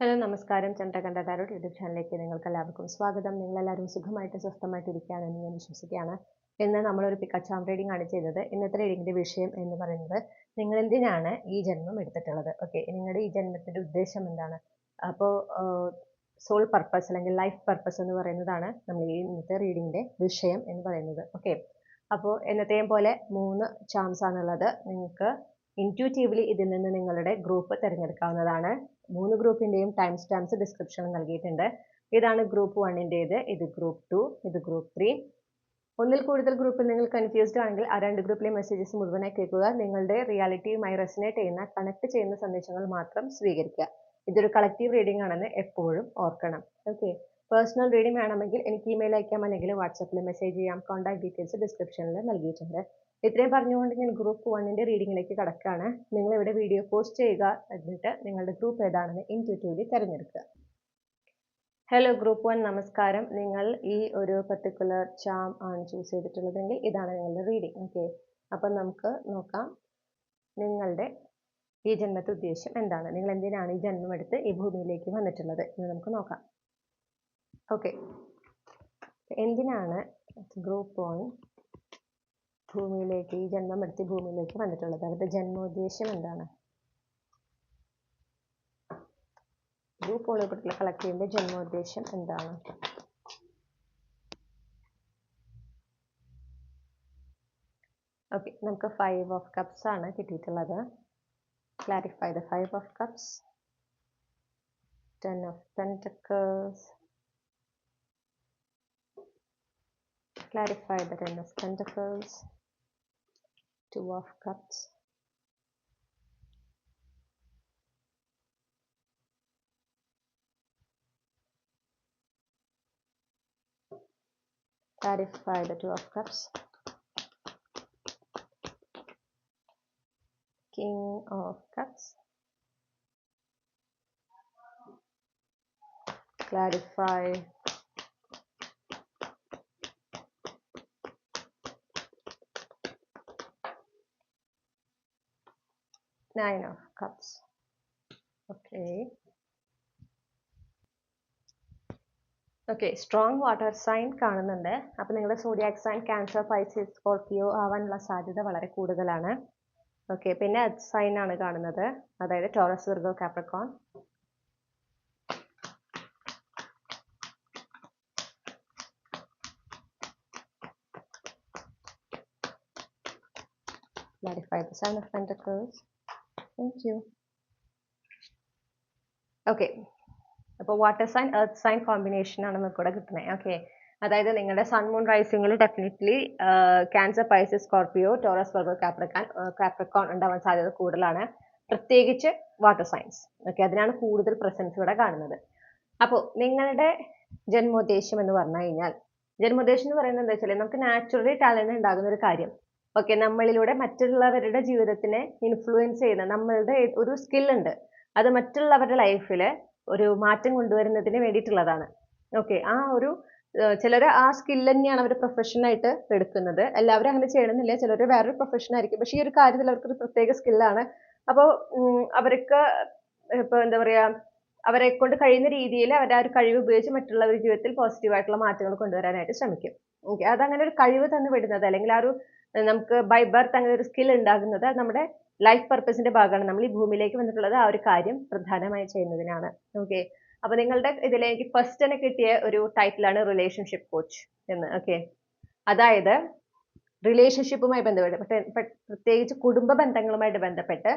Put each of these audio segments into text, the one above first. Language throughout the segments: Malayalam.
ഹലോ നമസ്കാരം. ചന്ദ്രകണ്ഠ ടാരോട്ട് യൂട്യൂബ് ചാനലിലേക്ക് നിങ്ങൾക്ക് എല്ലാവർക്കും സ്വാഗതം. നിങ്ങളെല്ലാവരും സുഖമായിട്ട് സ്വസ്ഥമായിട്ട് ഇരിക്കുകയാണെന്ന് ഞാൻ വിശ്വസിക്കുകയാണ്. ഇന്ന് നമ്മളൊരു പിക്കാച്ചാം റീഡിംഗ് ആണ് ചെയ്തത്. ഇന്നത്തെ റീഡിങ്ങിന്റെ വിഷയം എന്ന് പറയുന്നത് നിങ്ങൾ എന്തിനാണ് ഈ ജന്മം എടുത്തിട്ടുള്ളത്. ഓക്കെ, നിങ്ങളുടെ ഈ ജന്മത്തിന്റെ ഉദ്ദേശം എന്താണ്? അപ്പോൾ സോൾ പർപ്പസ് അല്ലെങ്കിൽ ലൈഫ് പർപ്പസ് എന്ന് പറയുന്നതാണ് നമ്മൾ ഈ ഇന്നത്തെ റീഡിങ്ങിന്റെ വിഷയം എന്ന് പറയുന്നത്. ഓക്കെ, അപ്പോൾ എന്നത്തെയും പോലെ 3 ചാംസ് ആണുള്ളത്. നിങ്ങൾക്ക് ഇൻറ്റ്യൂറ്റീവ്ലി ഇതിൽ നിന്ന് നിങ്ങളുടെ ഗ്രൂപ്പ് തിരഞ്ഞെടുക്കാവുന്നതാണ്. 3 ഗ്രൂപ്പിന്റെയും ടൈം സ്റ്റാമ്പ്സ് ഡിസ്ക്രിപ്ഷനിൽ നൽകിയിട്ടുണ്ട്. ഇതാണ് ഗ്രൂപ്പ് 1ൻ്റേത്, ഇത് ഗ്രൂപ്പ് 2, ഇത് ഗ്രൂപ്പ് 3. ഒന്നിൽ കൂടുതൽ ഗ്രൂപ്പിൽ നിങ്ങൾ കൺഫ്യൂസ്ഡ് ആണെങ്കിൽ ആ 2 ഗ്രൂപ്പിലെ മെസ്സേജസ് മുഴുവനായി കേൾക്കുക. നിങ്ങളുടെ റിയാലിറ്റിയുമായി റെസനേറ്റ് ചെയ്യുന്ന കണക്ട് ചെയ്യുന്ന സന്ദേശങ്ങൾ മാത്രം സ്വീകരിക്കുക. ഇതൊരു കളക്റ്റീവ് റീഡിംഗ് ആണെന്ന് എപ്പോഴും ഓർക്കണം. ഓക്കെ, പേഴ്സണൽ റീഡിംഗ് വേണമെങ്കിൽ എനിക്ക് ഇമെയിൽ അയക്കാം, അല്ലെങ്കിൽ വാട്സാപ്പിൽ മെസ്സേജ് ചെയ്യാം. കോൺടാക്ട് ഡീറ്റെയിൽസ് ഡിസ്ക്രിപ്ഷനിൽ നൽകിയിട്ടുണ്ട്. ഇത്രയും പറഞ്ഞുകൊണ്ട് ഞാൻ ഗ്രൂപ്പ് 1ൻ്റെ റീഡിങ്ങിലേക്ക് കടക്കുകയാണ്. നിങ്ങൾ ഇവിടെ വീഡിയോ പോസ്റ്റ് ചെയ്യുക, എന്നിട്ട് നിങ്ങളുടെ ഗ്രൂപ്പ് ഏതാണെന്ന് ഇൻറ്റ്യൂറ്റീവ്ലി തിരഞ്ഞെടുക്കുക. ഹലോ ഗ്രൂപ്പ് 1, നമസ്കാരം. നിങ്ങൾ ഈ ഒരു പർട്ടിക്കുലർ ചാം ആണ് ചൂസ് ചെയ്തിട്ടുള്ളതെങ്കിൽ ഇതാണ് നിങ്ങളുടെ റീഡിംഗ്. ഓക്കെ, അപ്പം നമുക്ക് നോക്കാം നിങ്ങളുടെ ഈ ജന്മത്തെ ഉദ്ദേശം എന്താണ്, നിങ്ങൾ എന്തിനാണ് ഈ ജന്മം എടുത്ത് ഈ ഭൂമിയിലേക്ക് വന്നിട്ടുള്ളത് എന്ന് നമുക്ക് നോക്കാം. ഓക്കെ, എന്തിനാണ് ഗ്രൂപ്പ് 1 ഭൂമിയിലേക്ക് ഈ ജന്മം എടുത്ത് ഭൂമിയിലേക്ക് വന്നിട്ടുള്ളത്? അവരുടെ ജന്മോദ്ദേശം എന്താണ്? ഗ്രൂപ്പ് ഉൾപ്പെട്ടുള്ള കളക്റ്റീവിന്റെ ജന്മോദ്ദേശം എന്താണ്? ഓക്കെ, നമുക്ക് 5 ഓഫ് കപ്സ് ആണ് കിട്ടിയിട്ടുള്ളത്. Clarify the 5 of cups, 10 of pentacles, clarify the 10 of pentacles, 2 of cups, clarify the 2 of cups, king of cups, clarify nine of cups. Okay, strong water sign കാണുന്നുണ്ട്. അപ്പം നിങ്ങളുടെ zodiac sign Cancer, Pisces, Scorpio ആവാനുള്ള സാധ്യത വളരെ കൂടുതലാണ്. ഓക്കെ, പിന്നെ എർത്ത് സൈൻ ആണ് കാണുന്നത്, അതായത് Taurus, Virgo, Capricorn. Clarify the 7 of pentacles. Thank you. Okay, അപ്പോൾ water sign earth sign combination ആണ് നമുക്ക് ഇവിടെ കിട്ടുന്നത്. ഓക്കെ, അതായത് നിങ്ങളുടെ സൺ മൂൺ റൈസിംഗിൽ definitely Cancer, Pisces, Scorpio, Taurus, Virgo, Capricorn ഉണ്ടാവാൻ സാധ്യത കൂടുതലാണ്, പ്രത്യേകിച്ച് വാട്ടർ സൈൻസ്. ഓക്കെ, അതിനാണ് കൂടുതൽ പ്രസൻസ് ഇവിടെ കാണുന്നത്. അപ്പോൾ നിങ്ങളുടെ ജന്മോദ്ദേശം എന്ന് പറഞ്ഞു കഴിഞ്ഞാൽ, ജന്മോദ്ദേശം എന്ന് പറയുന്നത് എന്താ വെച്ചാൽ നമുക്ക് നാച്ചുറലി ടാലന്റ് ഉണ്ടാകുന്ന ഒരു കാര്യം. ഓക്കെ, നമ്മളിലൂടെ മറ്റുള്ളവരുടെ ജീവിതത്തിനെ ഇൻഫ്ലുവൻസ് ചെയ്യുന്ന നമ്മളുടെ ഒരു സ്കിൽ ഉണ്ട്, അത് മറ്റുള്ളവരുടെ ലൈഫിൽ ഒരു മാറ്റം കൊണ്ടുവരുന്നതിന് വേണ്ടിയിട്ടുള്ളതാണ്. ഓക്കെ, ആ ഒരു ചിലർ ആ സ്കിൽ തന്നെയാണ് അവർ പ്രൊഫഷനായിട്ട് എടുക്കുന്നത്. എല്ലാവരും അങ്ങനെ ചെയ്യണമെന്നില്ല, ചിലർ വേറൊരു പ്രൊഫഷൻ ആയിരിക്കും, പക്ഷേ ഈ ഒരു കാര്യത്തിൽ അവർക്കൊരു പ്രത്യേക സ്കില്ലാണ്. അപ്പോൾ അവർക്ക് ഇപ്പോൾ എന്താ പറയുക, അവരെ കൊണ്ട് കഴിയുന്ന രീതിയിൽ അവരുടെ ആ ഒരു കഴിവ് ഉപയോഗിച്ച് മറ്റുള്ളവരുടെ ജീവിതത്തിൽ പോസിറ്റീവായിട്ടുള്ള മാറ്റങ്ങൾ കൊണ്ടുവരാനായിട്ട് ശ്രമിക്കും. ഓക്കെ, അതങ്ങനെ ഒരു കഴിവ് തന്നു വിടുന്നത്, അല്ലെങ്കിൽ ആ ഒരു നമുക്ക് ബൈ ബർത്ത് അങ്ങനെ ഒരു സ്കിൽ ഉണ്ടാകുന്നത് നമ്മുടെ ലൈഫ് പർപ്പസിന്റെ ഭാഗമാണ്. നമ്മൾ ഈ ഭൂമിയിലേക്ക് വന്നിട്ടുള്ളത് ആ ഒരു കാര്യം പ്രധാനമായി ചെയ്യുന്നതിനാണ്. ഓക്കെ, അപ്പൊ നിങ്ങളുടെ ഇതിലേക്ക് ഫസ്റ്റ് തന്നെ കിട്ടിയ ഒരു ടൈറ്റിലാണ് റിലേഷൻഷിപ്പ് കോച്ച് എന്ന്. ഓക്കെ, അതായത് റിലേഷൻഷിപ്പുമായി ബന്ധപ്പെട്ട് പ്രത്യേകിച്ച് കുടുംബ ബന്ധങ്ങളുമായിട്ട് ബന്ധപ്പെട്ട്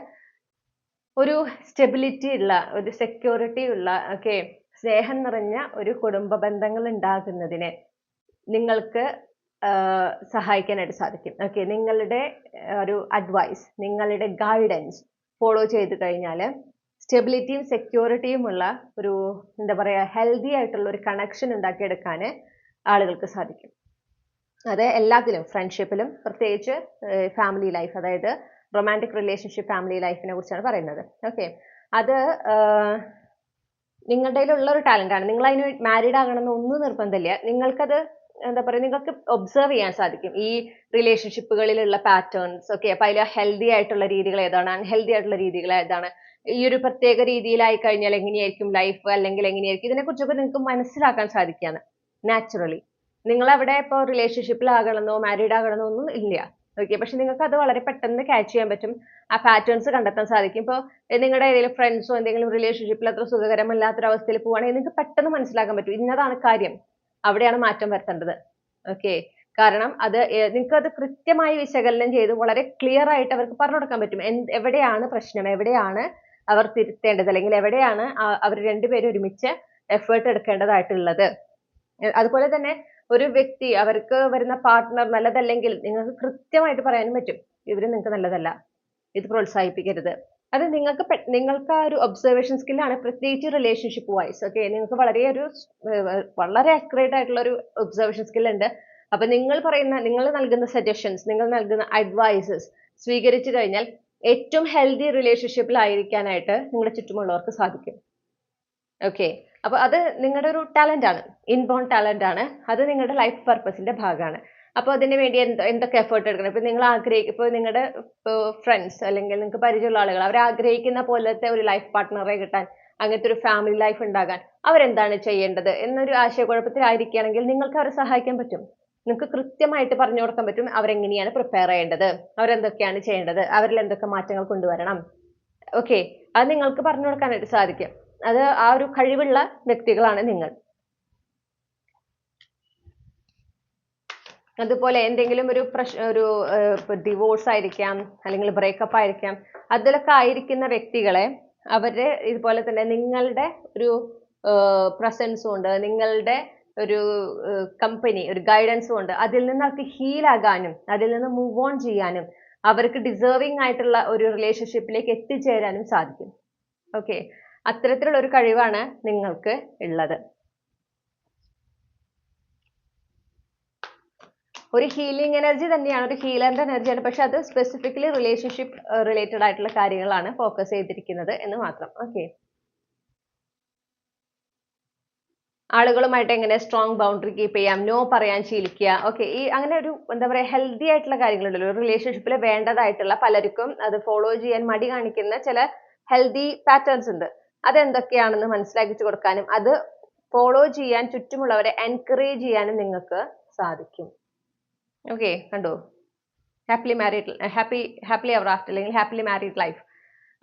ഒരു സ്റ്റെബിലിറ്റി ഉള്ള, ഒരു സെക്യൂരിറ്റി ഉള്ള, ഓക്കെ, സ്നേഹം നിറഞ്ഞ ഒരു കുടുംബ ബന്ധങ്ങൾ ഉണ്ടാകുന്നതിന് നിങ്ങൾക്ക് സഹായിക്കാനായിട്ട് സാധിക്കും. ഓക്കെ, നിങ്ങളുടെ ഒരു അഡ്വൈസ്, നിങ്ങളുടെ ഗൈഡൻസ് ഫോളോ ചെയ്ത് കഴിഞ്ഞാൽ സ്റ്റെബിലിറ്റിയും സെക്യൂരിറ്റിയും ഉള്ള ഒരു എന്താ പറയുക ഹെൽത്തി ആയിട്ടുള്ള ഒരു കണക്ഷൻ ഉണ്ടാക്കിയെടുക്കാൻ ആളുകൾക്ക് സാധിക്കും. അത് എല്ലാത്തിലും, ഫ്രണ്ട്ഷിപ്പിലും, പ്രത്യേകിച്ച് ഫാമിലി ലൈഫ്, അതായത് റൊമാൻറ്റിക് റിലേഷൻഷിപ്പ്, ഫാമിലി ലൈഫിനെ കുറിച്ചാണ് പറയുന്നത്. ഓക്കെ, അത് നിങ്ങളുടെ കയ്യിലുള്ള ഒരു ടാലന്റ് ആണ്. നിങ്ങൾ അതിന് മാരീഡ് ആകണമെന്ന് ഒന്നും നിർബന്ധമില്ല. നിങ്ങൾക്കത് എന്താ പറയുക, നിങ്ങൾക്ക് ഒബ്സർവ് ചെയ്യാൻ സാധിക്കും ഈ റിലേഷൻഷിപ്പുകളിലുള്ള പാറ്റേൺസ്. ഓക്കെ, അപ്പോൾ അതിൽ ഹെൽത്തി ആയിട്ടുള്ള രീതികൾ ഏതാണ്, അൺഹെൽത്തി ആയിട്ടുള്ള രീതികൾ ഏതാണ്, ഈ ഒരു പ്രത്യേക രീതിയിലായി കഴിഞ്ഞാൽ എങ്ങനെയായിരിക്കും ലൈഫ്, അല്ലെങ്കിൽ എങ്ങനെയായിരിക്കും, ഇതിനെക്കുറിച്ചൊക്കെ നിങ്ങൾക്ക് മനസ്സിലാക്കാൻ സാധിക്കുകയാണ് നാച്ചുറലി. നിങ്ങൾ അവിടെ ഇപ്പോൾ റിലേഷൻഷിപ്പിലാകണമെന്നോ മാരീഡ് ആകണമെന്നോ ഒന്നും ഇല്ല. ഓക്കെ, പക്ഷെ നിങ്ങൾക്ക് അത് വളരെ പെട്ടെന്ന് ക്യാച്ച് ചെയ്യാൻ പറ്റും. ആ പാറ്റേൺസ് കണ്ടെത്താൻ സാധിക്കും. ഇപ്പോൾ നിങ്ങളുടെ ഏതെങ്കിലും ഫ്രണ്ട്സോ എന്തെങ്കിലും റിലേഷൻഷിപ്പിൽ അത്ര സുഖകരമല്ലാത്തൊരവസ്ഥയിൽ പോവുകയാണെങ്കിൽ നിങ്ങൾക്ക് പെട്ടെന്ന് മനസ്സിലാക്കാൻ പറ്റും ഇന്നതാണ് കാര്യം, അവിടെയാണ് മാറ്റം വരുത്തേണ്ടത്. ഓക്കെ, കാരണം അത് നിങ്ങൾക്ക് അത് കൃത്യമായി വിശകലനം ചെയ്ത് വളരെ ക്ലിയർ ആയിട്ട് അവർക്ക് പറഞ്ഞു കൊടുക്കാൻ പറ്റും. എവിടെയാണ് പ്രശ്നം, എവിടെയാണ് അവർ തിരുത്തേണ്ടത്, അല്ലെങ്കിൽ എവിടെയാണ് അവർ രണ്ടുപേരും ഒരുമിച്ച് എഫേർട്ട് എടുക്കേണ്ടതായിട്ടുള്ളത്. അതുപോലെ തന്നെ ഒരു വ്യക്തി, അവർക്ക് വരുന്ന പാർട്ട്ണർ നല്ലതല്ലെങ്കിൽ നിങ്ങൾക്ക് കൃത്യമായിട്ട് പറയാനും പറ്റും ഇവര് നിങ്ങൾക്ക് നല്ലതല്ല, ഇത് പ്രോത്സാഹിപ്പിക്കരുത്. അത് നിങ്ങൾക്ക് ആ ഒരു ഒബ്സർവേഷൻ സ്കില്ലാണ്, പ്രത്യേകിച്ച് റിലേഷൻഷിപ്പ് വൈസ്. ഓക്കെ, നിങ്ങൾക്ക് വളരെ അക്യുറേറ്റ് ആയിട്ടുള്ള ഒരു ഒബ്സർവേഷൻ സ്കിൽ ഉണ്ട്. അപ്പൊ നിങ്ങൾ നൽകുന്ന സജഷൻസ്, നിങ്ങൾ നൽകുന്ന അഡ്വൈസസ് സ്വീകരിച്ചു കഴിഞ്ഞാൽ ഏറ്റവും ഹെൽത്തി റിലേഷൻഷിപ്പിലായിരിക്കാനായിട്ട് നിങ്ങളുടെ ചുറ്റുമുള്ളവർക്ക് സാധിക്കും. ഓക്കെ, അപ്പൊ അത് നിങ്ങളുടെ ഒരു ടാലന്റ് ആണ്, ഇൻബോൺ ടാലന്റ് ആണ്. അത് നിങ്ങളുടെ ലൈഫ് പർപ്പസിന്റെ ഭാഗമാണ്. അപ്പൊ അതിന് വേണ്ടി എന്തൊക്കെ എഫേർട്ട് എടുക്കണം. ഇപ്പൊ നിങ്ങളുടെ ഫ്രണ്ട്സ് അല്ലെങ്കിൽ നിങ്ങൾക്ക് പരിചയമുള്ള ആളുകൾ, അവർ ആഗ്രഹിക്കുന്ന പോലത്തെ ഒരു ലൈഫ് പാർട്ട്ണറെ കിട്ടാൻ, അങ്ങനത്തെ ഒരു ഫാമിലി ലൈഫ് ഉണ്ടാകാൻ അവരെന്താണ് ചെയ്യേണ്ടത് എന്നൊരു ആശയക്കുഴപ്പത്തിലായിരിക്കുകയാണെങ്കിൽ നിങ്ങൾക്ക് അവരെ സഹായിക്കാൻ പറ്റും. നിങ്ങൾക്ക് കൃത്യമായിട്ട് പറഞ്ഞു കൊടുക്കാൻ പറ്റും അവരെങ്ങനെയാണ് പ്രിപ്പയർ ചെയ്യേണ്ടത്, അവരെന്തൊക്കെയാണ് ചെയ്യേണ്ടത്, അവരിൽ എന്തൊക്കെ മാറ്റങ്ങൾ കൊണ്ടുവരണം. ഓക്കെ, അത് നിങ്ങൾക്ക് പറഞ്ഞു കൊടുക്കാനായിട്ട് സാധിക്കും. അത് ആ ഒരു കഴിവുള്ള വ്യക്തികളാണ് നിങ്ങൾ. അതുപോലെ എന്തെങ്കിലും ഒരു ഡിവോഴ്സ് ആയിരിക്കാം, അല്ലെങ്കിൽ ബ്രേക്കപ്പ് ആയിരിക്കാം, അതിലൊക്കെ ആയിരിക്കുന്ന വ്യക്തികളെ അവര് ഇതുപോലെ തന്നെ നിങ്ങളുടെ ഒരു പ്രസൻസും ഉണ്ട്, നിങ്ങളുടെ ഒരു കമ്പനി, ഒരു ഗൈഡൻസും ഉണ്ട്. അതിൽ നിന്ന് അവർക്ക് ഹീൽ ആകാനും അതിൽ നിന്ന് മൂവ് ഓൺ ചെയ്യാനും അവർക്ക് ഡിസേർവിംഗ് ആയിട്ടുള്ള ഒരു റിലേഷൻഷിപ്പിലേക്ക് എത്തിച്ചേരാനും സാധിക്കും. ഓക്കെ, അത്തരത്തിലുള്ള ഒരു കഴിവാണ് നിങ്ങൾക്ക് ഉള്ളത്. ഒരു ഹീലിംഗ് എനർജി തന്നെയാണ്, ഒരു ഹീലറിന്റെ എനർജിയാണ്. പക്ഷെ അത് സ്പെസിഫിക്കലി റിലേഷൻഷിപ്പ് റിലേറ്റഡ് ആയിട്ടുള്ള കാര്യങ്ങളാണ് ഫോക്കസ് ചെയ്തിരിക്കുന്നത് എന്ന് മാത്രം. ഓക്കെ, ആളുകളുമായിട്ട് എങ്ങനെ സ്ട്രോങ് ബൗണ്ടറി കീപ്പ് ചെയ്യാം, നോ പറയാൻ ശീലിക്കുക. ഓക്കെ, ഈ അങ്ങനെ ഒരു എന്താ പറയുക ഹെൽത്തി ആയിട്ടുള്ള കാര്യങ്ങളുണ്ടല്ലോ റിലേഷൻഷിപ്പിൽ വേണ്ടതായിട്ടുള്ള, പലർക്കും അത് ഫോളോ ചെയ്യാൻ മടി കാണിക്കുന്ന ചില ഹെൽത്തി പാറ്റേൺസ് ഉണ്ട്. അതെന്തൊക്കെയാണെന്ന് മനസ്സിലാക്കിച്ചു കൊടുക്കാനും അത് ഫോളോ ചെയ്യാൻ ചുറ്റുമുള്ളവരെ എൻകറേജ് ചെയ്യാനും നിങ്ങൾക്ക് സാധിക്കും. ഓക്കെ, കണ്ടോ, ഹാപ്പിലി എവർ ആഫ്റ്റർ അല്ലെങ്കിൽ ഹാപ്പിലി മാരീഡ് ലൈഫ്,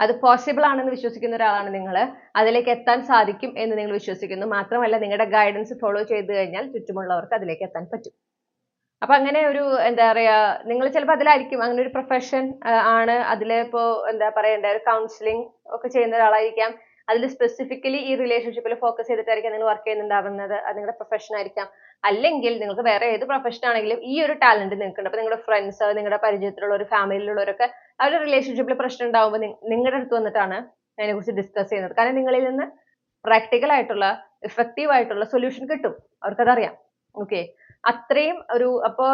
അത് പോസിബിൾ ആണെന്ന് വിശ്വസിക്കുന്ന ഒരാളാണ് നിങ്ങൾ. അതിലേക്ക് എത്താൻ സാധിക്കും എന്ന് നിങ്ങൾ വിശ്വസിക്കുന്നു. മാത്രമല്ല നിങ്ങളുടെ ഗൈഡൻസ് ഫോളോ ചെയ്ത് കഴിഞ്ഞാൽ ചുറ്റുമുള്ളവർക്ക് അതിലേക്ക് എത്താൻ പറ്റും. അപ്പൊ അങ്ങനെ ഒരു എന്താ പറയാ, നിങ്ങൾ ചിലപ്പോൾ അതിലായിരിക്കും, അങ്ങനെ ഒരു പ്രൊഫഷൻ ആണ്, അതിലിപ്പോ എന്താ പറയണ്ട, ഒരു കൗൺസിലിംഗ് ഒക്കെ ചെയ്യുന്ന ഒരാളായിരിക്കാം. അതിൽ സ്പെസിഫിക്കലി ഈ റിലേഷൻഷിപ്പിൽ ഫോക്കസ് ചെയ്തിട്ടായിരിക്കാം നിങ്ങൾ വർക്ക് ചെയ്യുന്നുണ്ടാവുന്നത്. അത് നിങ്ങളുടെ പ്രൊഫഷൻ ആയിരിക്കാം. അല്ലെങ്കിൽ നിങ്ങൾക്ക് വേറെ ഏത് പ്രൊഫഷൻ ആണെങ്കിലും ഈ ഒരു ടാലന്റ് നിങ്ങൾക്കുണ്ട്. അപ്പൊ നിങ്ങളുടെ ഫ്രണ്ട്സ്, നിങ്ങളുടെ പരിചയത്തിലുള്ള ഒരു ഫാമിലിയിലുള്ളവരൊക്കെ ആ ഒരു റിലേഷൻഷിപ്പിൽ പ്രശ്നം ഉണ്ടാകുമ്പോൾ നിങ്ങളുടെ അടുത്ത് വന്നിട്ടാണ് അതിനെക്കുറിച്ച് ഡിസ്കസ് ചെയ്യുന്നത്. കാരണം നിങ്ങളിൽ നിന്ന് പ്രാക്ടിക്കൽ ആയിട്ടുള്ള എഫക്റ്റീവ് ആയിട്ടുള്ള സൊല്യൂഷൻ കിട്ടും, അവർക്കതറിയാം. ഓക്കെ, അത്രയും ഒരു അപ്പോ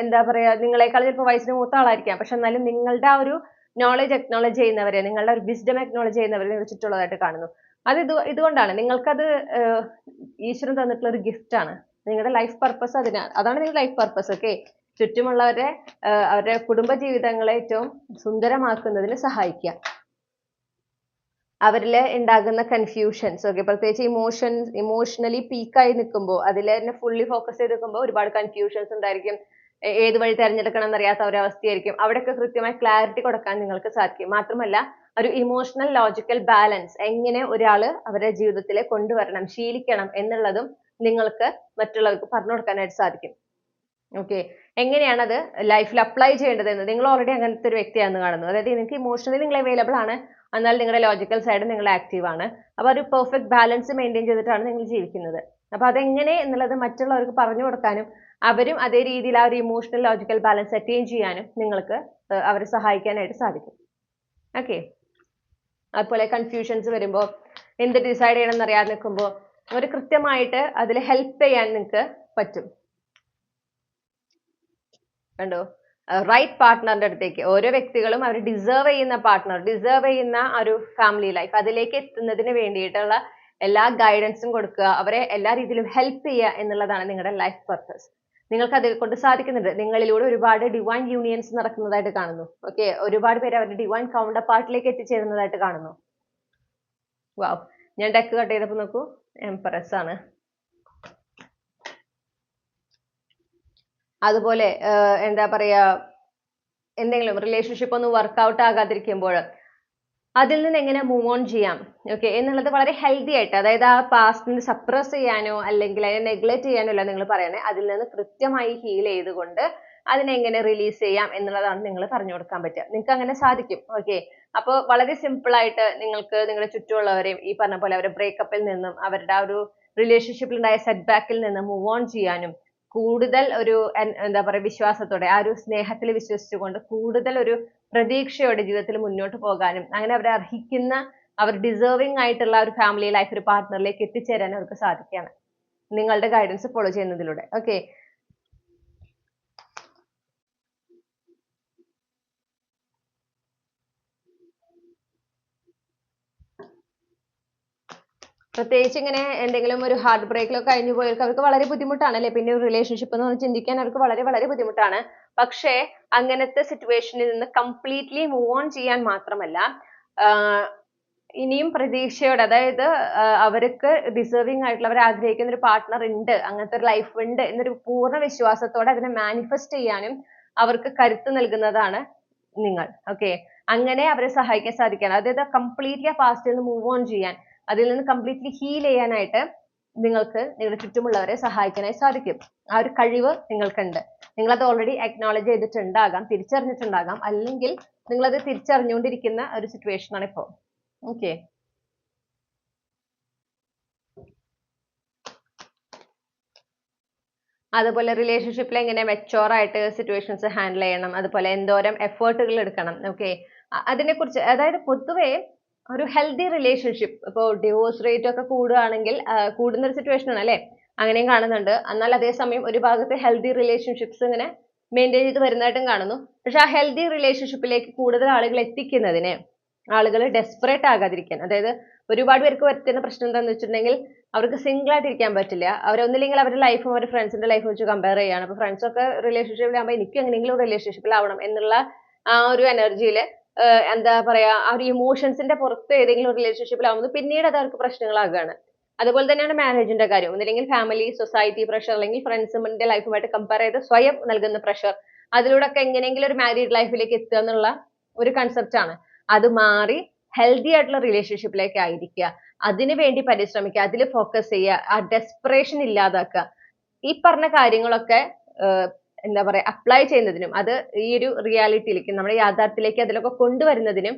എന്താ പറയാ, നിങ്ങളെക്കാൾ ചിലപ്പോൾ വയസ്സിന് മൂത്ത ആളായിരിക്കാം, പക്ഷെ എന്നാലും നിങ്ങളുടെ ആ ഒരു നോളജ് അക്നോളജ് ചെയ്യുന്നവരെ, നിങ്ങളുടെ ഒരു വിസ്ഡം അക്നോളജ് ചെയ്യുന്നവരെ നിങ്ങൾ ചുറ്റുള്ളതായിട്ട് കാണുന്നു. അത് ഇതുകൊണ്ടാണ് നിങ്ങൾക്കത് ഈശ്വരൻ തന്നിട്ടുള്ള ഒരു ഗിഫ്റ്റ് ആണ്. നിങ്ങളുടെ ലൈഫ് പർപ്പസ് അതാണ് നിങ്ങളുടെ ലൈഫ് പർപ്പസ്. ഓക്കെ, ചുറ്റുമുള്ളവരെ അവരുടെ കുടുംബ ജീവിതങ്ങളെ ഏറ്റവും സുന്ദരമാക്കുന്നതിന് സഹായിക്കുക. അവരിൽ ഉണ്ടാകുന്ന കൺഫ്യൂഷൻസ്, ഓക്കെ, പ്രത്യേകിച്ച് ഇമോഷണലി പീക്കായി നിൽക്കുമ്പോൾ, അതിൽ തന്നെ ഫുള്ളി ഫോക്കസ് ചെയ്ത് നിൽക്കുമ്പോൾ ഒരുപാട് കൺഫ്യൂഷൻസ് ഉണ്ടായിരിക്കും. ഏത് വഴി തിരഞ്ഞെടുക്കണം എന്നറിയാത്ത ഒരവസ്ഥയായിരിക്കും. അവിടെയൊക്കെ കൃത്യമായി ക്ലാരിറ്റി കൊടുക്കാൻ നിങ്ങൾക്ക് സാധിക്കും. മാത്രമല്ല ഒരു ഇമോഷണൽ ലോജിക്കൽ ബാലൻസ് എങ്ങനെ ഒരാള് അവരുടെ ജീവിതത്തിൽ കൊണ്ടുവരണം, ശീലിക്കണം എന്നുള്ളതും നിങ്ങൾക്ക് മറ്റുള്ളവർക്ക് പറഞ്ഞു കൊടുക്കാനായിട്ട് സാധിക്കും. ഓക്കെ, എങ്ങനെയാണ് അത് ലൈഫിൽ അപ്ലൈ ചെയ്യേണ്ടത് എന്ന് നിങ്ങൾ ഓൾറെഡി അങ്ങനത്തെ ഒരു വ്യക്തിയാണെന്ന് കാണുന്നു. അതായത് നിങ്ങൾക്ക് ഇമോഷണലി നിങ്ങൾ അവൈലബിൾ ആണ്, എന്നാൽ നിങ്ങളുടെ ലോജിക്കൽ സൈഡ് നിങ്ങൾ ആക്റ്റീവ് ആണ്. അപ്പൊ ഒരു പെർഫെക്റ്റ് ബാലൻസ് മെയിൻറ്റെയിൻ ചെയ്തിട്ടാണ് നിങ്ങൾ ജീവിക്കുന്നത്. അപ്പൊ അതെങ്ങനെ എന്നുള്ളത് മറ്റുള്ളവർക്ക് പറഞ്ഞു കൊടുക്കാനും അവരും അതേ രീതിയിൽ ആ ഒരു ഇമോഷണൽ ലോജിക്കൽ ബാലൻസ് അറ്റൈൻ ചെയ്യാനും നിങ്ങൾക്ക് അവരെ സഹായിക്കാനായിട്ട് സാധിക്കും. ഓക്കെ, അതുപോലെ കൺഫ്യൂഷൻസ് വരുമ്പോൾ, എന്ത് ഡിസൈഡ് ചെയ്യണം എന്നറിയാതെ നിൽക്കുമ്പോൾ അവർ കൃത്യമായിട്ട് അതിൽ ഹെൽപ്പ് ചെയ്യാൻ നിങ്ങൾക്ക് പറ്റും. കണ്ടോ, റൈറ്റ് പാർട്ട്ണറിന്റെ അടുത്തേക്ക് ഓരോ വ്യക്തികളും അവർ ഡിസേർവ് ചെയ്യുന്ന പാർട്ട്ണർ, ഡിസേർവ് ചെയ്യുന്ന ഒരു ഫാമിലി ലൈഫ്, അതിലേക്ക് എത്തുന്നതിന് വേണ്ടിയിട്ടുള്ള എല്ലാ ഗൈഡൻസും കൊടുക്കുക, അവരെ എല്ലാ രീതിയിലും ഹെൽപ്പ് ചെയ്യുക എന്നുള്ളതാണ് നിങ്ങളുടെ ലൈഫ് പർപ്പസ്. നിങ്ങൾക്ക് അതിൽ കൊണ്ട് സാധിക്കുന്നുണ്ട്. നിങ്ങളിലൂടെ ഒരുപാട് ഡിവൈൻ യൂണിയൻസ് നടക്കുന്നതായിട്ട് കാണുന്നു. ഓക്കെ, ഒരുപാട് പേര് അവരുടെ ഡിവൈൻ കൗണ്ടർ പാർട്ടിലേക്ക് എത്തിച്ചേരുന്നതായിട്ട് കാണുന്നു. വാവ്, ഞാൻ ഡെക്ക് കട്ട് ചെയ്തപ്പോൾ നോക്കൂ, എംപ്രസ് ആണ്. അതുപോലെ എന്താ പറയാ, എന്തെങ്കിലും റിലേഷൻഷിപ്പ് ഒന്നും വർക്ക്ഔട്ട് ആകാതിരിക്കുമ്പോൾ അതിൽ നിന്ന് എങ്ങനെ മൂവ് ഓൺ ചെയ്യാം, ഓക്കെ, എന്നുള്ളത് വളരെ ഹെൽത്തി ആയിട്ട്, അതായത് ആ പാസ്റ്റിന് സപ്രസ് ചെയ്യാനോ അല്ലെങ്കിൽ അതിനെ നെഗ്ലക്ട് ചെയ്യാനോ അല്ല നിങ്ങൾ പറയണേ, അതിൽ നിന്ന് കൃത്യമായി ഹീൽ ചെയ്തുകൊണ്ട് അതിനെങ്ങനെ റിലീസ് ചെയ്യാം എന്നുള്ളതാണ് നിങ്ങൾ പറഞ്ഞു കൊടുക്കാൻ പറ്റുക. നിങ്ങൾക്ക് അങ്ങനെ സാധിക്കും. ഓക്കെ, അപ്പോൾ വളരെ സിമ്പിൾ ആയിട്ട് നിങ്ങൾക്ക് നിങ്ങളുടെ ചുറ്റുമുള്ളവരെയും ഈ പറഞ്ഞ പോലെ അവരുടെ ബ്രേക്കപ്പിൽ നിന്നും അവരുടെ ആ ഒരു റിലേഷൻഷിപ്പിൽ ഉണ്ടായ സെറ്റ് ബാക്കിൽ നിന്ന് മൂവ് ഓൺ ചെയ്യാനും കൂടുതൽ ഒരു എന്താ പറയുക വിശ്വാസത്തോടെ ആ ഒരു സ്നേഹത്തിൽ വിശ്വസിച്ചുകൊണ്ട് കൂടുതൽ ഒരു പ്രതീക്ഷയോടെ ജീവിതത്തിൽ മുന്നോട്ട് പോകാനും അങ്ങനെ അവരെ അർഹിക്കുന്ന അവർ ഡിസേർവിംഗ് ആയിട്ടുള്ള ഒരു ഫാമിലി ലൈഫ് ഒരു പാർട്ട്ണറിലേക്ക് എത്തിച്ചേരാൻ അവർക്ക് സാധിക്കുകയാണ് നിങ്ങളുടെ ഗൈഡൻസ് ഫോളോ ചെയ്യുന്നതിലൂടെ. ഓക്കെ, പ്രത്യേകിച്ച് ഇങ്ങനെ എന്തെങ്കിലും ഒരു ഹാർട്ട് ബ്രേക്കിലൊക്കെ കഴിഞ്ഞു പോയവർക്ക് അവർക്ക് വളരെ ബുദ്ധിമുട്ടാണ് അല്ലെ, പിന്നെ ഒരു റിലേഷൻഷിപ്പ് എന്ന് പറഞ്ഞ് ചിന്തിക്കാൻ അവർക്ക് വളരെ വളരെ ബുദ്ധിമുട്ടാണ്. പക്ഷേ അങ്ങനത്തെ സിറ്റുവേഷനിൽ നിന്ന് കംപ്ലീറ്റ്ലി മൂവ് ഓൺ ചെയ്യാൻ മാത്രമല്ല ഇനിയും പ്രതീക്ഷയോടെ, അതായത് അവർക്ക് ഡിസേർവിംഗ് ആയിട്ടുള്ള അവർ ആഗ്രഹിക്കുന്ന ഒരു പാർട്ട്ണർ ഉണ്ട്, അങ്ങനത്തെ ഒരു ലൈഫ് ഉണ്ട് എന്നൊരു പൂർണ്ണ വിശ്വാസത്തോടെ അതിനെ മാനിഫെസ്റ്റ് ചെയ്യാനും അവർക്ക് കരുത്ത് നൽകുന്നതാണ് നിങ്ങൾ. ഓക്കെ, അങ്ങനെ അവരെ സഹായിക്കാൻ സാധിക്കണം. അതായത് കംപ്ലീറ്റ്ലി ആ പാസ്റ്റിൽ നിന്ന് മൂവ് ഓൺ ചെയ്യാൻ, അതിൽ നിന്ന് കംപ്ലീറ്റ്ലി ഹീൽ ചെയ്യാനായിട്ട് നിങ്ങൾക്ക് നിങ്ങളുടെ ചുറ്റുമുള്ളവരെ സഹായിക്കാനായി സാധിക്കും. ആ ഒരു കഴിവ് നിങ്ങൾക്കുണ്ട്. നിങ്ങളത് ഓൾറെഡി അക്നോളജ് ചെയ്തിട്ടുണ്ടാകാം, തിരിച്ചറിഞ്ഞിട്ടുണ്ടാകാം, അല്ലെങ്കിൽ നിങ്ങളത് തിരിച്ചറിഞ്ഞുകൊണ്ടിരിക്കുന്ന ഒരു സിറ്റുവേഷൻ ആണ് ഇപ്പോൾ. ഓക്കെ, അതുപോലെ റിലേഷൻഷിപ്പിൽ എങ്ങനെ മെച്ചോർ ആയിട്ട് സിറ്റുവേഷൻസ് ഹാൻഡിൽ ചെയ്യണം, അതുപോലെ എന്തോരം എഫേർട്ടുകൾ എടുക്കണം. ഓക്കെ, അതിനെക്കുറിച്ച്, അതായത് പൊതുവേ ഒരു ഹെൽത്തി റിലേഷൻഷിപ്പ്, ഇപ്പോൾ ഡിവോഴ്സ് റേറ്റ് ഒക്കെ കൂടുകയാണെങ്കിൽ കൂടുന്ന ഒരു സിറ്റുവേഷൻ ആണ് അല്ലേ, അങ്ങനെയും കാണുന്നുണ്ട്. എന്നാൽ അതേസമയം ഒരു ഭാഗത്ത് ഹെൽത്തി റിലേഷൻഷിപ്സ് ഇങ്ങനെ മെയിൻറ്റെയിൻ ചെയ്ത് വരുന്നതായിട്ടും കാണുന്നു. പക്ഷെ ആ ഹെൽത്തി റിലേഷൻഷിപ്പിലേക്ക് കൂടുതൽ ആളുകൾ എത്തിക്കുന്നതിന് ആളുകൾ ഡെസ്പറേറ്റ് ആകാതിരിക്കാൻ, അതായത് ഒരുപാട് പേർക്ക് വരുത്തുന്ന പ്രശ്നം എന്താണെന്ന് വെച്ചിട്ടുണ്ടെങ്കിൽ അവർക്ക് സിംഗിൾ ആയിട്ട് ഇരിക്കാൻ പറ്റില്ല. അവരൊന്നില്ലെങ്കിൽ അവരുടെ ലൈഫും അവരുടെ ഫ്രണ്ട്സിന്റെ ലൈഫും വെച്ച് കമ്പയർ ചെയ്യാണ്. അപ്പൊ ഫ്രണ്ട്സ് ഒക്കെ റിലേഷൻഷിപ്പിലാകുമ്പോൾ എനിക്ക് എങ്ങനെയെങ്കിലും റിലേഷൻഷിപ്പിലാവണം എന്നുള്ള ആ ഒരു എനർജിയിൽ എന്താ പറയാ, ആ ഒരു ഇമോഷൻസിന്റെ പുറത്ത് ഏതെങ്കിലും റിലേഷൻഷിപ്പിലാവുന്നത് പിന്നീട് അത് അവർക്ക് പ്രശ്നങ്ങളാകുകയാണ്. അതുപോലെ തന്നെയാണ് മാരേജിന്റെ കാര്യം. ഒന്നില്ലെങ്കിൽ ഫാമിലി, സൊസൈറ്റി പ്രഷർ, അല്ലെങ്കിൽ ഫ്രണ്ട്സിന്റെ ലൈഫുമായിട്ട് കമ്പയർ ചെയ്ത് സ്വയം നൽകുന്ന പ്രഷർ, അതിലൂടെ ഒക്കെ എങ്ങനെയെങ്കിലും ഒരു മാരീഡ് ലൈഫിലേക്ക് എത്തുക എന്നുള്ള ഒരു കൺസെപ്റ്റ് ആണ്. അത് മാറി ഹെൽത്തി ആയിട്ടുള്ള റിലേഷൻഷിപ്പിലേക്ക് ആയിരിക്കുക, അതിനു വേണ്ടി പരിശ്രമിക്കുക, അതിൽ ഫോക്കസ് ചെയ്യുക, ആ ഡെസ്പറേഷൻ ഇല്ലാതാക്കുക. ഈ പറഞ്ഞ കാര്യങ്ങളൊക്കെ എന്താ പറയാ അപ്ലൈ ചെയ്യുന്നതിനും അത് ഈ ഒരു റിയാലിറ്റിയിലേക്ക്, നമ്മുടെ യാഥാർത്ഥ്യത്തിലേക്ക് അതിലൊക്കെ കൊണ്ടുവരുന്നതിനും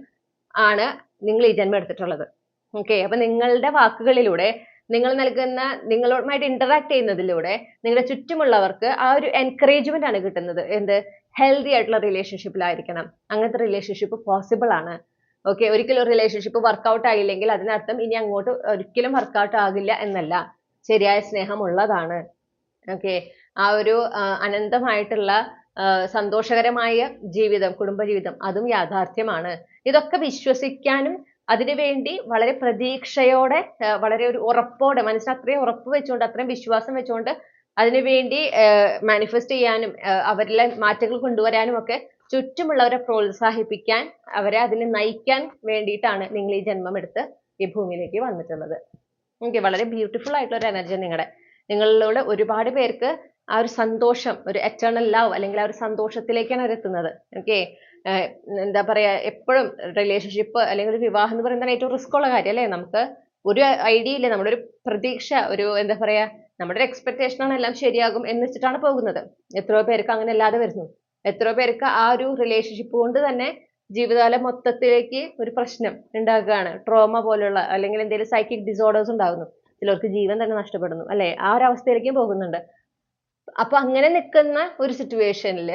ആണ് നിങ്ങൾ ഈ ജന്മം എടുത്തിട്ടുള്ളത്. ഓക്കെ, അപ്പൊ നിങ്ങളുടെ വാക്കുകളിലൂടെ, നിങ്ങൾ നൽകുന്ന, നിങ്ങളുമായിട്ട് ഇന്ററാക്ട് ചെയ്യുന്നതിലൂടെ നിങ്ങളുടെ ചുറ്റുമുള്ളവർക്ക് ആ ഒരു എൻകറേജ്മെന്റ് ആണ് കിട്ടുന്നത്. എന്ത്, ഹെൽത്തി ആയിട്ടുള്ള റിലേഷൻഷിപ്പിലായിരിക്കണം, അങ്ങനത്തെ റിലേഷൻഷിപ്പ് പോസിബിൾ ആണ്. ഓക്കെ, ഒരിക്കലും ഒരു റിലേഷൻഷിപ്പ് വർക്ക്ഔട്ട് ആയില്ലെങ്കിൽ അതിനർത്ഥം ഇനി അങ്ങോട്ട് ഒരിക്കലും വർക്ക്ഔട്ട് ആകില്ല എന്നല്ല, ശരിയായ സ്നേഹം ഉള്ളതാണ്. ഓക്കെ, ആ ഒരു അനന്തമായിട്ടുള്ള സന്തോഷകരമായ ജീവിതം, കുടുംബജീവിതം, അതും യാഥാർത്ഥ്യമാണ്. ഇതൊക്കെ വിശ്വസിക്കാനും അതിനുവേണ്ടി വളരെ പ്രതീക്ഷയോടെ, വളരെ ഒരു ഉറപ്പോടെ, മനസ്സിന് അത്രയും ഉറപ്പ് വെച്ചുകൊണ്ട്, അത്രയും വിശ്വാസം വെച്ചുകൊണ്ട് അതിനുവേണ്ടി മാനിഫെസ്റ്റ് ചെയ്യാനും അവരിലെ മാറ്റങ്ങൾ കൊണ്ടുവരാനും ഒക്കെ ചുറ്റുമുള്ളവരെ പ്രോത്സാഹിപ്പിക്കാൻ, അവരെ അതിനെ നയിക്കാൻ വേണ്ടിയിട്ടാണ് നിങ്ങൾ ഈ ജന്മം എടുത്ത് ഈ ഭൂമിയിലേക്ക് വന്നിട്ടുള്ളത്. ഓക്കെ, വളരെ ബ്യൂട്ടിഫുൾ ആയിട്ടുള്ള ഒരു എനർജി നിങ്ങളിലൂടെ ഒരുപാട് പേർക്ക് ആ ഒരു സന്തോഷം, ഒരു എറ്റേണൽ ലവ്, അല്ലെങ്കിൽ ആ ഒരു സന്തോഷത്തിലേക്കാണ് അവർ എത്തുന്നത്. ഓക്കെ, എന്താ പറയാ, എപ്പോഴും റിലേഷൻഷിപ്പ് അല്ലെങ്കിൽ ഒരു വിവാഹം എന്ന് പറയുന്നത് ഏറ്റവും റിസ്ക് ഉള്ള കാര്യം അല്ലേ. നമുക്ക് ഒരു ഐഡിയ ഇല്ല, നമ്മുടെ ഒരു പ്രതീക്ഷ, ഒരു എന്താ പറയാ, നമ്മുടെ ഒരു എക്സ്പെക്ടേഷൻ ആണ് എല്ലാം ശരിയാകും എന്ന് വെച്ചിട്ടാണ് പോകുന്നത്. എത്രയോ പേർക്ക് അങ്ങനെ അല്ലാതെ വരുന്നു. എത്രയോ പേർക്ക് ആ ഒരു റിലേഷൻഷിപ്പ് കൊണ്ട് തന്നെ ജീവിതകാലം മൊത്തത്തിലേക്ക് ഒരു പ്രശ്നം ഉണ്ടാക്കുകയാണ്. ട്രോമ പോലുള്ള, അല്ലെങ്കിൽ എന്തെങ്കിലും സൈക്കിക് ഡിസോർഡേഴ്സ് ഉണ്ടാകുന്നു. ചിലർക്ക് ജീവൻ തന്നെ നഷ്ടപ്പെടുന്നു അല്ലെ, ആ ഒരു അവസ്ഥയിലേക്കും പോകുന്നുണ്ട്. അപ്പൊ അങ്ങനെ നിൽക്കുന്ന ഒരു സിറ്റുവേഷനിൽ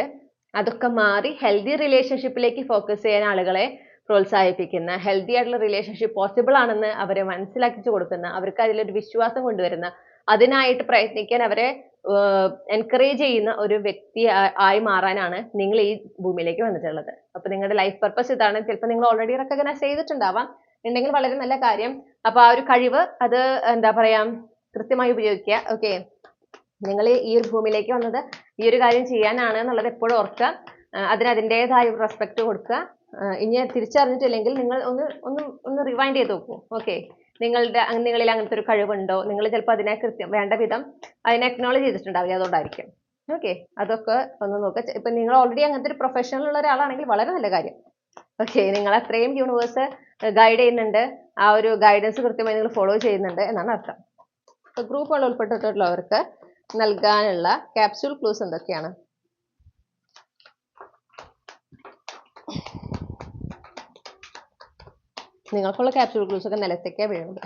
അതൊക്കെ മാറി ഹെൽത്തി റിലേഷൻഷിപ്പിലേക്ക് ഫോക്കസ് ചെയ്യാൻ ആളുകളെ പ്രോത്സാഹിപ്പിക്കുന്ന, ഹെൽത്തി ആയിട്ടുള്ള റിലേഷൻഷിപ്പ് പോസിബിൾ ആണെന്ന് അവരെ മനസ്സിലാക്കിച്ചു കൊടുക്കുന്ന, അവർക്ക് അതിലൊരു വിശ്വാസം കൊണ്ടുവരുന്ന, അതിനായിട്ട് പ്രയത്നിക്കാൻ അവരെ എൻകറേജ് ചെയ്യുന്ന ഒരു വ്യക്തി ആയി മാറാനാണ് നിങ്ങൾ ഈ ഭൂമിയിലേക്ക് വന്നിട്ടുള്ളത്. അപ്പൊ നിങ്ങളുടെ ലൈഫ് പർപ്പസ് ഇതാണ്. ചിലപ്പോൾ നിങ്ങൾ ഓൾറെഡി റെക്കഗ്നൈസ് ചെയ്തിട്ടുണ്ടാവാം, ഉണ്ടെങ്കിൽ വളരെ നല്ല കാര്യം. അപ്പൊ ആ ഒരു കഴിവ് അത് എന്താ പറയാ കൃത്യമായി ഉപയോഗിക്കുക. ഓക്കെ, നിങ്ങൾ ഈ ഒരു ഭൂമിയിലേക്ക് വന്നത് ഈ ഒരു കാര്യം ചെയ്യാനാണ് എന്നുള്ളത് എപ്പോഴും ഓർക്കുക. അതിന് അതിൻ്റെതായ റെസ്പെക്ട് കൊടുക്കുക. ഇനി തിരിച്ചറിഞ്ഞിട്ടില്ലെങ്കിൽ നിങ്ങൾ ഒന്ന് റിവൈൻഡ് ചെയ്ത് നോക്കൂ. ഓക്കെ, നിങ്ങളിൽ അങ്ങനത്തെ ഒരു കഴിവുണ്ടോ, നിങ്ങൾ ചിലപ്പോൾ അതിനെ വേണ്ട വിധം അതിനെ അക്നോളജ് ചെയ്തിട്ടുണ്ടാവില്ല, അതുകൊണ്ടായിരിക്കും. ഓക്കെ, അതൊക്കെ ഒന്ന് നോക്കുക. ഇപ്പൊ നിങ്ങൾ ഓൾറെഡി അങ്ങനത്തെ ഒരു പ്രൊഫഷണൽ ഉള്ള ഒരാളാണെങ്കിൽ വളരെ നല്ല കാര്യം. ഓക്കെ, നിങ്ങൾ അത്രയും യൂണിവേഴ്സ് ഗൈഡ് ചെയ്യുന്നുണ്ട്, ആ ഒരു ഗൈഡൻസ് കൃത്യമായി നിങ്ങൾ ഫോളോ ചെയ്യുന്നുണ്ട് എന്നാണ് അർത്ഥം. ഗ്രൂപ്പുകൾ ഉൾപ്പെട്ടിട്ടുള്ളവർക്ക് നൽകാനുള്ള ക്യാപ്സ്യൂൾ ക്ലൂസ് എന്തൊക്കെയാണ്? നിങ്ങൾക്കുള്ള ക്യാപ്സ്യൂൾ ക്ലൂസ് ഒക്കെ നിലത്തേക്കാണ് വീഴുന്നത്.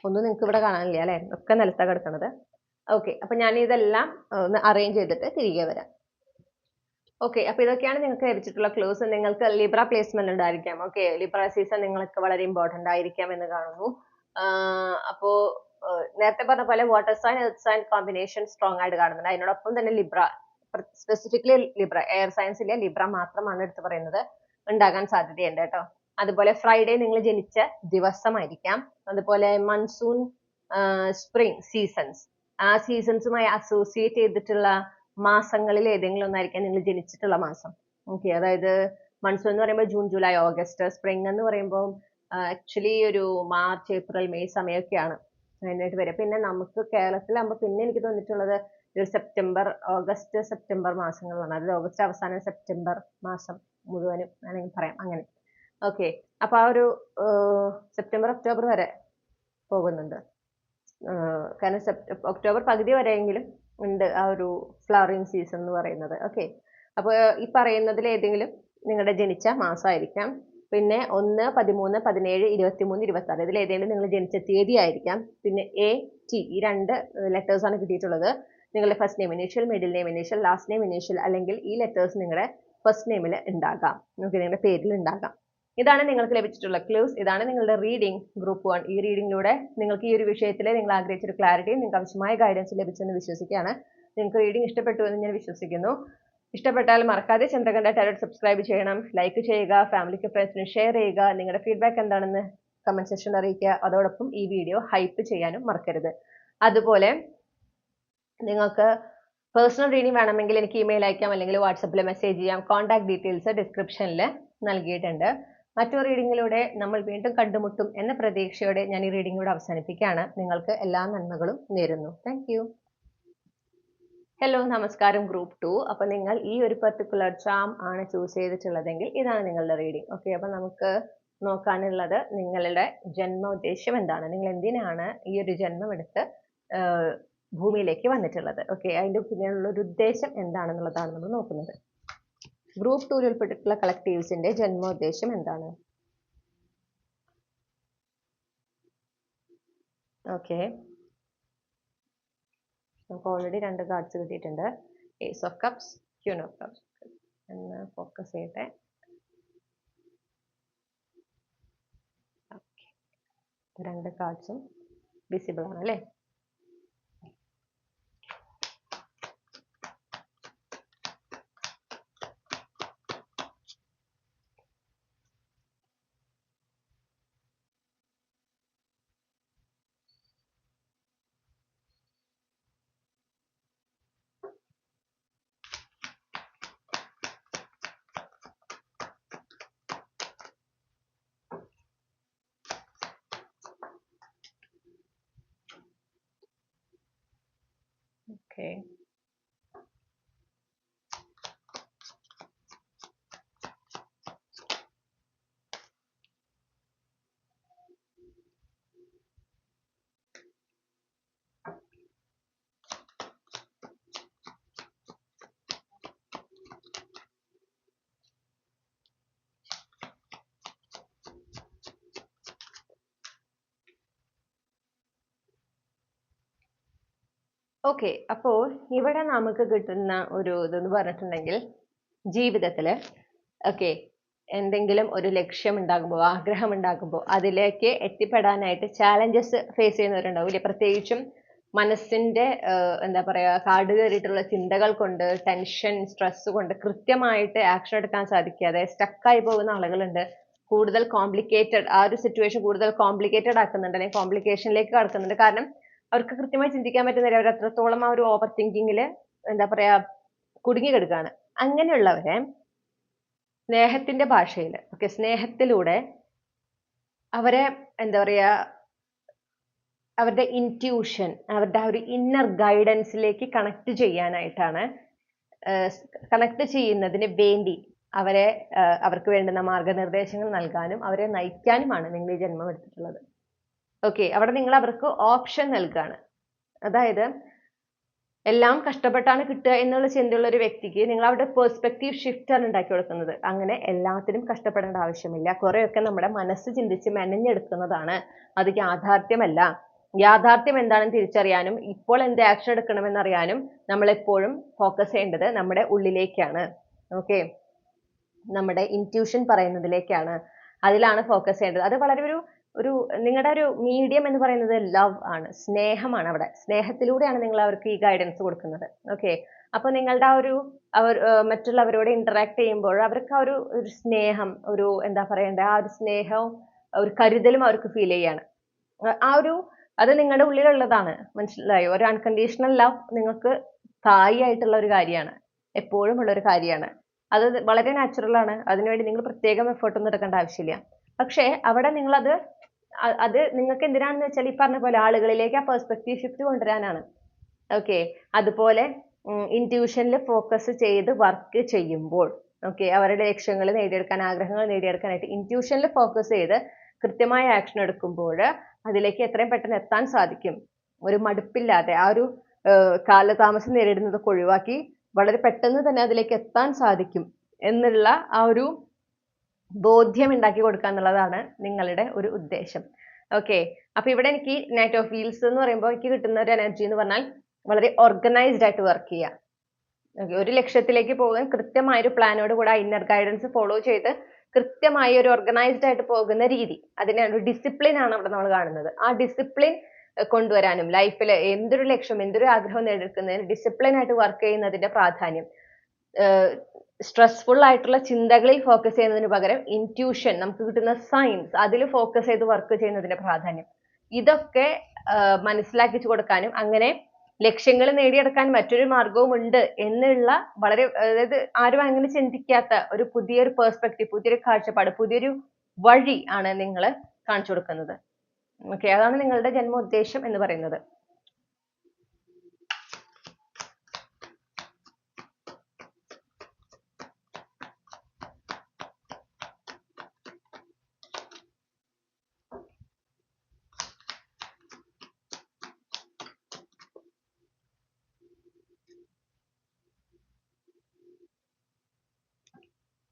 ഒന്നും നിങ്ങൾക്ക് ഇവിടെ കാണാനില്ല അല്ലേ, ഒക്കെ നിലത്താണ് കിടക്കുന്നത്. ഓക്കെ, അപ്പൊ ഞാൻ ഇതെല്ലാം ഒന്ന് അറേഞ്ച് ചെയ്തിട്ട് തിരികെ വരാം. ഓക്കെ, അപ്പൊ ഇതൊക്കെയാണ് നിങ്ങൾക്ക് ലഭിച്ചിട്ടുള്ള ക്ലൂസ്. നിങ്ങൾക്ക് ലിബ്ര പ്ലേസ്മെന്റ് ഉണ്ടായിരിക്കാം. ഓക്കെ, ലിബ്ര സീസൺ നിങ്ങൾക്ക് വളരെ ഇമ്പോർട്ടന്റ് ആയിരിക്കാം എന്ന് കാണുന്നു. അപ്പോ നേരത്തെ പറഞ്ഞ പോലെ water sign earth sign combination strong ആയിട്ട് കാണുന്നുണ്ട്. അതിനോടൊപ്പം തന്നെ ലിബ്ര, സ്പെസിഫിക്കലി ലിബ്ര, എയർ സയൻസിലെ ലിബ്ര മാത്രമാണ് എടുത്ത് പറയുന്നത്, ഉണ്ടാകാൻ സാധ്യതയുണ്ട് കേട്ടോ. അതുപോലെ ഫ്രൈഡേ നിങ്ങൾ ജനിച്ച ദിവസമായിരിക്കാം. അതുപോലെ മൺസൂൺ, സ്പ്രിംഗ് സീസൺസ്, ആ സീസൺസുമായി അസോസിയേറ്റ് ചെയ്തിട്ടുള്ള മാസങ്ങളിൽ ഏതെങ്കിലും ഒന്നായിരിക്കാം നിങ്ങൾ ജനിച്ചിട്ടുള്ള മാസം. ഓക്കെ, അതായത് മൺസൂൺ എന്ന് പറയുമ്പോൾ ജൂൺ ജൂലൈ ഓഗസ്റ്റ്, സ്പ്രിംഗ് എന്ന് പറയുമ്പോൾ ആക്ച്വലി ഒരു മാർച്ച് ഏപ്രിൽ മെയ് സമയമൊക്കെയാണ് അതിനായിട്ട് വരിക. പിന്നെ നമുക്ക് കേരളത്തിലാകുമ്പോൾ പിന്നെ എനിക്ക് തോന്നിയിട്ടുള്ളത് ഒരു സെപ്റ്റംബർ, ഓഗസ്റ്റ് സെപ്റ്റംബർ മാസങ്ങളാണ്. അതായത് ഓഗസ്റ്റ് അവസാനം സെപ്റ്റംബർ മാസം മുഴുവനും വേണമെങ്കിൽ പറയാം അങ്ങനെ. ഓക്കെ, അപ്പൊ ആ ഒരു സെപ്റ്റംബർ ഒക്ടോബർ വരെ പോകുന്നുണ്ട്. കാരണം ഒക്ടോബർ പകുതി വരെയെങ്കിലും ഉണ്ട് ആ ഒരു ഫ്ലവറിങ് സീസൺ എന്ന് പറയുന്നത്. ഓക്കെ, അപ്പോൾ ഈ പറയുന്നതിൽ ഏതെങ്കിലും നിങ്ങളുടെ ജനിച്ച മാസമായിരിക്കാം. പിന്നെ 1, 13, 17, 23, 26 ഇതിൽ ഏതെങ്കിലും നിങ്ങൾ ജനിച്ച തീയതി ആയിരിക്കാം. പിന്നെ AT ഈ 2 ലെറ്റേഴ്സ് ആണ് കിട്ടിയിട്ടുള്ളത്. നിങ്ങളുടെ first name initial, middle name initial, last name initial, അല്ലെങ്കിൽ ഈ ലെറ്റേഴ്സ് നിങ്ങളുടെ ഫസ്റ്റ് നെയിമിൽ ഉണ്ടാകാം, നിങ്ങളുടെ പേരിൽ ഉണ്ടാകാം. ഇതാണ് നിങ്ങൾക്ക് ലഭിച്ചിട്ടുള്ള ക്ലൂസ്. ഇതാണ് നിങ്ങളുടെ റീഡിംഗ് ഗ്രൂപ്പ് 1. ഈ റീഡിങ്ങിലൂടെ നിങ്ങൾക്ക് ഈ ഒരു വിഷയത്തിൽ നിങ്ങൾ ആഗ്രഹിച്ചൊരു ക്ലാരിറ്റിയും നിങ്ങൾക്ക് ആവശ്യമായ ഗൈഡൻസ് ലഭിച്ചെന്ന് വിശ്വസിക്കുകയാണ്. നിങ്ങൾക്ക് റീഡിംഗ് ഇഷ്ടപ്പെട്ടു എന്ന് ഞാൻ വിശ്വസിക്കുന്നു. ഇഷ്ടപ്പെട്ടാൽ മറക്കാതെ ചന്ദ്രകണ്ഠ ടാരോട്ട് സബ്സ്ക്രൈബ് ചെയ്യണം, ലൈക്ക് ചെയ്യുക, ഫാമിലിക്ക് ഫ്രണ്ട്സിന് ഷെയർ ചെയ്യുക, നിങ്ങളുടെ ഫീഡ്ബാക്ക് എന്താണെന്ന് കമന്റ് സെക്ഷനിൽ അറിയിക്കുക. അതോടൊപ്പം ഈ വീഡിയോ ഹൈപ്പ് ചെയ്യാനും മറക്കരുത്. അതുപോലെ നിങ്ങൾക്ക് പേഴ്സണൽ റീഡിംഗ് വേണമെങ്കിൽ എനിക്ക് ഇമെയിൽ അയക്കാം, അല്ലെങ്കിൽ വാട്സപ്പിൽ മെസ്സേജ് ചെയ്യാം. കോൺടാക്ട് ഡീറ്റെയിൽസ് ഡിസ്ക്രിപ്ഷനിൽ നൽകിയിട്ടുണ്ട്. മറ്റൊരു റീഡിങ്ങിലൂടെ നമ്മൾ വീണ്ടും കണ്ടുമുട്ടും എന്ന പ്രതീക്ഷയോടെ ഞാൻ ഈ റീഡിങ്ങിലൂടെ അവസാനിപ്പിക്കുകയാണ്. നിങ്ങൾക്ക് എല്ലാ നന്മകളും നേരുന്നു. Thank you. ഹലോ, നമസ്കാരം ഗ്രൂപ്പ് 2. അപ്പൊ നിങ്ങൾ ഈ ഒരു പെർട്ടിക്കുലർ ചാം ആണ് ചൂസ് ചെയ്തിട്ടുള്ളതെങ്കിൽ ഇതാണ് നിങ്ങളുടെ റീഡിംഗ്. ഓക്കെ, അപ്പൊ നമുക്ക് നോക്കാനുള്ളത് നിങ്ങളുടെ ജന്മോദ്ദേശം എന്താണ്, നിങ്ങൾ എന്തിനാണ് ഈ ഒരു ജന്മം എടുത്ത് ഭൂമിയിലേക്ക് വന്നിട്ടുള്ളത്. ഓക്കെ, അതിന്റെ പിന്നിലുള്ള ഒരു ഉദ്ദേശം എന്താണെന്നുള്ളതാണ് നമ്മൾ നോക്കുന്നത്. ഗ്രൂപ്പ് 2 ഉൾപ്പെട്ടിട്ടുള്ള കളക്ടീവ്സിന്റെ ജന്മോദ്ദേശം എന്താണ്? ഓക്കെ, നമുക്ക് ഓൾറെഡി 2 കാർഡ്സ് കിട്ടിയിട്ടുണ്ട്. Ace of cups, queen of cups. എന്ന് ഫോക്കസ് ചെയ്യട്ടെ. ഓക്കെ, 2 കാർഡ്സും വിസിബിൾ ആണ് അല്ലേ? Okay, okay. അപ്പോൾ ഇവിടെ നമുക്ക് കിട്ടുന്ന ഒരു ഇതെന്ന് പറഞ്ഞിട്ടുണ്ടെങ്കിൽ ജീവിതത്തില് ഓക്കെ എന്തെങ്കിലും ഒരു ലക്ഷ്യം ഉണ്ടാകുമ്പോൾ, ആഗ്രഹം ഉണ്ടാകുമ്പോൾ അതിലേക്ക് എത്തിപ്പെടാനായിട്ട് ചാലഞ്ചസ് ഫേസ് ചെയ്യുന്നവരുണ്ടാവില്ലേ? പ്രത്യേകിച്ചും മനസ്സിന്റെ എന്താ പറയാ കാട് കയറിയിട്ടുള്ള ചിന്തകൾ കൊണ്ട്, ടെൻഷൻ, സ്ട്രെസ് കൊണ്ട് കൃത്യമായിട്ട് ആക്ഷൻ എടുക്കാൻ സാധിക്കാതെ സ്റ്റക്കായി പോകുന്ന ആളുകളുണ്ട്. കൂടുതൽ കോംപ്ലിക്കേറ്റഡ്, ആ ഒരു സിറ്റുവേഷൻ കൂടുതൽ കോംപ്ലിക്കേറ്റഡ് ആക്കുന്നുണ്ട്, അല്ലെങ്കിൽ കോംപ്ലിക്കേഷനിലേക്ക് കടക്കുന്നുണ്ട്. കാരണം അവർക്ക് കൃത്യമായി ചിന്തിക്കാൻ പറ്റുന്നില്ല, അവർ അത്രത്തോളം ആ ഒരു ഓവർ തിങ്കിങ്ങില് എന്താ പറയാ കുടുങ്ങി കിടക്കുകയാണ്. അങ്ങനെയുള്ളവരെ സ്നേഹത്തിന്റെ ഭാഷയിൽ, ഓക്കെ, സ്നേഹത്തിലൂടെ അവരെ എന്താ പറയാ, അവരുടെ ഇൻറ്റ്യൂഷൻ, അവരുടെ ആ ഒരു ഇന്നർ ഗൈഡൻസിലേക്ക് കണക്ട് ചെയ്യാനായിട്ടാണ്, കണക്ട് ചെയ്യുന്നതിന് വേണ്ടി അവരെ അവർക്ക് വേണ്ടുന്ന മാർഗനിർദ്ദേശങ്ങൾ നൽകാനും അവരെ നയിക്കാനുമാണ് നിങ്ങൾ ഈ ജന്മം എടുത്തിട്ടുള്ളത്. ഓക്കെ, അവിടെ നിങ്ങൾ അവർക്ക് ഓപ്ഷൻ നൽകുകയാണ്. അതായത് എല്ലാം കഷ്ടപ്പെട്ടാണ് കിട്ടുക എന്നുള്ള ചിന്തയുള്ള ഒരു വ്യക്തിക്ക് നിങ്ങൾ അവിടെ പെർസ്പെക്റ്റീവ് ഷിഫ്റ്റ് ആണ് ഉണ്ടാക്കി കൊടുക്കുന്നത്. അങ്ങനെ എല്ലാത്തിനും കഷ്ടപ്പെടേണ്ട ആവശ്യമില്ല. കുറെയൊക്കെ നമ്മുടെ മനസ്സ് ചിന്തിച്ച് മെനഞ്ഞെടുക്കുന്നതാണ്, അത് യാഥാർത്ഥ്യമല്ല. യാഥാർത്ഥ്യം എന്താണെന്ന് തിരിച്ചറിയാനും ഇപ്പോൾ എന്ത് ആക്ഷൻ എടുക്കണമെന്ന് അറിയാനും നമ്മൾ എപ്പോഴും ഫോക്കസ് ചെയ്യേണ്ടത് നമ്മുടെ ഉള്ളിലേക്കാണ്. ഓക്കെ, നമ്മുടെ ഇൻറ്റ്യൂഷൻ പറയുന്നതിലേക്കാണ്, അതിലാണ് ഫോക്കസ് ചെയ്യേണ്ടത്. അത് വളരെ ഒരു നിങ്ങളുടെ ഒരു മീഡിയം എന്ന് പറയുന്നത് ലവ് ആണ്, സ്നേഹമാണ്. അവിടെ സ്നേഹത്തിലൂടെയാണ് നിങ്ങൾ അവർക്ക് ഈ ഗൈഡൻസ് കൊടുക്കുന്നത്. ഓക്കെ, അപ്പൊ നിങ്ങളുടെ ആ ഒരു മറ്റുള്ളവരോട് ഇന്ററാക്ട് ചെയ്യുമ്പോൾ അവർക്ക് ആ ഒരു സ്നേഹം, ഒരു എന്താ പറയണ്ടേ, ആ ഒരു സ്നേഹവും ഒരു കരുതലും അവർക്ക് ഫീൽ ചെയ്യാണ്. ആ ഒരു അത് നിങ്ങളുടെ ഉള്ളിലുള്ളതാണ്, മനസ്സിലായോ? ഒരു അൺകണ്ടീഷണൽ ലവ് നിങ്ങൾക്ക് സ്ഥായി ആയിട്ടുള്ള ഒരു കാര്യമാണ്, എപ്പോഴും ഉള്ള ഒരു കാര്യമാണ്. അത് വളരെ നാച്ചുറൽ ആണ്. അതിനുവേണ്ടി നിങ്ങൾ പ്രത്യേകം എഫേർട്ട് ഒന്നും എടുക്കേണ്ട ആവശ്യമില്ല. പക്ഷേ അവിടെ നിങ്ങളത് അത് നിങ്ങൾക്ക് എന്തിനാണെന്ന് വെച്ചാൽ ഈ പറഞ്ഞ പോലെ ആളുകളിലേക്ക് ആ പെർസ്പെക്റ്റീവ് ഷിഫ്റ്റ് കൊണ്ടുവരാനാണ്. ഓക്കെ, അതുപോലെ ഇൻറ്റ്യൂഷനിൽ ഫോക്കസ് ചെയ്ത് വർക്ക് ചെയ്യുമ്പോൾ, ഓക്കെ, അവരുടെ ലക്ഷ്യങ്ങൾ നേടിയെടുക്കാൻ, ആഗ്രഹങ്ങൾ നേടിയെടുക്കാനായിട്ട് ഇൻറ്റ്യൂഷനിൽ ഫോക്കസ് ചെയ്ത് കൃത്യമായ ആക്ഷൻ എടുക്കുമ്പോൾ അതിലേക്ക് എത്രയും പെട്ടെന്ന് എത്താൻ സാധിക്കും. ഒരു മടുപ്പില്ലാതെ ആ ഒരു കാലതാമസം നേരിടുന്നതൊക്കെ ഒഴിവാക്കി വളരെ പെട്ടെന്ന് തന്നെ അതിലേക്ക് എത്താൻ സാധിക്കും എന്നുള്ള ആ ഒരു ബോധ്യം ഉണ്ടാക്കി കൊടുക്കുക എന്നുള്ളതാണ് നിങ്ങളുടെ ഒരു ഉദ്ദേശം. ഓക്കെ, അപ്പൊ ഇവിടെ എനിക്ക് നൈറ്റ് ഓഫ് വീൽസ് എന്ന് പറയുമ്പോൾ എനിക്ക് കിട്ടുന്ന ഒരു എനർജി എന്ന് പറഞ്ഞാൽ വളരെ ഓർഗനൈസ്ഡ് ആയിട്ട് വർക്ക് ചെയ്യുക. ഓക്കെ, ഒരു ലക്ഷ്യത്തിലേക്ക് പോകാൻ കൃത്യമായ ഒരു പ്ലാനോട് കൂടെ ഇന്നർ ഗൈഡൻസ് ഫോളോ ചെയ്ത് കൃത്യമായി ഒരു ഓർഗനൈസ്ഡ് ആയിട്ട് പോകുന്ന രീതി, അതിനെ ഒരു ഡിസിപ്ലിൻ ആണ് അവിടെ നമ്മൾ കാണുന്നത്. ആ ഡിസിപ്ലിൻ കൊണ്ടുവരാനും ലൈഫിൽ എന്തൊരു ലക്ഷ്യം, എന്തൊരു ആഗ്രഹം നേടിയെടുക്കുന്നതിന് ഡിസിപ്ലിൻ ആയിട്ട് വർക്ക് ചെയ്യുന്നതിന്റെ പ്രാധാന്യം, സ്ട്രെസ്ഫുൾ ആയിട്ടുള്ള ചിന്തകളിൽ ഫോക്കസ് ചെയ്യുന്നതിന് പകരം ഇൻറ്റ്യൂഷൻ, നമുക്ക് കിട്ടുന്ന സയൻസ്, അതിൽ ഫോക്കസ് ചെയ്ത് വർക്ക് ചെയ്യുന്നതിന്റെ പ്രാധാന്യം, ഇതൊക്കെ മനസ്സിലാക്കിച്ചു കൊടുക്കാനും അങ്ങനെ ലക്ഷ്യങ്ങൾ നേടിയെടുക്കാൻ മറ്റൊരു മാർഗവും ഉണ്ട് എന്നുള്ള വളരെ, അതായത് ആരും അങ്ങനെ ചിന്തിക്കാത്ത ഒരു പുതിയൊരു പെർസ്പെക്റ്റീവ്, പുതിയൊരു കാഴ്ചപ്പാട്, പുതിയൊരു വഴി ആണ് നിങ്ങൾ കാണിച്ചു കൊടുക്കുന്നത്. ഓക്കെ, അതാണ് നിങ്ങളുടെ ജന്മോദ്ദേശം എന്ന് പറയുന്നത്.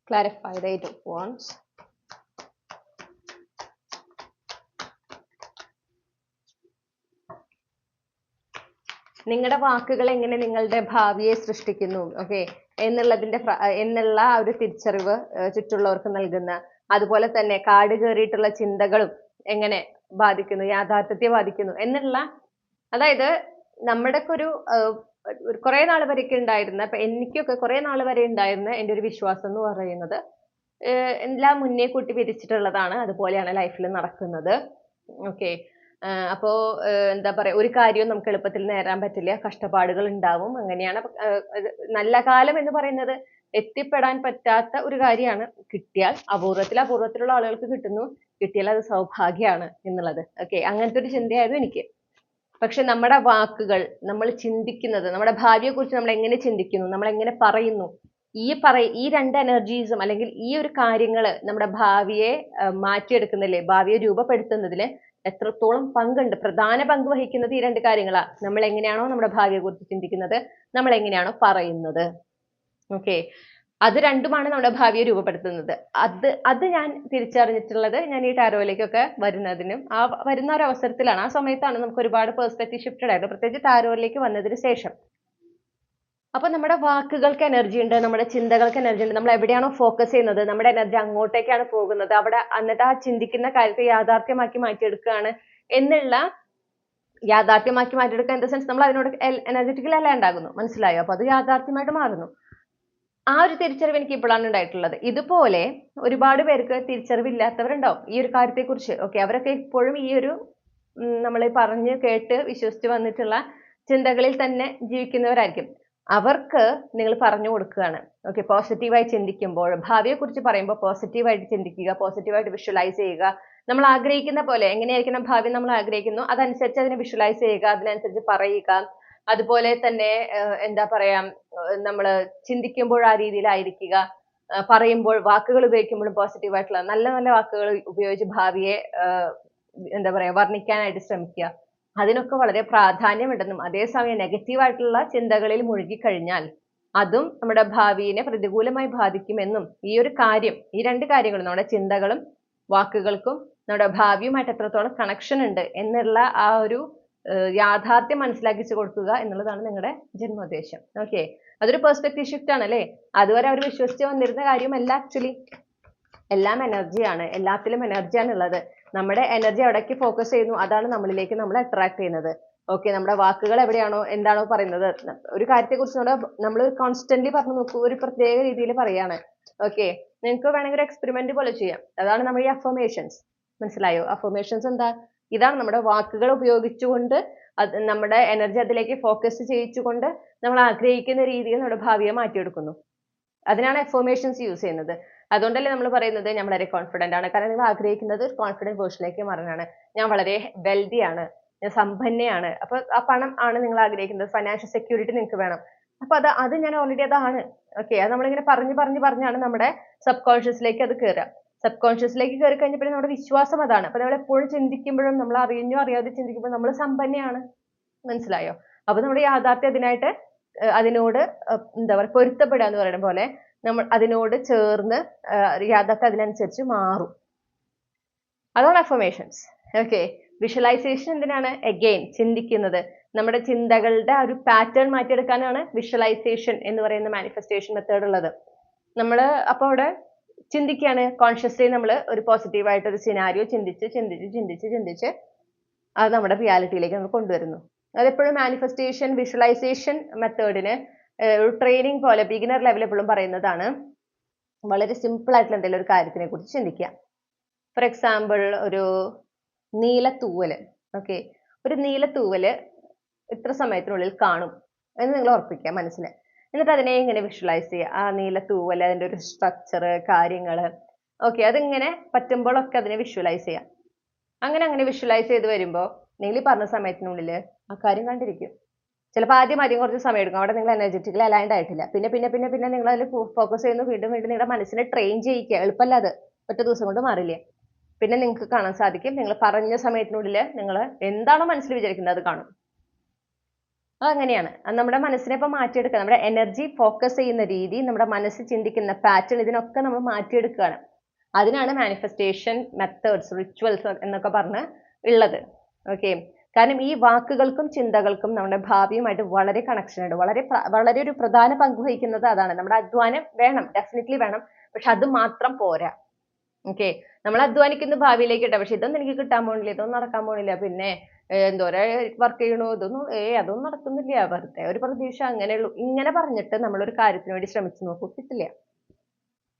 Clarify the 8 of Wands. നിങ്ങളുടെ വാക്കുകൾ എങ്ങനെ നിങ്ങളുടെ ഭാവിയെ സൃഷ്ടിക്കുന്നു, ഓക്കെ, എന്നുള്ള ആ ഒരു തിരിച്ചറിവ് ചുറ്റുള്ളവർക്ക് നൽകുന്ന, അതുപോലെ തന്നെ കാട് കയറിയിട്ടുള്ള ചിന്തകളും എങ്ങനെ ബാധിക്കുന്നു, യാഥാർത്ഥ്യത്തെ ബാധിക്കുന്നു എന്നുള്ള, അതായത് നമ്മുടെയൊക്കെ ഒരു കുറെ നാൾ വരെയൊക്കെ ഉണ്ടായിരുന്ന, ഇപ്പൊ എനിക്കൊക്കെ കുറെ നാൾ വരെ ഉണ്ടായിരുന്ന എൻ്റെ ഒരു വിശ്വാസം എന്ന് പറയുന്നത് എല്ലാം മുന്നേ കൂട്ടി വിധിച്ചിട്ടുള്ളതാണ്, അതുപോലെയാണ് ലൈഫിൽ നടക്കുന്നത്. ഓക്കെ, അപ്പോ എന്താ പറയാ, ഒരു കാര്യവും നമുക്ക് എളുപ്പത്തിൽ നേടാൻ പറ്റില്ല, കഷ്ടപ്പാടുകൾ ഉണ്ടാവും. അങ്ങനെയാണ് നല്ല കാലം എന്ന് പറയുന്നത് എത്തിപ്പെടാൻ പറ്റാത്ത ഒരു കാര്യമാണ്. കിട്ടിയാൽ അപൂർവത്തിലുള്ള ആളുകൾക്ക് കിട്ടുന്നു, കിട്ടിയാൽ അത് സൗഭാഗ്യമാണ് എന്നുള്ളത്. ഓക്കെ, അങ്ങനത്തെ ഒരു ചിന്തയായിരുന്നു എനിക്ക്. പക്ഷെ നമ്മുടെ വാക്കുകൾ, നമ്മൾ ചിന്തിക്കുന്നത്, നമ്മുടെ ഭാവിയെ കുറിച്ച് നമ്മൾ എങ്ങനെ ചിന്തിക്കുന്നു, നമ്മൾ എങ്ങനെ പറയുന്നു, ഈ രണ്ട് എനർജീസും അല്ലെങ്കിൽ ഈ ഒരു കാര്യങ്ങള് നമ്മുടെ ഭാവിയെ മാറ്റിയെടുക്കുന്നില്ലേ, ഭാവിയെ രൂപപ്പെടുത്തുന്നതിൽ എത്രത്തോളം പങ്കുണ്ട്, പ്രധാന പങ്ക് വഹിക്കുന്നത് ഈ രണ്ട് കാര്യങ്ങളാണ്. നമ്മൾ എങ്ങനെയാണോ നമ്മുടെ ഭാവിയെ കുറിച്ച് ചിന്തിക്കുന്നത്, നമ്മൾ എങ്ങനെയാണോ പറയുന്നത്. ഓക്കെ, അത് രണ്ടുമാണ് നമ്മുടെ ഭാവിയെ രൂപപ്പെടുത്തുന്നത്. അത് ഞാൻ തിരിച്ചറിഞ്ഞിട്ടുള്ളത് ഞാൻ ഈ ടാരോയിലേക്കൊക്കെ വരുന്നതിനും വരുന്ന ഒരു അവസരത്തിലാണ്. ആ സമയത്താണ് നമുക്ക് ഒരുപാട് പെർസ്പെക്റ്റീവ് ഷിഫ്റ്റഡ് ആയത്, പ്രത്യേകിച്ച് ടാരോയിലേക്ക് വന്നതിന് ശേഷം. അപ്പൊ നമ്മുടെ വാക്കുകൾക്ക് എനർജി ഉണ്ട്, നമ്മുടെ ചിന്തകൾക്ക് എനർജി ഉണ്ട്. നമ്മൾ എവിടെയാണോ ഫോക്കസ് ചെയ്യുന്നത് നമ്മുടെ എനർജി അങ്ങോട്ടേക്കാണ് പോകുന്നത്. അവിടെ എന്നിട്ട് ആ ചിന്തിക്കുന്ന കാര്യത്തെ യാഥാർത്ഥ്യമാക്കി മാറ്റിയെടുക്കുകയാണ് എന്നുള്ള, യാഥാർത്ഥ്യമാക്കി മാറ്റിയെടുക്കുക ഇൻ ദ സെൻസ് നമ്മൾ അതിനോട് എനർജറ്റിക്കൽ അല്ല ഉണ്ടാകുന്നു, മനസ്സിലായോ? അപ്പൊ അത് യാഥാർത്ഥ്യമായിട്ട് മാറുന്നു. ആ ഒരു തിരിച്ചറിവ് എനിക്ക് ഇപ്പോഴാണ് ഉണ്ടായിട്ടുള്ളത്. ഇതുപോലെ ഒരുപാട് പേർക്ക് തിരിച്ചറിവില്ലാത്തവരുണ്ടാവും ഈ ഒരു കാര്യത്തെക്കുറിച്ച്. ഓക്കെ, അവരൊക്കെ ഇപ്പോഴും ഈ ഒരു നമ്മൾ പറഞ്ഞ് കേട്ട് വിശ്വസിച്ച് വന്നിട്ടുള്ള ചിന്തകളിൽ തന്നെ ജീവിക്കുന്നവരായിരിക്കും. അവർക്ക് നിങ്ങൾ പറഞ്ഞു കൊടുക്കുകയാണ്. ഓക്കെ, പോസിറ്റീവായി ചിന്തിക്കുമ്പോൾ, ഭാവിയെ കുറിച്ച് പറയുമ്പോൾ പോസിറ്റീവായിട്ട് ചിന്തിക്കുക, പോസിറ്റീവായിട്ട് വിഷ്വലൈസ് ചെയ്യുക, നമ്മൾ ആഗ്രഹിക്കുന്ന പോലെ എങ്ങനെയായിരിക്കണം ഭാവി നമ്മൾ ആഗ്രഹിക്കുന്നു അതനുസരിച്ച് അതിനെ വിഷ്വലൈസ് ചെയ്യുക, അതിനനുസരിച്ച് പറയുക. അതുപോലെ തന്നെ എന്താ പറയാ, നമ്മൾ ചിന്തിക്കുമ്പോൾ ആ രീതിയിലായിരിക്കുക, പറയുമ്പോൾ വാക്കുകൾ ഉപയോഗിക്കുമ്പോഴും പോസിറ്റീവ് ആയിട്ടുള്ള നല്ല നല്ല വാക്കുകൾ ഉപയോഗിച്ച് ഭാവിയെ എന്താ പറയാ വർണ്ണിക്കാനായിട്ട് ശ്രമിക്കുക. അതിനൊക്കെ വളരെ പ്രാധാന്യമുണ്ടെന്നും അതേസമയം നെഗറ്റീവ് ആയിട്ടുള്ള ചിന്തകളിൽ മുഴുകിക്കഴിഞ്ഞാൽ അതും നമ്മുടെ ഭാവിയെ പ്രതികൂലമായി ബാധിക്കുമെന്നും ഈ ഒരു കാര്യം, ഈ രണ്ട് കാര്യങ്ങളും നമ്മുടെ ചിന്തകളും വാക്കുകൾക്കും നമ്മുടെ ഭാവിയുമായിട്ട് എത്രത്തോളം കണക്ഷൻ ഉണ്ട് എന്നുള്ള ആ ഒരു യാഥാർത്ഥ്യം മനസ്സിലാക്കിച്ചു കൊടുക്കുക എന്നുള്ളതാണ് നിങ്ങളുടെ ജന്മോദ്ദേശം. ഓക്കെ, അതൊരു പെർസ്പെക്റ്റീവ് ഷിഫ്റ്റ് ആണ് അല്ലേ. അതുവരെ അവർ വിശ്വസിച്ച് വന്നിരുന്ന കാര്യമല്ല ആക്ച്വലി. എല്ലാം എനർജിയാണ്, എല്ലാത്തിലും എനർജിയാണ് ഉള്ളത്. നമ്മുടെ എനർജി എവിടേക്ക് ഫോക്കസ് ചെയ്യുന്നു അതാണ് നമ്മളിലേക്ക് നമ്മൾ അട്രാക്ട് ചെയ്യുന്നത്. ഓക്കെ, നമ്മുടെ വാക്കുകൾ എവിടെയാണോ എന്താണോ പറയുന്നത്, ഒരു കാര്യത്തെക്കുറിച്ച് നമ്മൾ കോൺസ്റ്റന്റ്ലി പറഞ്ഞു നോക്കൂ, ഒരു പ്രത്യേക രീതിയിൽ പറയാണ്. ഓക്കെ, നിങ്ങൾക്ക് വേണമെങ്കിൽ ഒരു എക്സ്പെരിമെന്റ് പോലെ ചെയ്യാം. അതാണ് നമ്മുടെ ഈ അഫർമേഷൻസ്. മനസ്സിലായോ? അഫർമേഷൻസ് എന്താ? ഇതാണ് നമ്മുടെ വാക്കുകൾ ഉപയോഗിച്ചുകൊണ്ട് നമ്മുടെ എനർജി അതിലേക്ക് ഫോക്കസ് ചെയ്യിച്ചുകൊണ്ട് നമ്മൾ ആഗ്രഹിക്കുന്ന രീതിയിൽ നമ്മുടെ ഭാവിയെ മാറ്റിയെടുക്കുന്നു. അതിനാണ് അഫർമേഷൻസ് യൂസ് ചെയ്യുന്നത്. അതുകൊണ്ടല്ലേ നമ്മൾ പറയുന്നത് ഞാൻ വളരെ കോൺഫിഡന്റ് ആണ്. കാരണം നിങ്ങൾ ആഗ്രഹിക്കുന്നത് ഒരു കോൺഫിഡന്റ് വേർഷനിലേക്ക് മാറാനാണ്. ഞാൻ വളരെ വെൽതി ആണ്, ഞാൻ സമ്പന്നയാണ്. അപ്പൊ ആ പണം ആണ് നിങ്ങൾ ആഗ്രഹിക്കുന്നത്, ഫൈനാൻഷ്യൽ സെക്യൂരിറ്റി നിങ്ങൾക്ക് വേണം. അപ്പൊ അത് ഞാൻ ഓൾറെഡി അതാണ്. ഓക്കെ, അത് നമ്മളിങ്ങനെ പറഞ്ഞാണ് നമ്മുടെ സബ് കോൺഷ്യസിലേക്ക് അത് കയറുക. സബ് കോൺഷ്യസിലേക്ക് കയറി കഴിഞ്ഞപ്പോൾ നമ്മുടെ വിശ്വാസം അതാണ്. അപ്പൊ നമ്മൾ എപ്പോഴും ചിന്തിക്കുമ്പോഴും നമ്മൾ അറിഞ്ഞോ അറിയാതെ ചിന്തിക്കുമ്പോൾ നമ്മൾ സമ്പന്നയാണ്. മനസ്സിലായോ? അപ്പൊ നമ്മുടെ യാഥാർത്ഥ്യം അതിനോട് എന്താ പറയുക പൊരുത്തപ്പെടുക എന്ന് പറയുന്ന പോലെ നമ്മൾ അതിനോട് ചേർന്ന് യാഥാർത്ഥ്യം അതിനനുസരിച്ച് മാറും. അതാണ് അഫർമേഷൻസ്. ഓക്കെ, വിഷ്വലൈസേഷൻ എന്തിനാണ്? അഗെയിൻ ചിന്തിക്കുന്നത്. നമ്മുടെ ചിന്തകളുടെ ഒരു പാറ്റേൺ മാറ്റിയെടുക്കാനാണ് വിഷ്വലൈസേഷൻ എന്ന് പറയുന്ന മാനിഫെസ്റ്റേഷൻ മെത്തേഡ് ഉള്ളത്. നമ്മൾ അപ്പോൾ അവിടെ ചിന്തിക്കുകയാണ്, കോൺഷ്യസ്ലി നമ്മൾ ഒരു പോസിറ്റീവായിട്ട് ഒരു സിനാരിയോ ചിന്തിച്ച് അത് നമ്മുടെ റിയാലിറ്റിയിലേക്ക് നമ്മൾ കൊണ്ടുവരുന്നു. അതെപ്പോഴും മാനിഫെസ്റ്റേഷൻ വിഷ്വലൈസേഷൻ മെത്തേഡിന് ഒരു ട്രെയിനിങ് പോലെ ബിഗിനർ ലെവൽ എപ്പോഴും പറയുന്നതാണ് വളരെ സിമ്പിൾ ആയിട്ടുള്ള എന്തെങ്കിലും ഒരു കാര്യത്തിനെ കുറിച്ച് ചിന്തിക്കുക. ഫോർ എക്സാമ്പിൾ ഒരു നീലത്തൂവല്. ഓക്കെ, ഒരു നീലത്തൂവല് ഇത്ര സമയത്തിനുള്ളിൽ കാണും എന്ന് നിങ്ങൾ ഉറപ്പിക്കുക മനസ്സിൽ. എന്നിട്ട് അതിനെ ഇങ്ങനെ വിഷ്വലൈസ് ചെയ്യുക. ആ നീലത്തൂവല്, അതിൻ്റെ ഒരു സ്ട്രക്ചർ, കാര്യങ്ങൾ. ഓക്കെ, അതിങ്ങനെ പറ്റുമ്പോഴൊക്കെ അതിനെ വിഷ്വലൈസ് ചെയ്യുക. അങ്ങനെ വിഷ്വലൈസ് ചെയ്ത് വരുമ്പോൾ നിങ്ങൾ ഈ പറഞ്ഞ സമയത്തിനുള്ളിൽ ആ കാര്യം കണ്ടിരിക്കും. ചിലപ്പോൾ ആദ്യം കുറച്ച് സമയം എടുക്കും. അവിടെ നിങ്ങൾ എനർജറ്റിക്കലി അലൈൻഡ് ആയിട്ടില്ല. പിന്നെ നിങ്ങൾ അതിൽ ഫോക്കസ് ചെയ്യുന്നു. വീണ്ടും നിങ്ങളുടെ മനസ്സിനെ ട്രെയിൻ ചെയ്യിക്കുക. എളുപ്പമല്ല അത്, ഒറ്റ ദിവസം കൊണ്ട് മാറില്ല. പിന്നെ നിങ്ങൾക്ക് കാണാൻ സാധിക്കും, നിങ്ങൾ പറഞ്ഞ സമയത്തിനുള്ളിൽ നിങ്ങൾ എന്താണോ മനസ്സിൽ വിചാരിക്കുന്നത് അത് കാണും. അതങ്ങനെയാണ്. നമ്മുടെ മനസ്സിനെ ഇപ്പം മാറ്റിയെടുക്കുക. നമ്മുടെ എനർജി ഫോക്കസ് ചെയ്യുന്ന രീതി, നമ്മുടെ മനസ്സ് ചിന്തിക്കുന്ന പാറ്റേൺ, ഇതിനൊക്കെ നമ്മൾ മാറ്റിയെടുക്കുകയാണ്. അതിനാണ് മാനിഫെസ്റ്റേഷൻ മെത്തേഡ്സ്, റിച്വൽസ് എന്നൊക്കെ പറഞ്ഞ് ഉള്ളത്. ഓക്കെ, കാരണം ഈ വാക്കുകൾക്കും ചിന്തകൾക്കും നമ്മുടെ ഭാവിയുമായിട്ട് വളരെ കണക്ഷൻ ഉണ്ട്. വളരെ ഒരു പ്രധാന പങ്ക് വഹിക്കുന്നത് അതാണ്. നമ്മുടെ അധ്വാനം വേണം, ഡെഫിനറ്റ്ലി വേണം. പക്ഷെ അത് മാത്രം പോരാ. ഓക്കെ, നമ്മൾ അധ്വാനിക്കുന്ന ഭാവിയിലേക്ക് ഇട്ടാ, പക്ഷെ ഇതൊന്നും എനിക്ക് കിട്ടാൻ പോണില്ല, ഇതൊന്നും നടക്കാൻ പോണില്ല, പിന്നെ എന്തോരം വർക്ക് ചെയ്യണോ, അതൊന്നും നടക്കുന്നില്ല, വെറുതെ ഒരു പ്രതീക്ഷ, അങ്ങനെയുള്ളൂ. ഇങ്ങനെ പറഞ്ഞിട്ട് നമ്മളൊരു കാര്യത്തിന് വേണ്ടി ശ്രമിച്ചു നോക്കൂ,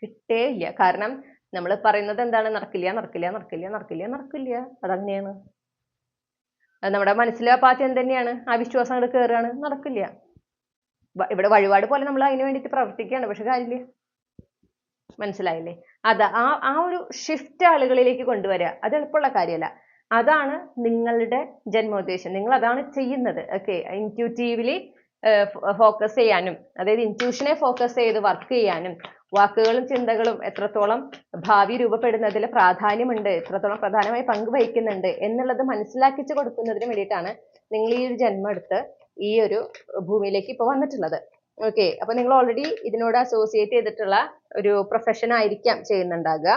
കിട്ടേ ഇല്ല. കാരണം നമ്മൾ പറയുന്നത് എന്താണ്? നടക്കില്ല. അതങ്ങനെയാണ്. അത് നമ്മുടെ മനസ്സിലെ പാത്യം തന്നെയാണ്. ആ വിശ്വാസം അങ്ങോട്ട് കയറുകയാണ്, നടക്കില്ല. ഇവിടെ വഴിപാട് പോലെ നമ്മൾ അതിന് വേണ്ടിയിട്ട് പ്രവർത്തിക്കുകയാണ്, പക്ഷെ കാര്യമില്ല. മനസ്സിലായില്ലേ? ആ ഒരു ഷിഫ്റ്റ് ആളുകളിലേക്ക് കൊണ്ടുവരിക അത് എളുപ്പമുള്ള കാര്യമല്ല. അതാണ് നിങ്ങളുടെ ജന്മോദ്ദേശം. നിങ്ങൾ അതാണ് ചെയ്യുന്നത്. ഓക്കെ, ഇൻറ്റ്യൂട്ടീവ്ലി ഫോക്കസ് ചെയ്യാനും, അതായത് ഇൻറ്റ്യൂഷനെ ഫോക്കസ് ചെയ്ത് വർക്ക് ചെയ്യാനും, വാക്കുകളും ചിന്തകളും എത്രത്തോളം ഭാവി രൂപപ്പെടുന്നതിൽ പ്രാധാന്യമുണ്ട്, എത്രത്തോളം പ്രധാനമായി പങ്ക് വഹിക്കുന്നുണ്ട് എന്നുള്ളത് മനസ്സിലാക്കിച്ചു കൊടുക്കുന്നതിന് വേണ്ടിയിട്ടാണ് നിങ്ങൾ ഈ ഒരു ജന്മം എടുത്ത് ഈ ഒരു ഭൂമിയിലേക്ക് ഇപ്പോൾ വന്നിട്ടുള്ളത്. ഓക്കെ, അപ്പൊ നിങ്ങൾ ഓൾറെഡി ഇതിനോട് അസോസിയേറ്റ് ചെയ്തിട്ടുള്ള ഒരു പ്രൊഫഷൻ ആയിരിക്കാം ചെയ്യുന്നുണ്ടാകുക.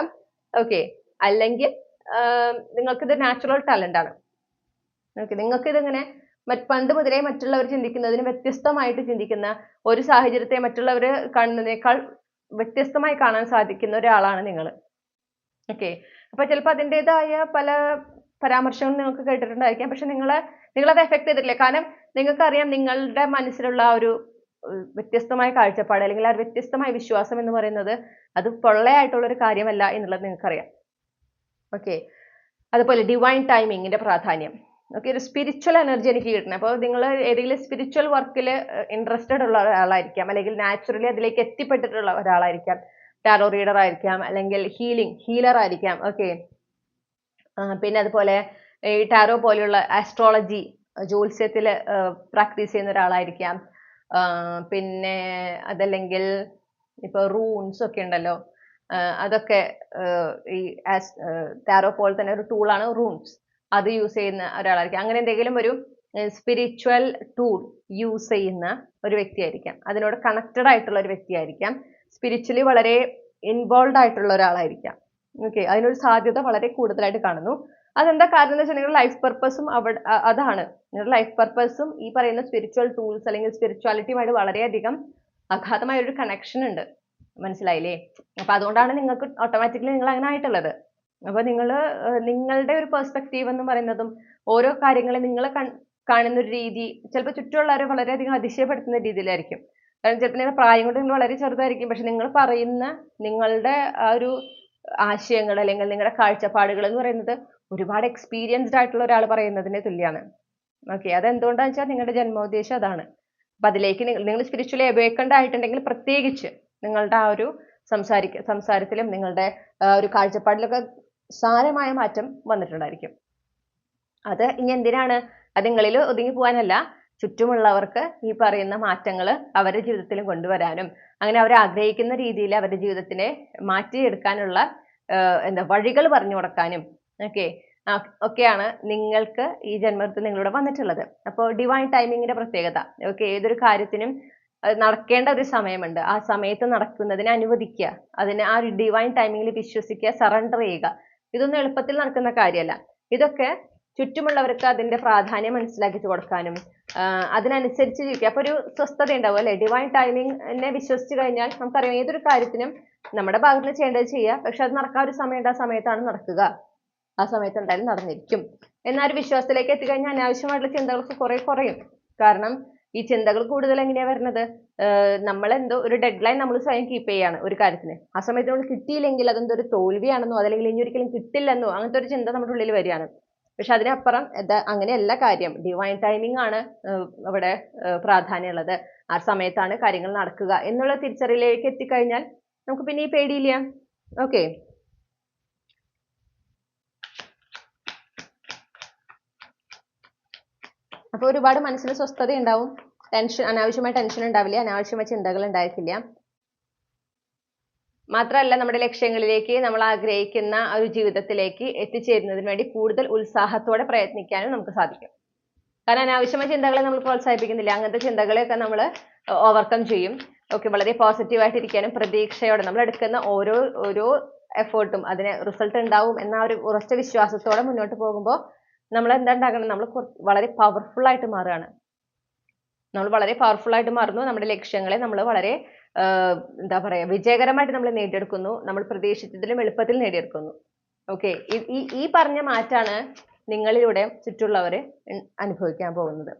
ഓക്കെ, അല്ലെങ്കിൽ നിങ്ങൾക്കിത് നാച്ചുറൽ ടാലന്റ് ആണ്. ഓക്കെ, നിങ്ങൾക്ക് ഇതിങ്ങനെ പണ്ട് മുതലേ മറ്റുള്ളവർ ചിന്തിക്കുന്നതിന് വ്യത്യസ്തമായിട്ട് ചിന്തിക്കുന്ന, ഒരു സാഹചര്യത്തെ മറ്റുള്ളവർ കാണുന്നതിനേക്കാൾ വ്യത്യസ്തമായി കാണാൻ സാധിക്കുന്ന ഒരാളാണ് നിങ്ങൾ. ഓക്കെ, അപ്പൊ ചിലപ്പോൾ അതിൻ്റെതായ പല പരാമർശങ്ങളും നിങ്ങൾക്ക് കേട്ടിട്ടുണ്ടായിരിക്കാം. പക്ഷെ നിങ്ങളത് എഫക്ട് ചെയ്തിട്ടില്ല. കാരണം നിങ്ങൾക്കറിയാം നിങ്ങളുടെ മനസ്സിലുള്ള ആ ഒരു വ്യത്യസ്തമായ കാഴ്ചപ്പാട് അല്ലെങ്കിൽ ആ വ്യത്യസ്തമായ വിശ്വാസം എന്ന് പറയുന്നത് അത് പൊള്ളയായിട്ടുള്ള ഒരു കാര്യമല്ല എന്നുള്ളത് നിങ്ങൾക്കറിയാം. ഓക്കെ, അതുപോലെ ഡിവൈൻ ടൈമിങ്ങിന്റെ പ്രാധാന്യം. ഓക്കെ, ഒരു സ്പിരിച്വൽ എനർജി എനിക്ക് കിട്ടണം. അപ്പോൾ നിങ്ങൾ ഏതെങ്കിലും സ്പിരിച്വൽ വർക്കിൽ ഇൻട്രസ്റ്റഡ് ഉള്ള ഒരാളായിരിക്കാം, അല്ലെങ്കിൽ നാച്ചുറലി അതിലേക്ക് എത്തിപ്പെട്ടിട്ടുള്ള ഒരാളായിരിക്കാം, ടാറോ റീഡർ ആയിരിക്കാം, അല്ലെങ്കിൽ ഹീലർ ആയിരിക്കാം. ഓക്കെ, പിന്നെ അതുപോലെ ഈ ടാരോ പോലെയുള്ള ആസ്ട്രോളജി ജ്യോത്സ്യത്തിൽ പ്രാക്ടീസ് ചെയ്യുന്ന ഒരാളായിരിക്കാം. പിന്നെ അതല്ലെങ്കിൽ ഇപ്പൊ റൂൺസ് ഒക്കെ ഉണ്ടല്ലോ, അതൊക്കെ ഈ ടാരോ പോലെ തന്നെ ഒരു ടൂളാണ് റൂൺസ്. അത് യൂസ് ചെയ്യുന്ന ഒരാളായിരിക്കും. അങ്ങനെ എന്തെങ്കിലും ഒരു സ്പിരിച്വൽ ടൂൾ യൂസ് ചെയ്യുന്ന ഒരു വ്യക്തിയായിരിക്കാം. അതിനോട് കണക്റ്റഡ് ആയിട്ടുള്ള ഒരു വ്യക്തിയായിരിക്കാം. സ്പിരിച്വലി വളരെ ഇൻവോൾവ് ആയിട്ടുള്ള ഒരാളായിരിക്കാം. ഓക്കെ, അതിനൊരു സാധ്യത വളരെ കൂടുതലായിട്ട് കാണുന്നു. അതെന്താ കാരണം എന്ന് വെച്ചാൽ നിങ്ങളുടെ ലൈഫ് പർപ്പസും അതാണ്. നിങ്ങളുടെ ലൈഫ് പർപ്പസും ഈ പറയുന്ന സ്പിരിച്വൽ ടൂൾസ് അല്ലെങ്കിൽ സ്പിരിച്വാലിറ്റിയുമായിട്ട് വളരെയധികം അഗാധമായ ഒരു കണക്ഷൻ ഉണ്ട്. മനസ്സിലായില്ലേ? അപ്പൊ അതുകൊണ്ടാണ് നിങ്ങൾക്ക് ഓട്ടോമാറ്റിക്കലി നിങ്ങൾ അങ്ങനെ ആയിട്ടുള്ളത്. അപ്പൊ നിങ്ങളുടെ ഒരു പെർസ്പെക്റ്റീവ് എന്ന് പറയുന്നതും ഓരോ കാര്യങ്ങളെ നിങ്ങൾ കാണുന്ന ഒരു രീതി ചിലപ്പോൾ ചുറ്റുമുള്ളവരെ വളരെയധികം അതിശയപ്പെടുത്തുന്ന രീതിയിലായിരിക്കും. കാരണം ചിലപ്പോൾ നിങ്ങളുടെ പ്രായം കൊണ്ട് നിങ്ങൾ വളരെ ചെറുതായിരിക്കും, പക്ഷെ നിങ്ങൾ പറയുന്ന നിങ്ങളുടെ ആ ഒരു ആശയങ്ങൾ അല്ലെങ്കിൽ നിങ്ങളുടെ കാഴ്ചപ്പാടുകൾ എന്ന് പറയുന്നത് ഒരുപാട് എക്സ്പീരിയൻസ്ഡ് ആയിട്ടുള്ള ഒരാൾ പറയുന്നതിന് തുല്യമാണ്. ഓക്കെ, അതെന്തുകൊണ്ടാന്ന് വെച്ചാൽ നിങ്ങളുടെ ജന്മോദ്ദേശം അതാണ്. അപ്പൊ അതിലേക്ക് നിങ്ങൾ സ്പിരിച്വലി അവേക്കൻഡ് ആയിട്ടുണ്ടെങ്കിൽ പ്രത്യേകിച്ച് നിങ്ങളുടെ ആ ഒരു സംസാരത്തിലും നിങ്ങളുടെ ഒരു കാഴ്ചപ്പാടിലൊക്കെ സാരമായ മാറ്റം വന്നിട്ടുണ്ടായിരിക്കും. അത് ഇനി എന്തിനാണ്? അത് നിങ്ങളിൽ ഒതുങ്ങി പോകാനല്ല, ചുറ്റുമുള്ളവർക്ക് ഈ പറയുന്ന മാറ്റങ്ങൾ അവരുടെ ജീവിതത്തിലും കൊണ്ടുവരാനും അങ്ങനെ അവർ ആഗ്രഹിക്കുന്ന രീതിയിൽ അവരുടെ ജീവിതത്തിനെ മാറ്റിയെടുക്കാനുള്ള വഴികൾ പറഞ്ഞു കൊടുക്കാനും ഒക്കെയാണ് നിങ്ങൾക്ക് ഈ ജന്മത്തിൽ നിങ്ങളിവിടെ വന്നിട്ടുള്ളത്. അപ്പോൾ ഡിവൈൻ ടൈമിങ്ങിന്റെ പ്രത്യേകത, ഏതൊരു കാര്യത്തിനും നടക്കേണ്ട ഒരു സമയമുണ്ട്. ആ സമയത്ത് നടക്കുന്നതിനെ അനുവദിക്കുക, അതിന് ആ ഒരു ഡിവൈൻ ടൈമിങ്ങിൽ വിശ്വസിക്കുക, സറണ്ടർ ചെയ്യുക. ഇതൊന്നും എളുപ്പത്തിൽ നടക്കുന്ന കാര്യമല്ല. ഇതൊക്കെ ചുറ്റുമുള്ളവർക്ക് അതിന്റെ പ്രാധാന്യം മനസ്സിലാക്കി കൊടുക്കാനും അതിനനുസരിച്ച് ജീവിക്കുക. അപ്പൊ ഒരു സ്വസ്ഥത ഉണ്ടാവും അല്ലെ? ഡിവൈൻ ടൈമിങ്ങിനെ വിശ്വസിച്ച് കഴിഞ്ഞാൽ നമുക്കറിയാം ഏതൊരു കാര്യത്തിനും നമ്മുടെ ഭാഗത്ത് നിന്ന് ചെയ്യേണ്ടത് ചെയ്യുക. പക്ഷെ അത് നടക്കാൻ ഒരു സമയമുണ്ട്, ആ സമയത്താണ് നടക്കുക, ആ സമയത്ത് എന്തായാലും നടന്നിരിക്കും എന്നൊരു വിശ്വാസത്തിലേക്ക് എത്തിക്കഴിഞ്ഞാൽ അനാവശ്യമായിട്ടുള്ള ചിന്തകൾക്ക് കുറെ കുറയും. കാരണം ഈ ചിന്തകൾ കൂടുതൽ എങ്ങനെയാ വരുന്നത്? നമ്മളെന്തോ ഒരു ഡെഡ് ലൈൻ നമ്മൾ സ്വയം കീപ്പ് ചെയ്യാണ് ഒരു കാര്യത്തിന്. ആ സമയത്ത് നമ്മൾ കിട്ടിയില്ലെങ്കിൽ അതെന്തോ ഒരു തോൽവിയാണെന്നോ അല്ലെങ്കിൽ ഇനി ഒരിക്കലും കിട്ടില്ലെന്നോ അങ്ങനത്തെ ഒരു ചിന്ത നമ്മുടെ ഉള്ളിൽ വരികയാണ്. പക്ഷെ അതിനപ്പുറം അങ്ങനെയല്ല കാര്യം. ഡിവൈൻ ടൈമിംഗ് ആണ് അവിടെ പ്രാധാന്യമുള്ളത്. ആ സമയത്താണ് കാര്യങ്ങൾ നടക്കുക എന്നുള്ള തിരിച്ചറിയിലേക്ക് എത്തിക്കഴിഞ്ഞാൽ നമുക്ക് പിന്നെ ഈ പേടിയില്ല. ഓക്കെ, അപ്പൊ ഒരുപാട് മനസ്സിന് സ്വസ്ഥത ഉണ്ടാവും. അനാവശ്യമായ ടെൻഷൻ ഉണ്ടാവില്ല, അനാവശ്യമായ ചിന്തകൾ ഉണ്ടായിരിക്കില്ല. മാത്രമല്ല നമ്മുടെ ലക്ഷ്യങ്ങളിലേക്ക്, നമ്മൾ ആഗ്രഹിക്കുന്ന ഒരു ജീവിതത്തിലേക്ക് എത്തിച്ചേരുന്നതിന് വേണ്ടി കൂടുതൽ ഉത്സാഹത്തോടെ പ്രയത്നിക്കാനും നമുക്ക് സാധിക്കും. കാരണം അനാവശ്യമായ ചിന്തകളെ നമ്മൾ പ്രോത്സാഹിപ്പിക്കുന്നില്ല. അങ്ങനത്തെ ചിന്തകളെയൊക്കെ നമ്മൾ ഓവർകം ചെയ്യും. ഓക്കെ, വളരെ പോസിറ്റീവായിട്ടിരിക്കാനും പ്രതീക്ഷയോടെ നമ്മൾ എടുക്കുന്ന ഓരോ എഫേർട്ടും അതിന് റിസൾട്ട് ഉണ്ടാവും എന്ന ഒരു ഉറച്ച വിശ്വാസത്തോടെ മുന്നോട്ട് പോകുമ്പോൾ നമ്മൾ എന്താ ഉണ്ടാക്കണം? നമ്മൾ വളരെ പവർഫുൾ ആയിട്ട് മാറുകയാണ്. നമ്മൾ വളരെ പവർഫുൾ ആയിട്ട് മാറുന്നു. നമ്മുടെ ലക്ഷ്യങ്ങളെ നമ്മൾ വളരെ എന്താ പറയാ വിജയകരമായിട്ട് നമ്മൾ നേടിയെടുക്കുന്നു. നമ്മൾ പ്രതീക്ഷിച്ചതിലും എളുപ്പത്തിൽ നേടിയെടുക്കുന്നു. ഓക്കെ, ഈ പറഞ്ഞ മാറ്റാണ് നിങ്ങളിലൂടെ ചുറ്റുള്ളവര് അനുഭവിക്കാൻ പോകുന്നത്.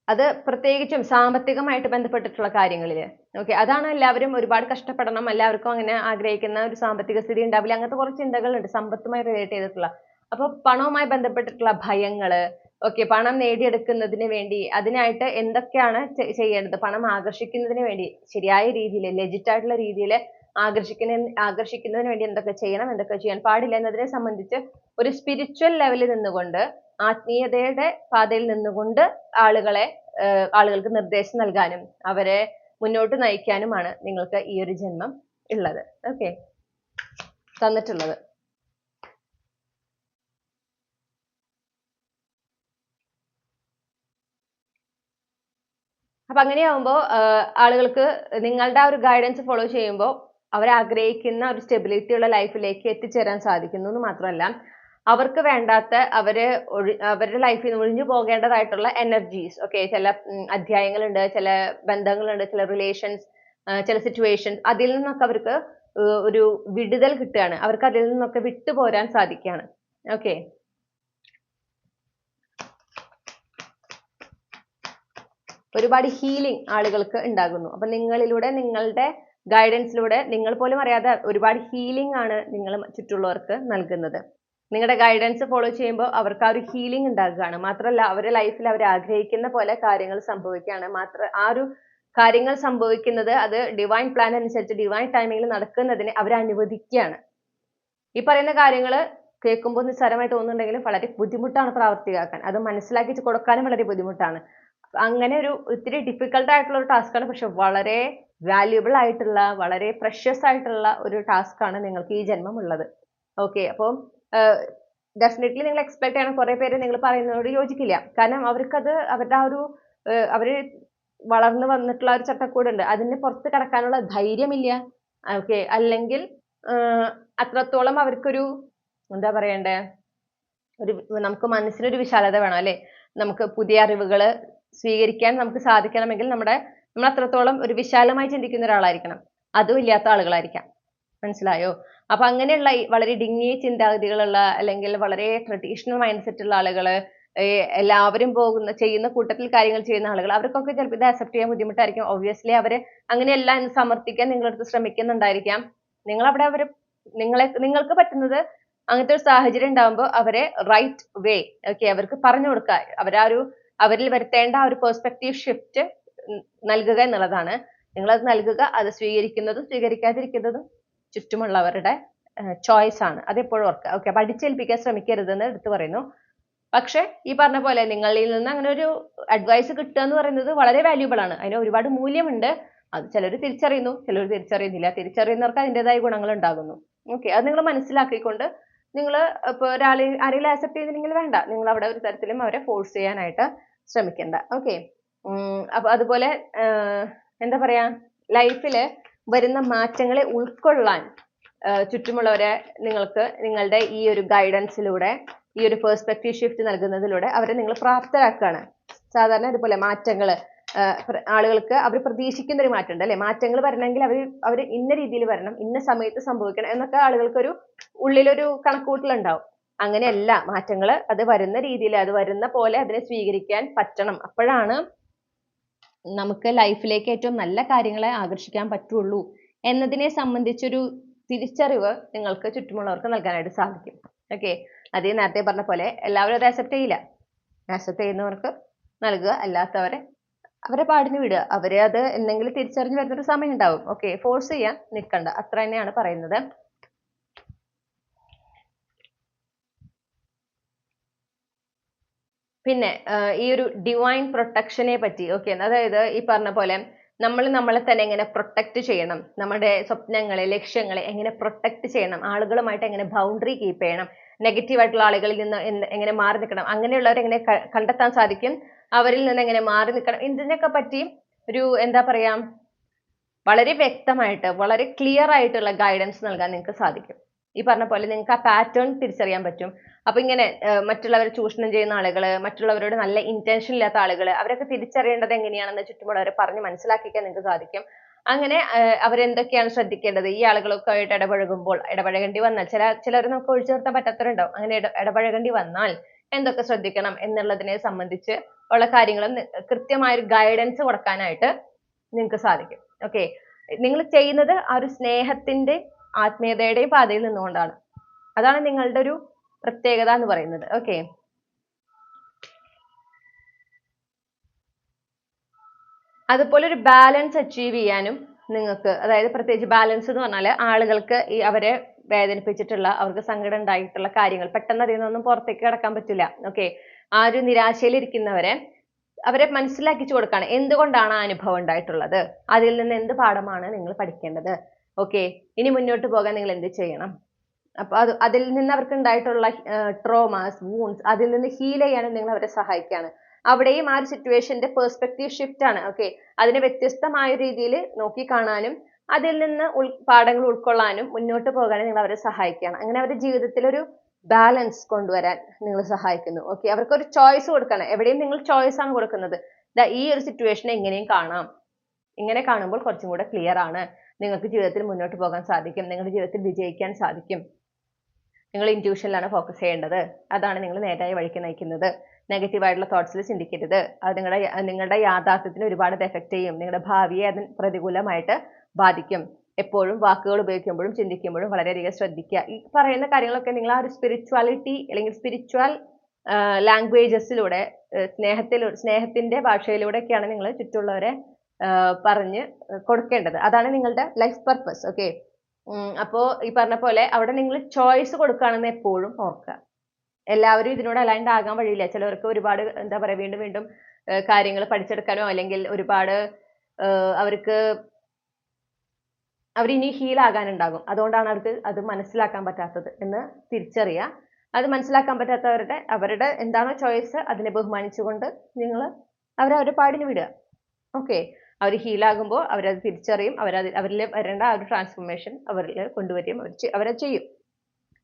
അത് പ്രത്യേകിച്ചും സാമ്പത്തികമായിട്ട് ബന്ധപ്പെട്ടിട്ടുള്ള കാര്യങ്ങളിൽ. ഓക്കെ, അതാണ് എല്ലാവരും ഒരുപാട് കഷ്ടപ്പെടണം, എല്ലാവർക്കും അങ്ങനെ ആഗ്രഹിക്കുന്ന ഒരു സാമ്പത്തിക സ്ഥിതി ഉണ്ടാവില്ല, അങ്ങനത്തെ കുറച്ച് ചിന്തകളുണ്ട് സമ്പത്തുമായി റിലേറ്റ് ചെയ്തിട്ടുള്ള. അപ്പൊ പണവുമായി ബന്ധപ്പെട്ടിട്ടുള്ള ഭയങ്ങള്, ഓക്കെ, പണം നേടിയെടുക്കുന്നതിന് വേണ്ടി അതിനായിട്ട് എന്തൊക്കെയാണ് ചെയ്യേണ്ടത്, പണം ആകർഷിക്കുന്നതിന് വേണ്ടി ശരിയായ രീതിയിൽ ലെജിറ്റ് ആയിട്ടുള്ള രീതിയിൽ ആകർഷിക്കുന്നതിന് വേണ്ടി എന്തൊക്കെ ചെയ്യണം, എന്തൊക്കെ ചെയ്യാൻ പാടില്ല എന്നതിനെ സംബന്ധിച്ച് ഒരു സ്പിരിച്വൽ ലെവലിൽ നിന്നുകൊണ്ട്, ആത്മീയതയുടെ പാതയിൽ നിന്നുകൊണ്ട് ആളുകൾക്ക് നിർദ്ദേശം നൽകാനും അവരെ മുന്നോട്ട് നയിക്കാനുമാണ് നിങ്ങൾക്ക് ഈ ഒരു ജന്മം ഉള്ളത്. ഓക്കെ, തന്നിട്ടുള്ളത്. അപ്പൊ അങ്ങനെയാവുമ്പോൾ ആളുകൾക്ക് നിങ്ങളുടെ ആ ഒരു ഗൈഡൻസ് ഫോളോ ചെയ്യുമ്പോൾ അവരാഗ്രഹിക്കുന്ന ഒരു സ്റ്റെബിലിറ്റി ഉള്ള ലൈഫിലേക്ക് എത്തിച്ചേരാൻ സാധിക്കുന്നു എന്ന് മാത്രമല്ല, അവർക്ക് വേണ്ടാത്ത അവരുടെ ലൈഫിൽ നിന്ന് ഒഴിഞ്ഞു പോകേണ്ടതായിട്ടുള്ള എനർജീസ്, ഓക്കെ, ചില അധ്യായങ്ങളുണ്ട്, ചില ബന്ധങ്ങളുണ്ട്, ചില റിലേഷൻസ്, ചില സിറ്റുവേഷൻസ്, അതിൽ നിന്നൊക്കെ അവർക്ക് ഒരു വിടുതൽ കിട്ടുകയാണ്. അവർക്ക് അതിൽ നിന്നൊക്കെ വിട്ടുപോരാൻ സാധിക്കുകയാണ്. ഓക്കെ, ഒരുപാട് ഹീലിംഗ് ആളുകൾക്ക് ഉണ്ടാകുന്നു. അപ്പൊ നിങ്ങളിലൂടെ, നിങ്ങളുടെ ഗൈഡൻസിലൂടെ നിങ്ങൾ പോലും അറിയാതെ ഒരുപാട് ഹീലിംഗ് ആണ് നിങ്ങൾ ചുറ്റുള്ളവർക്ക് നൽകുന്നത്. നിങ്ങളുടെ ഗൈഡൻസ് ഫോളോ ചെയ്യുമ്പോൾ അവർക്ക് ആ ഒരു ഹീലിംഗ് ഉണ്ടാകുകയാണ്. മാത്രമല്ല അവരുടെ ലൈഫിൽ അവർ ആഗ്രഹിക്കുന്ന പോലെ കാര്യങ്ങൾ സംഭവിക്കുകയാണ്. ആ ഒരു കാര്യങ്ങൾ സംഭവിക്കുന്നത് അത് ഡിവൈൻ പ്ലാൻ അനുസരിച്ച് ഡിവൈൻ ടൈമിങ്ങിൽ നടക്കുന്നതിനെ അവർ അനുവദിക്കുകയാണ്. ഈ പറയുന്ന കാര്യങ്ങൾ കേൾക്കുമ്പോൾ നിസ്സാരമായി തോന്നുന്നുണ്ടെങ്കിലും വളരെ ബുദ്ധിമുട്ടാണ് പ്രാവർത്തികമാക്കാൻ. അത് മനസ്സിലാക്കി കൊടുക്കാനും വളരെ ബുദ്ധിമുട്ടാണ്. അങ്ങനെ ഒരു ഇത്തിരി ഡിഫിക്കൽട്ട് ആയിട്ടുള്ള ഒരു ടാസ്ക്കാണ്. പക്ഷെ വളരെ വാല്യുബിൾ ആയിട്ടുള്ള വളരെ പ്രഷ്യസ് ആയിട്ടുള്ള ഒരു ടാസ്ക്കാണ് നിങ്ങൾക്ക് ഈ ജന്മം ഉള്ളത്. ഓക്കെ, അപ്പം ഡെഫിനറ്റ്ലി നിങ്ങൾ എക്സ്പെക്ട് ചെയ്യണം. കുറെ പേര് നിങ്ങൾ പറയുന്നതോട് യോജിക്കില്ല. കാരണം അവർക്കത് അവരുടെ ആ ഒരു അവര് വളർന്നു വന്നിട്ടുള്ള ഒരു ചട്ടക്കൂടുണ്ട്. അതിന് പുറത്ത് കടക്കാനുള്ള ധൈര്യമില്ല. ഓക്കെ, അല്ലെങ്കിൽ അത്രത്തോളം അവർക്കൊരു എന്താ പറയണ്ടേ, ഒരു നമുക്ക് മനസ്സിനൊരു വിശാലത വേണം അല്ലെ. നമുക്ക് പുതിയ അറിവുകൾ സ്വീകരിക്കാൻ നമുക്ക് സാധിക്കണമെങ്കിൽ നമ്മൾ അത്രത്തോളം ഒരു വിശാലമായി ചിന്തിക്കുന്ന ഒരാളായിരിക്കണം. അതും ഇല്ലാത്ത ആളുകളായിരിക്കാം. മനസ്സിലായോ? അപ്പൊ അങ്ങനെയുള്ള വളരെ ഡിങ്ങിയ ചിന്താഗതികളുള്ള അല്ലെങ്കിൽ വളരെ ട്രഡീഷണൽ മൈൻഡ് സെറ്റ് ഉള്ള ആളുകള്, എല്ലാവരും ചെയ്യുന്ന കൂട്ടത്തിൽ കാര്യങ്ങൾ ചെയ്യുന്ന ആളുകൾ, അവർക്കൊക്കെ ചിലപ്പോൾ ഇത് അക്സെപ്റ്റ് ചെയ്യാൻ ബുദ്ധിമുട്ടായിരിക്കും. ഒബ്വിയസ്ലി അവര് അങ്ങനെയല്ല എന്ന് സമർത്ഥിക്കാൻ നിങ്ങളടുത്ത് ശ്രമിക്കുന്നുണ്ടായിരിക്കാം. നിങ്ങളവിടെ നിങ്ങൾക്ക് പറ്റുന്നത് അങ്ങനത്തെ ഒരു സാഹചര്യം ഉണ്ടാകുമ്പോൾ അവരെ റൈറ്റ് വേ, ഓക്കെ, അവർക്ക് പറഞ്ഞു കൊടുക്കുക. അവരിൽ വരുത്തേണ്ട ആ ഒരു പെർസ്പെക്റ്റീവ് ഷിഫ്റ്റ് നൽകുക എന്നുള്ളതാണ്. നിങ്ങളത് നൽകുക. അത് സ്വീകരിക്കുന്നതും സ്വീകരിക്കാതിരിക്കുന്നതും ചുറ്റുമുള്ളവരുടെ ചോയ്സ് ആണ്. അതെപ്പോഴും ഓർക്കുക. ഓക്കെ, അപ്പൊ അടിച്ചേൽപ്പിക്കാൻ ശ്രമിക്കരുതെന്ന് എടുത്തു പറയുന്നു. പക്ഷെ ഈ പറഞ്ഞ പോലെ നിങ്ങളിൽ നിന്ന് അങ്ങനെ ഒരു അഡ്വൈസ് കിട്ടുക എന്ന് പറയുന്നത് വളരെ വാല്യൂബിൾ ആണ്. അതിന് ഒരുപാട് മൂല്യമുണ്ട്. അത് ചിലർ തിരിച്ചറിയുന്നു, ചിലർ തിരിച്ചറിയുന്നില്ല. തിരിച്ചറിയുന്നവർക്ക് അതിൻ്റെതായ ഗുണങ്ങൾ ഉണ്ടാകുന്നു. ഓക്കെ, അത് നിങ്ങൾ മനസ്സിലാക്കിക്കൊണ്ട് നിങ്ങൾ ഇപ്പോൾ ആരെങ്കിലും ആക്സെപ്റ്റ് ചെയ്തില്ലെങ്കിൽ വേണ്ട, നിങ്ങൾ അവിടെ ഒരു തരത്തിലും അവരെ ഫോഴ്സ് ചെയ്യാനായിട്ട് ശ്രമിക്കണ്ട. ഓക്കെ, അപ്പൊ അതുപോലെ എന്താ പറയാ, ലൈഫില് വരുന്ന മാറ്റങ്ങളെ ഉൾക്കൊള്ളാൻ ചുറ്റുമുള്ളവരെ നിങ്ങൾക്ക് നിങ്ങളുടെ ഈ ഒരു ഗൈഡൻസിലൂടെ, ഈ ഒരു പെർസ്പെക്റ്റീവ് ഷിഫ്റ്റ് നൽകുന്നതിലൂടെ അവരെ നിങ്ങൾ പ്രാപ്തരാക്കുകയാണ്. സാധാരണ ഇതുപോലെ മാറ്റങ്ങൾ ആളുകൾക്ക് അവർ പ്രതീക്ഷിക്കുന്ന ഒരു മാറ്റം ഉണ്ട് അല്ലെ. മാറ്റങ്ങൾ വരണമെങ്കിൽ അവർ ഇന്ന രീതിയിൽ വരണം, ഇന്ന സമയത്ത് സംഭവിക്കണം എന്നൊക്കെ ആളുകൾക്കൊരു ഉള്ളിലൊരു കണക്കൂട്ടലുണ്ടാവും. അങ്ങനെയല്ല, മാറ്റങ്ങൾ അത് വരുന്ന രീതിയിൽ, അത് വരുന്ന പോലെ അതിനെ സ്വീകരിക്കാൻ പറ്റണം. അപ്പോഴാണ് നമുക്ക് ലൈഫിലേക്ക് ഏറ്റവും നല്ല കാര്യങ്ങളെ ആകർഷിക്കാൻ പറ്റുള്ളൂ എന്നതിനെ സംബന്ധിച്ചൊരു തിരിച്ചറിവ് നിങ്ങൾക്ക് ചുറ്റുമുള്ളവർക്ക് നൽകാനായിട്ട് സാധിക്കും. ഓക്കെ, അത് നേരത്തെ പറഞ്ഞ പോലെ എല്ലാവരും അത് ആക്സെപ്റ്റ് ചെയ്യില്ല. ആക്സെപ്റ്റ് ചെയ്യുന്നവർക്ക് നൽകുക, അല്ലാത്തവരെ അവരെ പാടിന് വിടുക. അവരെ അത് എന്തെങ്കിലും തിരിച്ചറിഞ്ഞ് വരുന്നൊരു സമയം ഉണ്ടാവും. ഓക്കെ, ഫോഴ്സ് ചെയ്യാൻ നിൽക്കണ്ട. അത്ര തന്നെയാണ് പറയുന്നത്. പിന്നെ ഈ ഒരു ഡിവൈൻ പ്രൊട്ടക്ഷനെ പറ്റി, ഓക്കെ, അതായത് ഈ പറഞ്ഞ പോലെ നമ്മളെ തന്നെ എങ്ങനെ പ്രൊട്ടക്ട് ചെയ്യണം, നമ്മുടെ സ്വപ്നങ്ങളെ, ലക്ഷ്യങ്ങളെ എങ്ങനെ പ്രൊട്ടക്ട് ചെയ്യണം, ആളുകളുമായിട്ട് എങ്ങനെ ബൗണ്ടറി കീപ്പ് ചെയ്യണം, നെഗറ്റീവായിട്ടുള്ള ആളുകളിൽ നിന്ന് എങ്ങനെ മാറി നിൽക്കണം, അങ്ങനെയുള്ളവരെ എങ്ങനെ കണ്ടെത്താൻ സാധിക്കും, അവരിൽ നിന്ന് എങ്ങനെ മാറി നിൽക്കണം, ഇതിനൊക്കെ പറ്റി ഒരു എന്താ പറയാ, വളരെ വ്യക്തമായിട്ട് വളരെ ക്ലിയർ ആയിട്ടുള്ള ഗൈഡൻസ് നൽകാൻ നിങ്ങൾക്ക് സാധിക്കും. ഈ പറഞ്ഞ പോലെ നിങ്ങൾക്ക് ആ പാറ്റേൺ തിരിച്ചറിയാൻ പറ്റും. അപ്പൊ ഇങ്ങനെ മറ്റുള്ളവരെ ചൂഷണം ചെയ്യുന്ന ആളുകൾ, മറ്റുള്ളവരോട് നല്ല ഇന്റൻഷൻ ഇല്ലാത്ത ആളുകൾ, അവരൊക്കെ തിരിച്ചറിയേണ്ടത് എങ്ങനെയാണെന്ന് ചുറ്റുമുള്ളവരെ പറഞ്ഞ് മനസ്സിലാക്കിക്കാൻ നിങ്ങൾക്ക് സാധിക്കും. അങ്ങനെ അവരെന്തൊക്കെയാണ് ശ്രദ്ധിക്കേണ്ടത്, ഈ ആളുകളൊക്കെ ആയിട്ട് ഇടപഴകേണ്ടി വന്നാൽ ചിലർ നമുക്ക് ഒഴിച്ചു നിർത്താൻ പറ്റാത്തവരുണ്ടാവും. അങ്ങനെ ഇടപഴകേണ്ടി വന്നാൽ എന്തൊക്കെ ശ്രദ്ധിക്കണം എന്നുള്ളതിനെ സംബന്ധിച്ച് ഉള്ള കാര്യങ്ങളും കൃത്യമായൊരു ഗൈഡൻസ് കൊടുക്കാനായിട്ട് നിങ്ങൾക്ക് സാധിക്കും. ഓക്കെ, നിങ്ങൾ ചെയ്യുന്നത് ആ ഒരു സ്നേഹത്തിന്റെ ആത്മീയതയുടെയും പാതയിൽ നിന്നുകൊണ്ടാണ്. അതാണ് നിങ്ങളുടെ ഒരു പ്രത്യേകത എന്ന് പറയുന്നത്. ഓക്കെ, അതുപോലെ ഒരു ബാലൻസ് അച്ചീവ് ചെയ്യാനും നിങ്ങൾക്ക്, അതായത് പ്രത്യേകിച്ച് ബാലൻസ് എന്ന് പറഞ്ഞാൽ ആളുകൾക്ക് ഈ അവരെ വേദനിപ്പിച്ചിട്ടുള്ള, അവർക്ക് സങ്കടം ഉണ്ടായിട്ടുള്ള കാര്യങ്ങൾ പെട്ടെന്ന് അതിൽ നിന്നൊന്നും പുറത്തേക്ക് കടക്കാൻ പറ്റില്ല. ഓക്കെ, ആ ഒരു നിരാശയിലിരിക്കുന്നവരെ അവരെ മനസ്സിലാക്കിച്ചു കൊടുക്കാണ് എന്തുകൊണ്ടാണ് ആ അനുഭവം ഉണ്ടായിട്ടുള്ളത്, അതിൽ നിന്ന് എന്ത് പാഠമാണ് നിങ്ങൾ പഠിക്കേണ്ടത്, ഓക്കെ, ഇനി മുന്നോട്ട് പോകാൻ നിങ്ങൾ എന്ത് ചെയ്യണം. അപ്പൊ അതിൽ നിന്ന് അവർക്ക് ഉണ്ടായിട്ടുള്ള ട്രോമാസ്, വൂൺസ്, അതിൽ നിന്ന് ഹീൽ ചെയ്യാനും നിങ്ങൾ അവരെ സഹായിക്കുകയാണ്. അവിടെയും ആ ഒരു സിറ്റുവേഷന്റെ പെർസ്പെക്റ്റീവ് ഷിഫ്റ്റ് ആണ്. ഓക്കെ, അതിനെ വ്യത്യസ്തമായ രീതിയിൽ നോക്കി കാണാനും അതിൽ നിന്ന് പാഠങ്ങൾ ഉൾക്കൊള്ളാനും മുന്നോട്ട് പോകാനും നിങ്ങൾ അവരെ സഹായിക്കുകയാണ്. അങ്ങനെ അവരുടെ ജീവിതത്തിൽ ഒരു ബാലൻസ് കൊണ്ടുവരാൻ നിങ്ങൾ സഹായിക്കുന്നു. ഓക്കെ, അവർക്കൊരു ചോയ്സ് കൊടുക്കണം. എവിടെയും നിങ്ങൾ ചോയ്സ് ആണ് കൊടുക്കുന്നത്. ഈ ഒരു സിറ്റുവേഷനെ എങ്ങനെയും കാണാം, ഇങ്ങനെ കാണുമ്പോൾ കുറച്ചും കൂടെ ക്ലിയർ ആണ്, നിങ്ങൾക്ക് ജീവിതത്തിൽ മുന്നോട്ട് പോകാൻ സാധിക്കും, നിങ്ങളുടെ ജീവിതത്തിൽ വിജയിക്കാൻ സാധിക്കും. നിങ്ങൾ ഇൻറ്റ്യൂഷനിലാണ് ഫോക്കസ് ചെയ്യേണ്ടത്. അതാണ് നിങ്ങൾ നേരായ വഴിക്ക് നയിക്കുന്നത്. നെഗറ്റീവ് ആയിട്ടുള്ള തോട്ട്സിൽ ചിന്തിക്കരുത്. അത് നിങ്ങളുടെ യാഥാർത്ഥ്യത്തിന് ഒരുപാട് എഫക്ട് ചെയ്യും. നിങ്ങളുടെ ഭാവിയെ അതിന് പ്രതികൂലമായിട്ട് ബാധിക്കും. എപ്പോഴും വാക്കുകൾ ഉപയോഗിക്കുമ്പോഴും ചിന്തിക്കുമ്പോഴും വളരെയധികം ശ്രദ്ധിക്കുക. ഈ പറയുന്ന കാര്യങ്ങളൊക്കെ നിങ്ങൾ ആ ഒരു സ്പിരിച്വാലിറ്റി അല്ലെങ്കിൽ സ്പിരിച്വൽ ലാംഗ്വേജസിലൂടെ, സ്നേഹത്തിന്റെ ഭാഷയിലൂടെയൊക്കെയാണ് നിങ്ങൾ ചുറ്റുമുള്ളവരെ പറഞ്ഞ് കൊടുക്കേണ്ടത്. അതാണ് നിങ്ങളുടെ ലൈഫ് പർപ്പസ്. ഓക്കെ. അപ്പോൾ ഈ പറഞ്ഞ പോലെ അവിടെ നിങ്ങൾ ചോയ്സ് കൊടുക്കുകയാണെന്ന് എപ്പോഴും ഓർക്കുക. എല്ലാവരും ഇതിനോട് അലൈൻഡ് ആകാൻ വഴിയില്ല. ചിലവർക്ക് ഒരുപാട് എന്താ പറയുക വീണ്ടും വീണ്ടും കാര്യങ്ങൾ പഠിച്ചെടുക്കാനോ അല്ലെങ്കിൽ ഒരുപാട് അവർക്ക് അവരിനി ഹീലാകാനുണ്ടാകും. അതുകൊണ്ടാണ് അവർക്ക് അത് മനസ്സിലാക്കാൻ പറ്റാത്തത് എന്ന് തിരിച്ചറിയുക. അത് മനസ്സിലാക്കാൻ അവരുടെ എന്താണോ ചോയ്സ് അതിനെ ബഹുമാനിച്ചുകൊണ്ട് നിങ്ങൾ അവരവരുടെ പാടിന് വിടുക. ഓക്കെ. അവർ ഹീലാകുമ്പോൾ അവരത് തിരിച്ചറിയും. അവരിൽ വരേണ്ട ആ ഒരു ട്രാൻസ്ഫോർമേഷൻ അവരിൽ കൊണ്ടുവരികയും അവരത് ചെയ്യും.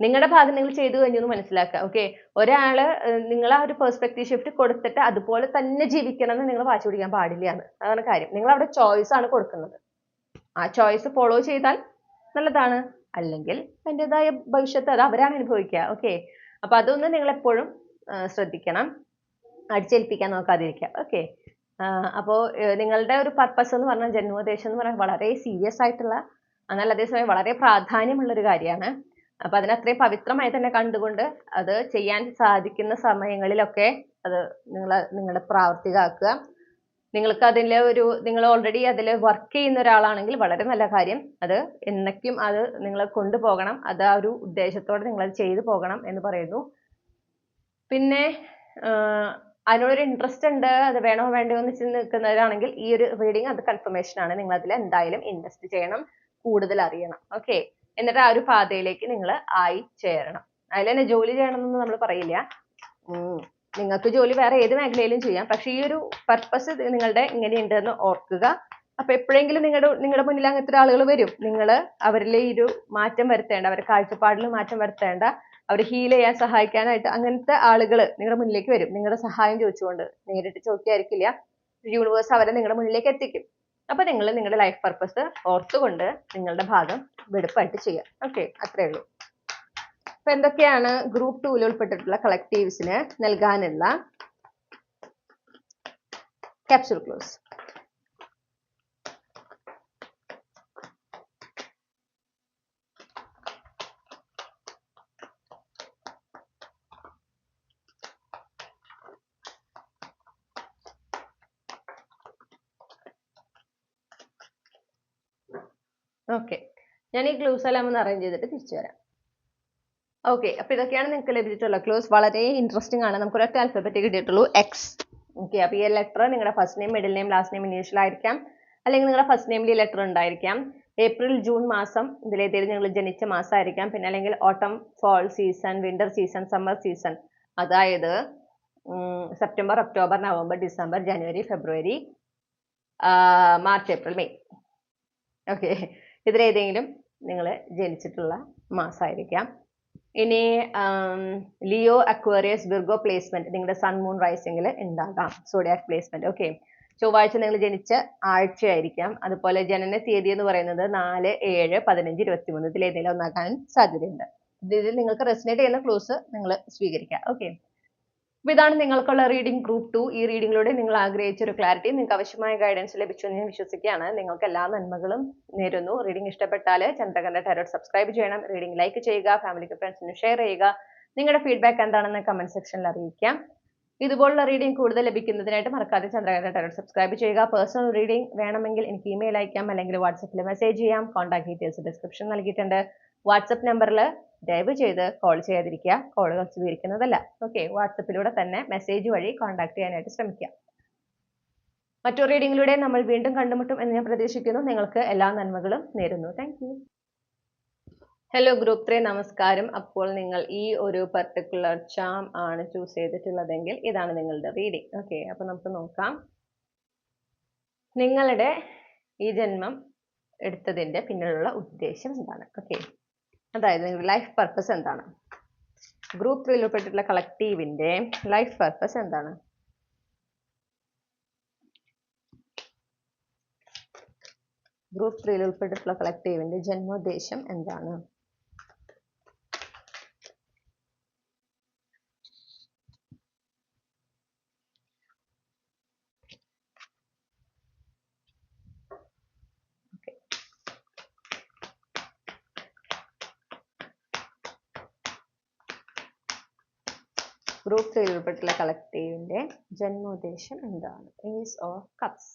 നിങ്ങളുടെ ഭാഗം നിങ്ങൾ ചെയ്തു കഴിഞ്ഞു എന്ന് മനസ്സിലാക്കുക. ഓക്കെ. ഒരാള് നിങ്ങൾ ആ ഒരു പെർസ്പെക്റ്റീവ് ഷിഫ്റ്റ് കൊടുത്തിട്ട് അതുപോലെ തന്നെ ജീവിക്കണം എന്ന് നിങ്ങൾ വാശി പിടിക്കാൻ പാടില്ല. അതാണ് കാര്യം. നിങ്ങൾ അവിടെ ചോയ്സ് ആണ് കൊടുക്കുന്നത്. ആ ചോയ്സ് ഫോളോ ചെയ്താൽ നല്ലതാണ്, അല്ലെങ്കിൽ അതിൻ്റെതായ ഭവിഷ്യത്ത് അത് അവരാണ് അനുഭവിക്കുക. ഓക്കെ. അപ്പൊ അതൊന്നും നിങ്ങൾ എപ്പോഴും ശ്രദ്ധിക്കണം. അടിച്ചേൽപ്പിക്കാൻ നോക്കാതിരിക്കുക. ഓക്കെ. അപ്പോൾ നിങ്ങളുടെ ഒരു പർപ്പസ് എന്ന് പറഞ്ഞാൽ ജന്മോദ്ദേശം എന്ന് പറഞ്ഞാൽ വളരെ സീരിയസ് ആയിട്ടുള്ള എന്നാൽ അതേസമയം വളരെ പ്രാധാന്യമുള്ള ഒരു കാര്യമാണ്. അപ്പൊ അതിനെ അത്രയും പവിത്രമായി തന്നെ കണ്ടുകൊണ്ട് അത് ചെയ്യാൻ സാധിക്കുന്ന സമയങ്ങളിലൊക്കെ അത് നിങ്ങളുടെ പ്രാവർത്തികമാക്കുക. നിങ്ങൾക്ക് നിങ്ങൾ ഓൾറെഡി അതിൽ വർക്ക് ചെയ്യുന്ന ഒരാളാണെങ്കിൽ വളരെ നല്ല കാര്യം. അത് എന്നേക്കും അത് നിങ്ങൾ കൊണ്ടുപോകണം. അത് ആ ഒരു ഉദ്ദേശത്തോടെ നിങ്ങൾ അത് ചെയ്തു പോകണം എന്ന് പറയുന്നു. പിന്നെ അതിനോടൊരു ഇൻട്രസ്റ്റ് ഉണ്ട്, അത് വേണോ വേണ്ടയോ എന്ന് നിൽക്കുന്നവരാണെങ്കിൽ ഈ ഒരു റീഡിങ് അത് കൺഫർമേഷൻ ആണ്. നിങ്ങൾ അതിൽ എന്തായാലും ഇൻവെസ്റ്റ് ചെയ്യണം, കൂടുതൽ അറിയണം. ഓക്കെ. എന്നിട്ട് ആ ഒരു പാതയിലേക്ക് നിങ്ങൾ ആയി ചേരണം. അതിൽ തന്നെ ജോലി ചെയ്യണം എന്നൊന്നും നമ്മൾ പറയില്ല. നിങ്ങൾക്ക് ജോലി വേറെ ഏത് മേഖലയിലും ചെയ്യാം. പക്ഷെ ഈ ഒരു പർപ്പസ് നിങ്ങളുടെ ഇങ്ങനെയുണ്ടെന്ന് ഓർക്കുക. അപ്പൊ എപ്പോഴെങ്കിലും നിങ്ങളുടെ മുന്നിൽ അങ്ങനത്തെ ആളുകൾ വരും. നിങ്ങൾ അവരിലെ ഈ ഒരു മാറ്റം വരുത്തേണ്ട, അവരുടെ കാഴ്ചപ്പാടിൽ മാറ്റം വരുത്തേണ്ട, അവർ ഹീൽ ചെയ്യാൻ സഹായിക്കാനായിട്ട് അങ്ങനത്തെ ആളുകൾ നിങ്ങളുടെ മുന്നിലേക്ക് വരും. നിങ്ങളുടെ സഹായം ചോദിച്ചുകൊണ്ട്. നേരിട്ട് ചോദിക്കായിരിക്കില്ല. യൂണിവേഴ്സ് അവരെ നിങ്ങളുടെ മുന്നിലേക്ക് എത്തിക്കും. അപ്പൊ നിങ്ങൾ നിങ്ങളുടെ ലൈഫ് പർപ്പസ് ഓർത്തുകൊണ്ട് നിങ്ങളുടെ ഭാഗം വെടുപ്പായിട്ട് ചെയ്യുക. ഓക്കെ. അത്രേ ഉള്ളൂ. അപ്പൊ എന്തൊക്കെയാണ് ഗ്രൂപ്പ് 2 ഉൾപ്പെട്ടിട്ടുള്ള കളക്റ്റീവ്സിന് നൽകാനുള്ള ക്യാപ്സ്യൂൾ ക്ലോസ്? ഓക്കെ. ഞാൻ ഈ ക്ലൂസ് എല്ലാം ഒന്ന് അറേഞ്ച് ചെയ്തിട്ട് തിരിച്ചു വരാം. ഓക്കെ. അപ്പൊ ഇതൊക്കെയാണ് നിങ്ങൾക്ക് ലഭിച്ചിട്ടുള്ള ക്ലൂസ്. വളരെ ഇൻട്രസ്റ്റിംഗ് ആണ്. നമുക്ക് ഒരൊറ്റ ആൽഫബറ്റ് കിട്ടിയിട്ടുള്ളൂ, എക്സ്. ഓക്കെ. അപ്പൊ ഈ ലെറ്റർ നിങ്ങളുടെ first name, middle name, last name initial ആയിരിക്കാം. അല്ലെങ്കിൽ നിങ്ങളുടെ ഫസ്റ്റ് നെയിമിൽ ഈ ലെറ്റർ ഉണ്ടായിരിക്കാം. ഏപ്രിൽ, ജൂൺ മാസം ഇതിലേതെങ്കിലും നിങ്ങൾ ജനിച്ച മാസമായിരിക്കാം. പിന്നെ അല്ലെങ്കിൽ autumn, fall season, winter season, summer season, അതായത് September, October, November, December, January, February, March, April, May. Okay. ഇതിലേതെങ്കിലും നിങ്ങൾ ജനിച്ചിട്ടുള്ള മാസമായിരിക്കാം. ഇനി ലിയോ, അക്വേറിയസ്, വിർഗോ പ്ലേസ്മെന്റ് നിങ്ങളുടെ സൺ മൂൺ റൈസിംഗിൽ ഉണ്ടാകാം. Zodiac placement. ഓക്കെ. ചൊവ്വാഴ്ച നിങ്ങൾ ജനിച്ച ആഴ്ചയായിരിക്കാം. അതുപോലെ ജനന തീയതി എന്ന് പറയുന്നത് 4, 7, 15, 23 ഇതിലേതെങ്കിലും ഒന്നാകാൻ സാധ്യതയുണ്ട്. ഇതിൽ നിങ്ങൾക്ക് റെസിനേറ്റ് ചെയ്യുന്ന ക്ലൂസ് നിങ്ങൾ സ്വീകരിക്കുക. ഓക്കെ. അപ്പൊ ഇതാണ് നിങ്ങൾക്കുള്ള റീഡിംഗ് ഗ്രൂപ്പ് 2. ഈ റീഡിങ്ങിലൂടെ നിങ്ങൾ ആഗ്രഹിച്ച ഒരു ക്ലാരിറ്റി, നിങ്ങൾക്ക് ആവശ്യമായ ഗൈഡൻസ് ലഭിച്ചു എന്ന് ഞാൻ വിശ്വസിക്കുകയാണ്. നിങ്ങൾക്ക് എല്ലാ നന്മകളും നേരുന്നു. റീഡിംഗ് ഇഷ്ടപ്പെട്ടാൽ ചന്ദ്രകന്ത ടാരോട്ട് സബ്സ്ക്രൈബ് ചെയ്യണം. റീഡിംഗ് ലൈക്ക് ചെയ്യുക, ഫാമിലിക്ക് ഫ്രണ്ട്സിന് ഷെയർ ചെയ്യുക. നിങ്ങളുടെ ഫീഡ്ബാക്ക് എന്താണെന്ന് കമന്റ് സെക്ഷനിൽ അറിയിക്കാം. ഇതുപോലുള്ള റീഡിംഗ് കൂടുതൽ ലഭിക്കുന്നതിനായിട്ട് മറക്കാതെ ചന്ദ്രകന്ത ടാരോട്ട് സബ്സ്ക്രൈബ് ചെയ്യുക. പേഴ്സണൽ റീഡിംഗ് വേണമെങ്കിൽ എനിക്ക് ഇമെയിൽ അയക്കാം, അല്ലെങ്കിൽ വാട്സപ്പിൽ മെസ്സേജ് ചെയ്യാം. കോൺടാക്ട് ഡീറ്റെയിൽസ് ഡിസ്ക്രിപ്ഷൻ നൽകിയിട്ടുണ്ട്. വാട്സപ്പ് നമ്പറിൽ ദയവ് ചെയ്ത് കോൾ ചെയ്യാതിരിക്കുക. കോളുകൾ സ്വീകരിക്കുന്നതല്ല. ഓക്കെ. വാട്സപ്പിലൂടെ തന്നെ മെസ്സേജ് വഴി കോൺടാക്ട് ചെയ്യാനായിട്ട് ശ്രമിക്കുക. മറ്റൊരു റീഡിങ്ങിലൂടെ നമ്മൾ വീണ്ടും കണ്ടുമുട്ടും എന്ന് ഞാൻ പ്രതീക്ഷിക്കുന്നു. നിങ്ങൾക്ക് എല്ലാ നന്മകളും നേരുന്നു. Thank you. ഹലോ ഗ്രൂപ്പ് 3, നമസ്കാരം. അപ്പോൾ നിങ്ങൾ ഈ ഒരു പർട്ടിക്കുലർ ചാം ആണ് ചൂസ് ചെയ്തിട്ടുള്ളതെങ്കിൽ ഇതാണ് നിങ്ങളുടെ റീഡിംഗ്. ഓക്കെ. അപ്പൊ നമുക്ക് നോക്കാം നിങ്ങളുടെ ഈ ജന്മം എടുത്തതിന്റെ പിന്നിലുള്ള ഉദ്ദേശം എന്താണ്. ഓക്കെ. അതായത് നിങ്ങളുടെ ലൈഫ് പർപ്പസ് എന്താണ്. ഗ്രൂപ്പ് 3 ഉൾപ്പെട്ടിട്ടുള്ള കളക്റ്റീവിന്റെ ലൈഫ് പർപ്പസ് എന്താണ്. ഗ്രൂപ്പ് 3 ഉൾപ്പെട്ടിട്ടുള്ള കളക്റ്റീവിന്റെ ജന്മോദ്ദേശം എന്താണ്. ഗ്രൂപ്പ് 3 ഉൾപ്പെട്ടിട്ടുള്ള കളക്റ്റീവിന്റെ ജന്മോദ്ദേശം എന്താണ്. Ace of cups.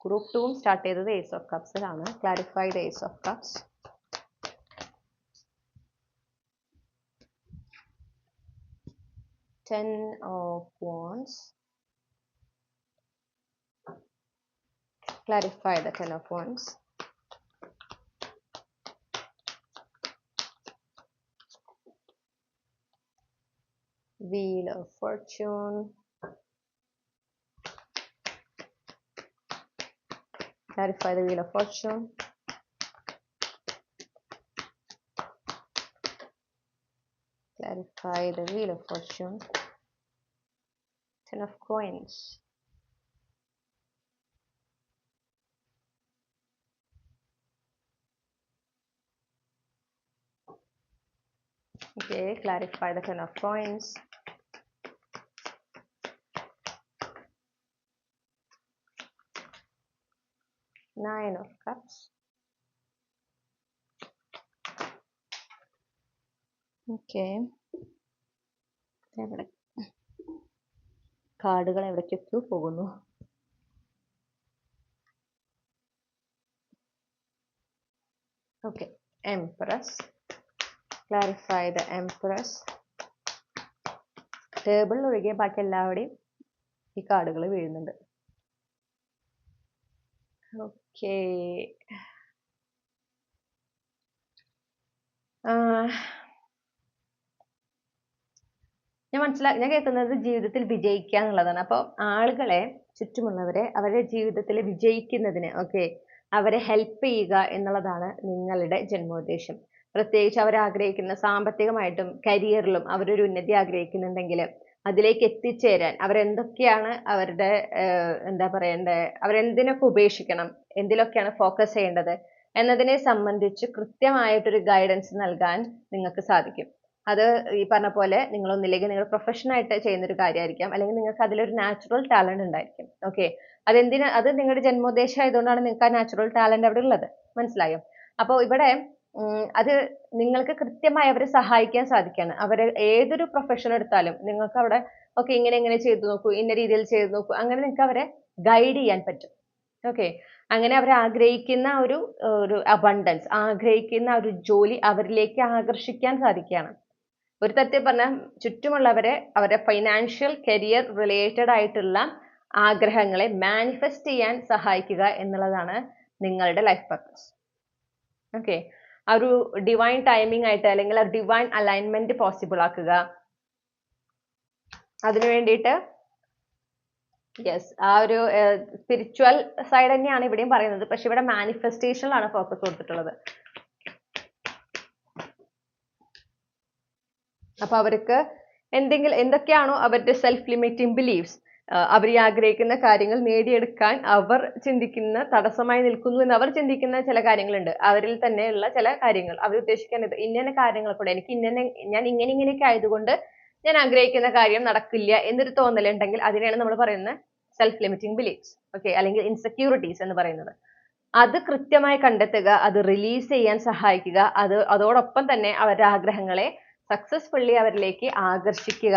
Group 2 start ചെയ്തത് ഏസ് ഓഫ് കപ്സിലാണ്. Clarify the ace of cups. Ten of Wands. Clarify the Ten of Wands. Wheel of Fortune. Clarify the Wheel of Fortune. Clarify the Wheel of Fortune. Ten of Coins. Okay, clarify the Ten of Coins. Nine of Cups. Okay. എവിടെ കാർഡുകൾ എവിടേക്കൊക്കെ പോകുന്നു? Okay, Empress. Clarify the Empress. ടേബിളിൽ ഒഴികെ ബാക്കി എല്ലാവരുടെയും ഈ കാർഡുകൾ വീഴുന്നുണ്ട്. ഓക്കെ, ഞാൻ കേൾക്കുന്നത് ജീവിതത്തിൽ വിജയിക്കുക എന്നുള്ളതാണ്. അപ്പോൾ ആളുകളെ, ചുറ്റുമുള്ളവരെ അവരുടെ ജീവിതത്തിൽ വിജയിക്കുന്നതിന് അവരെ ഹെൽപ്പ് ചെയ്യുക എന്നുള്ളതാണ് നിങ്ങളുടെ ജന്മോദ്ദേശം. പ്രത്യേകിച്ച് അവർ ആഗ്രഹിക്കുന്ന സാമ്പത്തികമായിട്ടും കരിയറിലും അവരൊരു ഉന്നതി ആഗ്രഹിക്കുന്നുണ്ടെങ്കിൽ അതിലേക്ക് എത്തിച്ചേരാൻ അവരെന്തൊക്കെയാണ് അവരുടെ എന്താ പറയണ്ടേ, അവരെന്തിനൊക്കെ ഉപേക്ഷിക്കണം, എന്തിലൊക്കെയാണ് ഫോക്കസ് ചെയ്യേണ്ടത് എന്നതിനെ സംബന്ധിച്ച് കൃത്യമായിട്ടൊരു ഗൈഡൻസ് നൽകാൻ നിങ്ങൾക്ക് സാധിക്കും. അത് ഈ പറഞ്ഞ പോലെ നിങ്ങളൊന്നില്ലെങ്കിൽ നിങ്ങൾ പ്രൊഫഷനായിട്ട് ചെയ്യുന്നൊരു കാര്യമായിരിക്കാം, അല്ലെങ്കിൽ നിങ്ങൾക്ക് അതിലൊരു നാച്ചുറൽ ടാലന്റ് ഉണ്ടായിരിക്കും. അത് നിങ്ങളുടെ ജന്മോദ്ദേശം ആയതുകൊണ്ടാണ് നിങ്ങൾക്ക് ആ നാച്ചുറൽ ടാലന്റ് അവിടെ ഉള്ളത്. മനസ്സിലായോ? അപ്പോൾ ഇവിടെ അത് നിങ്ങൾക്ക് കൃത്യമായി അവരെ സഹായിക്കാൻ സാധിക്കുകയാണ്. അവരെ ഏതൊരു പ്രൊഫഷൻ എടുത്താലും നിങ്ങൾക്ക് അവിടെ ഇങ്ങനെ ചെയ്തു നോക്കൂ, ഇന്ന രീതിയിൽ ചെയ്തു നോക്കൂ, അങ്ങനെ നിങ്ങൾക്ക് അവരെ ഗൈഡ് ചെയ്യാൻ പറ്റും. അങ്ങനെ അവർ ആഗ്രഹിക്കുന്ന ഒരു അബണ്ടൻസ്, ആഗ്രഹിക്കുന്ന ഒരു ജോലി അവരിലേക്ക് ആകർഷിക്കാൻ സാധിക്കുകയാണ്. ഒരു തരത്തിൽ പറഞ്ഞാൽ ചുറ്റുമുള്ളവരെ അവരുടെ ഫൈനാൻഷ്യൽ കരിയർ റിലേറ്റഡ് ആയിട്ടുള്ള ആഗ്രഹങ്ങളെ മാനിഫെസ്റ്റ് ചെയ്യാൻ സഹായിക്കുക എന്നുള്ളതാണ് നിങ്ങളുടെ ലൈഫ് പർപ്പസ്. ആ ഒരു ഡിവൈൻ ടൈമിംഗ് ആയിട്ട് അല്ലെങ്കിൽ ആ ഡിവൈൻ അലൈൻമെന്റ് പോസിബിൾ ആക്കുക. അതിനു വേണ്ടിയിട്ട് ആ ഒരു സ്പിരിച്വൽ സൈഡ് തന്നെയാണ് ഇവിടെയും പറയുന്നത്, പക്ഷെ ഇവിടെ മാനിഫെസ്റ്റേഷനിലാണ് ഫോക്കസ് കൊടുത്തിട്ടുള്ളത്. അപ്പൊ അവർക്ക് എന്തൊക്കെയാണോ അവരുടെ സെൽഫ് ലിമിറ്റിംഗ് ബിലീഫ്സ്, അവർ ആഗ്രഹിക്കുന്ന കാര്യങ്ങൾ നേടിയെടുക്കാൻ അവർ ചിന്തിക്കുന്ന തടസ്സമായി നിൽക്കുന്നു എന്ന് അവർ ചിന്തിക്കുന്ന ചില കാര്യങ്ങളുണ്ട്. അവരിൽ തന്നെയുള്ള ചില കാര്യങ്ങൾ അവർ ഉദ്ദേശിക്കുന്നത് ഇന്ന കാര്യങ്ങൾ കൂടെ എനിക്ക് ഞാൻ ഇങ്ങനെയൊക്കെ ആയതുകൊണ്ട് ഞാൻ ആഗ്രഹിക്കുന്ന കാര്യം നടക്കില്ല എന്നൊരു തോന്നലുണ്ടെങ്കിൽ അതിനെയാണ് നമ്മൾ പറയുന്നത് സെൽഫ് ലിമിറ്റിംഗ് ബിലീഫ്സ്. അല്ലെങ്കിൽ ഇൻസെക്യൂരിറ്റീസ് എന്ന് പറയുന്നത്. അത് കൃത്യമായി കണ്ടെത്തുക, അത് റിലീസ് ചെയ്യാൻ സഹായിക്കുക, അതോടൊപ്പം തന്നെ അവരുടെ ആഗ്രഹങ്ങളെ സക്സസ്ഫുള്ളി അവരിലേക്ക് ആകർഷിക്കുക.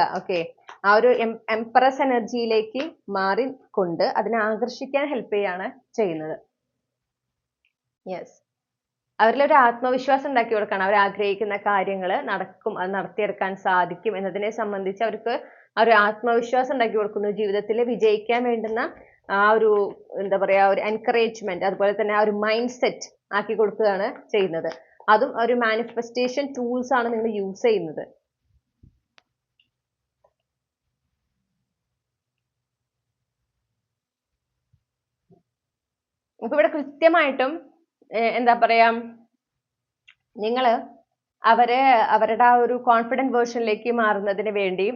ആ ഒരു എംപ്രസ് എനർജിയിലേക്ക് മാറിക്കൊണ്ട് അതിനെ ആകർഷിക്കാൻ ഹെൽപ്പ് ചെയ്യാണ് ചെയ്യുന്നത്. അവരിലൊരു ആത്മവിശ്വാസം ഉണ്ടാക്കി കൊടുക്കണം. അവർ ആഗ്രഹിക്കുന്ന കാര്യങ്ങൾ നടക്കും, അത് നടത്തിയെടുക്കാൻ സാധിക്കും എന്നതിനെ സംബന്ധിച്ച് അവർക്ക് ആ ഒരു ആത്മവിശ്വാസം ഉണ്ടാക്കി കൊടുക്കുന്നു. ജീവിതത്തിൽ വിജയിക്കാൻ വേണ്ടുന്ന ആ ഒരു എന്താ പറയാ ഒരു എൻകറേജ്മെന്റ്, അതുപോലെ തന്നെ ആ ഒരു മൈൻഡ് സെറ്റ് ആക്കി കൊടുക്കുകയാണ് ചെയ്യുന്നത്. അതും ഒരു മാനിഫെസ്റ്റേഷൻ ടൂൾസ് ആണ് നിങ്ങൾ യൂസ് ചെയ്യുന്നത്. അപ്പൊ ഇവിടെ കൃത്യമായിട്ടും എന്താ പറയാ, നിങ്ങള് അവരുടെ ആ ഒരു കോൺഫിഡന്റ് വേർഷനിലേക്ക് മാറുന്നതിന് വേണ്ടി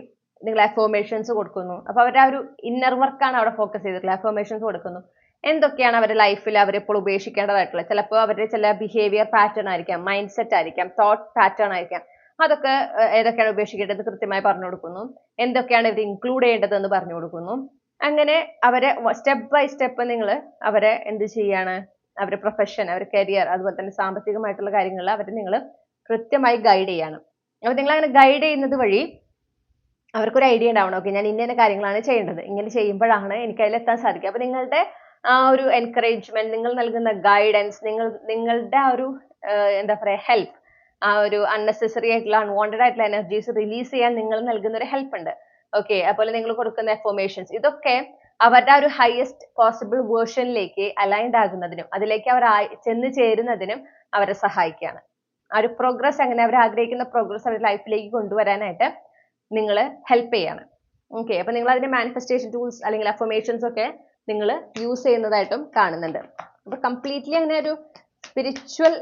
നിങ്ങൾ അഫർമേഷൻസ് കൊടുക്കുന്നു. അപ്പൊ അവരുടെ ആ ഒരു ഇന്നർ വർക്കാണ് അവിടെ ഫോക്കസ് ചെയ്തിട്ടുള്ളത്. അഫർമേഷൻസ് കൊടുക്കുന്നു. എന്തൊക്കെയാണ് അവരുടെ ലൈഫിൽ അവരെപ്പോൾ ഉപേക്ഷിക്കേണ്ടതായിട്ടുള്ള, ചിലപ്പോൾ അവരുടെ ചില ബിഹേവിയർ പാറ്റേൺ ആയിരിക്കാം, മൈൻഡ് സെറ്റ് ആയിരിക്കാം, തോട്ട് പാറ്റേൺ ആയിരിക്കാം. അതൊക്കെ ഏതൊക്കെയാണ് ഉപേക്ഷിക്കേണ്ടത് കൃത്യമായി പറഞ്ഞു കൊടുക്കുന്നു. എന്തൊക്കെയാണ് ഇവർ ഇൻക്ലൂഡ് ചെയ്യേണ്ടതെന്ന് പറഞ്ഞു കൊടുക്കുന്നു. അങ്ങനെ അവരെ സ്റ്റെപ്പ് ബൈ സ്റ്റെപ്പ് നിങ്ങൾ അവരെ എന്ത് ചെയ്യാണ്, അവരുടെ പ്രൊഫഷൻ, അവരുടെ കരിയർ, അതുപോലെ തന്നെ സാമ്പത്തികമായിട്ടുള്ള കാര്യങ്ങളിൽ അവരെ നിങ്ങൾ കൃത്യമായി ഗൈഡ് ചെയ്യണം. അപ്പൊ നിങ്ങൾ അങ്ങനെ ഗൈഡ് ചെയ്യുന്നത് വഴി അവർക്കൊരു ഐഡിയ ഉണ്ടാവണം. ഞാൻ ഇന്ന കാര്യങ്ങളാണ് ചെയ്യേണ്ടത്, ഇങ്ങനെ ചെയ്യുമ്പോഴാണ് എനിക്ക് അതിലെത്താൻ സാധിക്കുക. അപ്പൊ നിങ്ങളുടെ ആ ഒരു എൻകറേജ്മെന്റ്, നിങ്ങൾ നൽകുന്ന ഗൈഡൻസ്, നിങ്ങളുടെ ആ ഒരു എന്താ പറയാ ഹെൽപ്പ്, ആ ഒരു അൺനെസസറി ആയിട്ടുള്ള അൺവാണ്ടഡ് ആയിട്ടുള്ള എനർജീസ് റിലീസ് ചെയ്യാൻ നിങ്ങൾ നൽകുന്ന ഒരു ഹെൽപ്പ് ഉണ്ട്. ഓക്കെ, അതുപോലെ നിങ്ങൾ കൊടുക്കുന്ന എഫർമേഷൻസ്, ഇതൊക്കെ അവരുടെ ആ ഒരു ഹയസ്റ്റ് പോസിബിൾ വേർഷനിലേക്ക് അലൈൻഡ് ആകുന്നതിനും അതിലേക്ക് അവർ ചെന്ന് ചേരുന്നതിനും അവരെ സഹായിക്കുകയാണ്. ആ ഒരു പ്രോഗ്രസ്, അങ്ങനെ അവർ ആഗ്രഹിക്കുന്ന പ്രോഗ്രസ് അവരുടെ ലൈഫിലേക്ക് കൊണ്ടുവരാനായിട്ട് നിങ്ങൾ ഹെൽപ്പ് ചെയ്യാണ്. ഓക്കെ, അപ്പൊ നിങ്ങൾ അതിന്റെ മാനിഫെസ്റ്റേഷൻ ടൂൾസ് അല്ലെങ്കിൽ അഫർമേഷൻസ് ഒക്കെ നിങ്ങൾ യൂസ് ചെയ്യുന്നതായിട്ടും കാണുന്നുണ്ട്. അപ്പൊ കംപ്ലീറ്റ്ലി അങ്ങനെ ഒരു സ്പിരിച്വൽ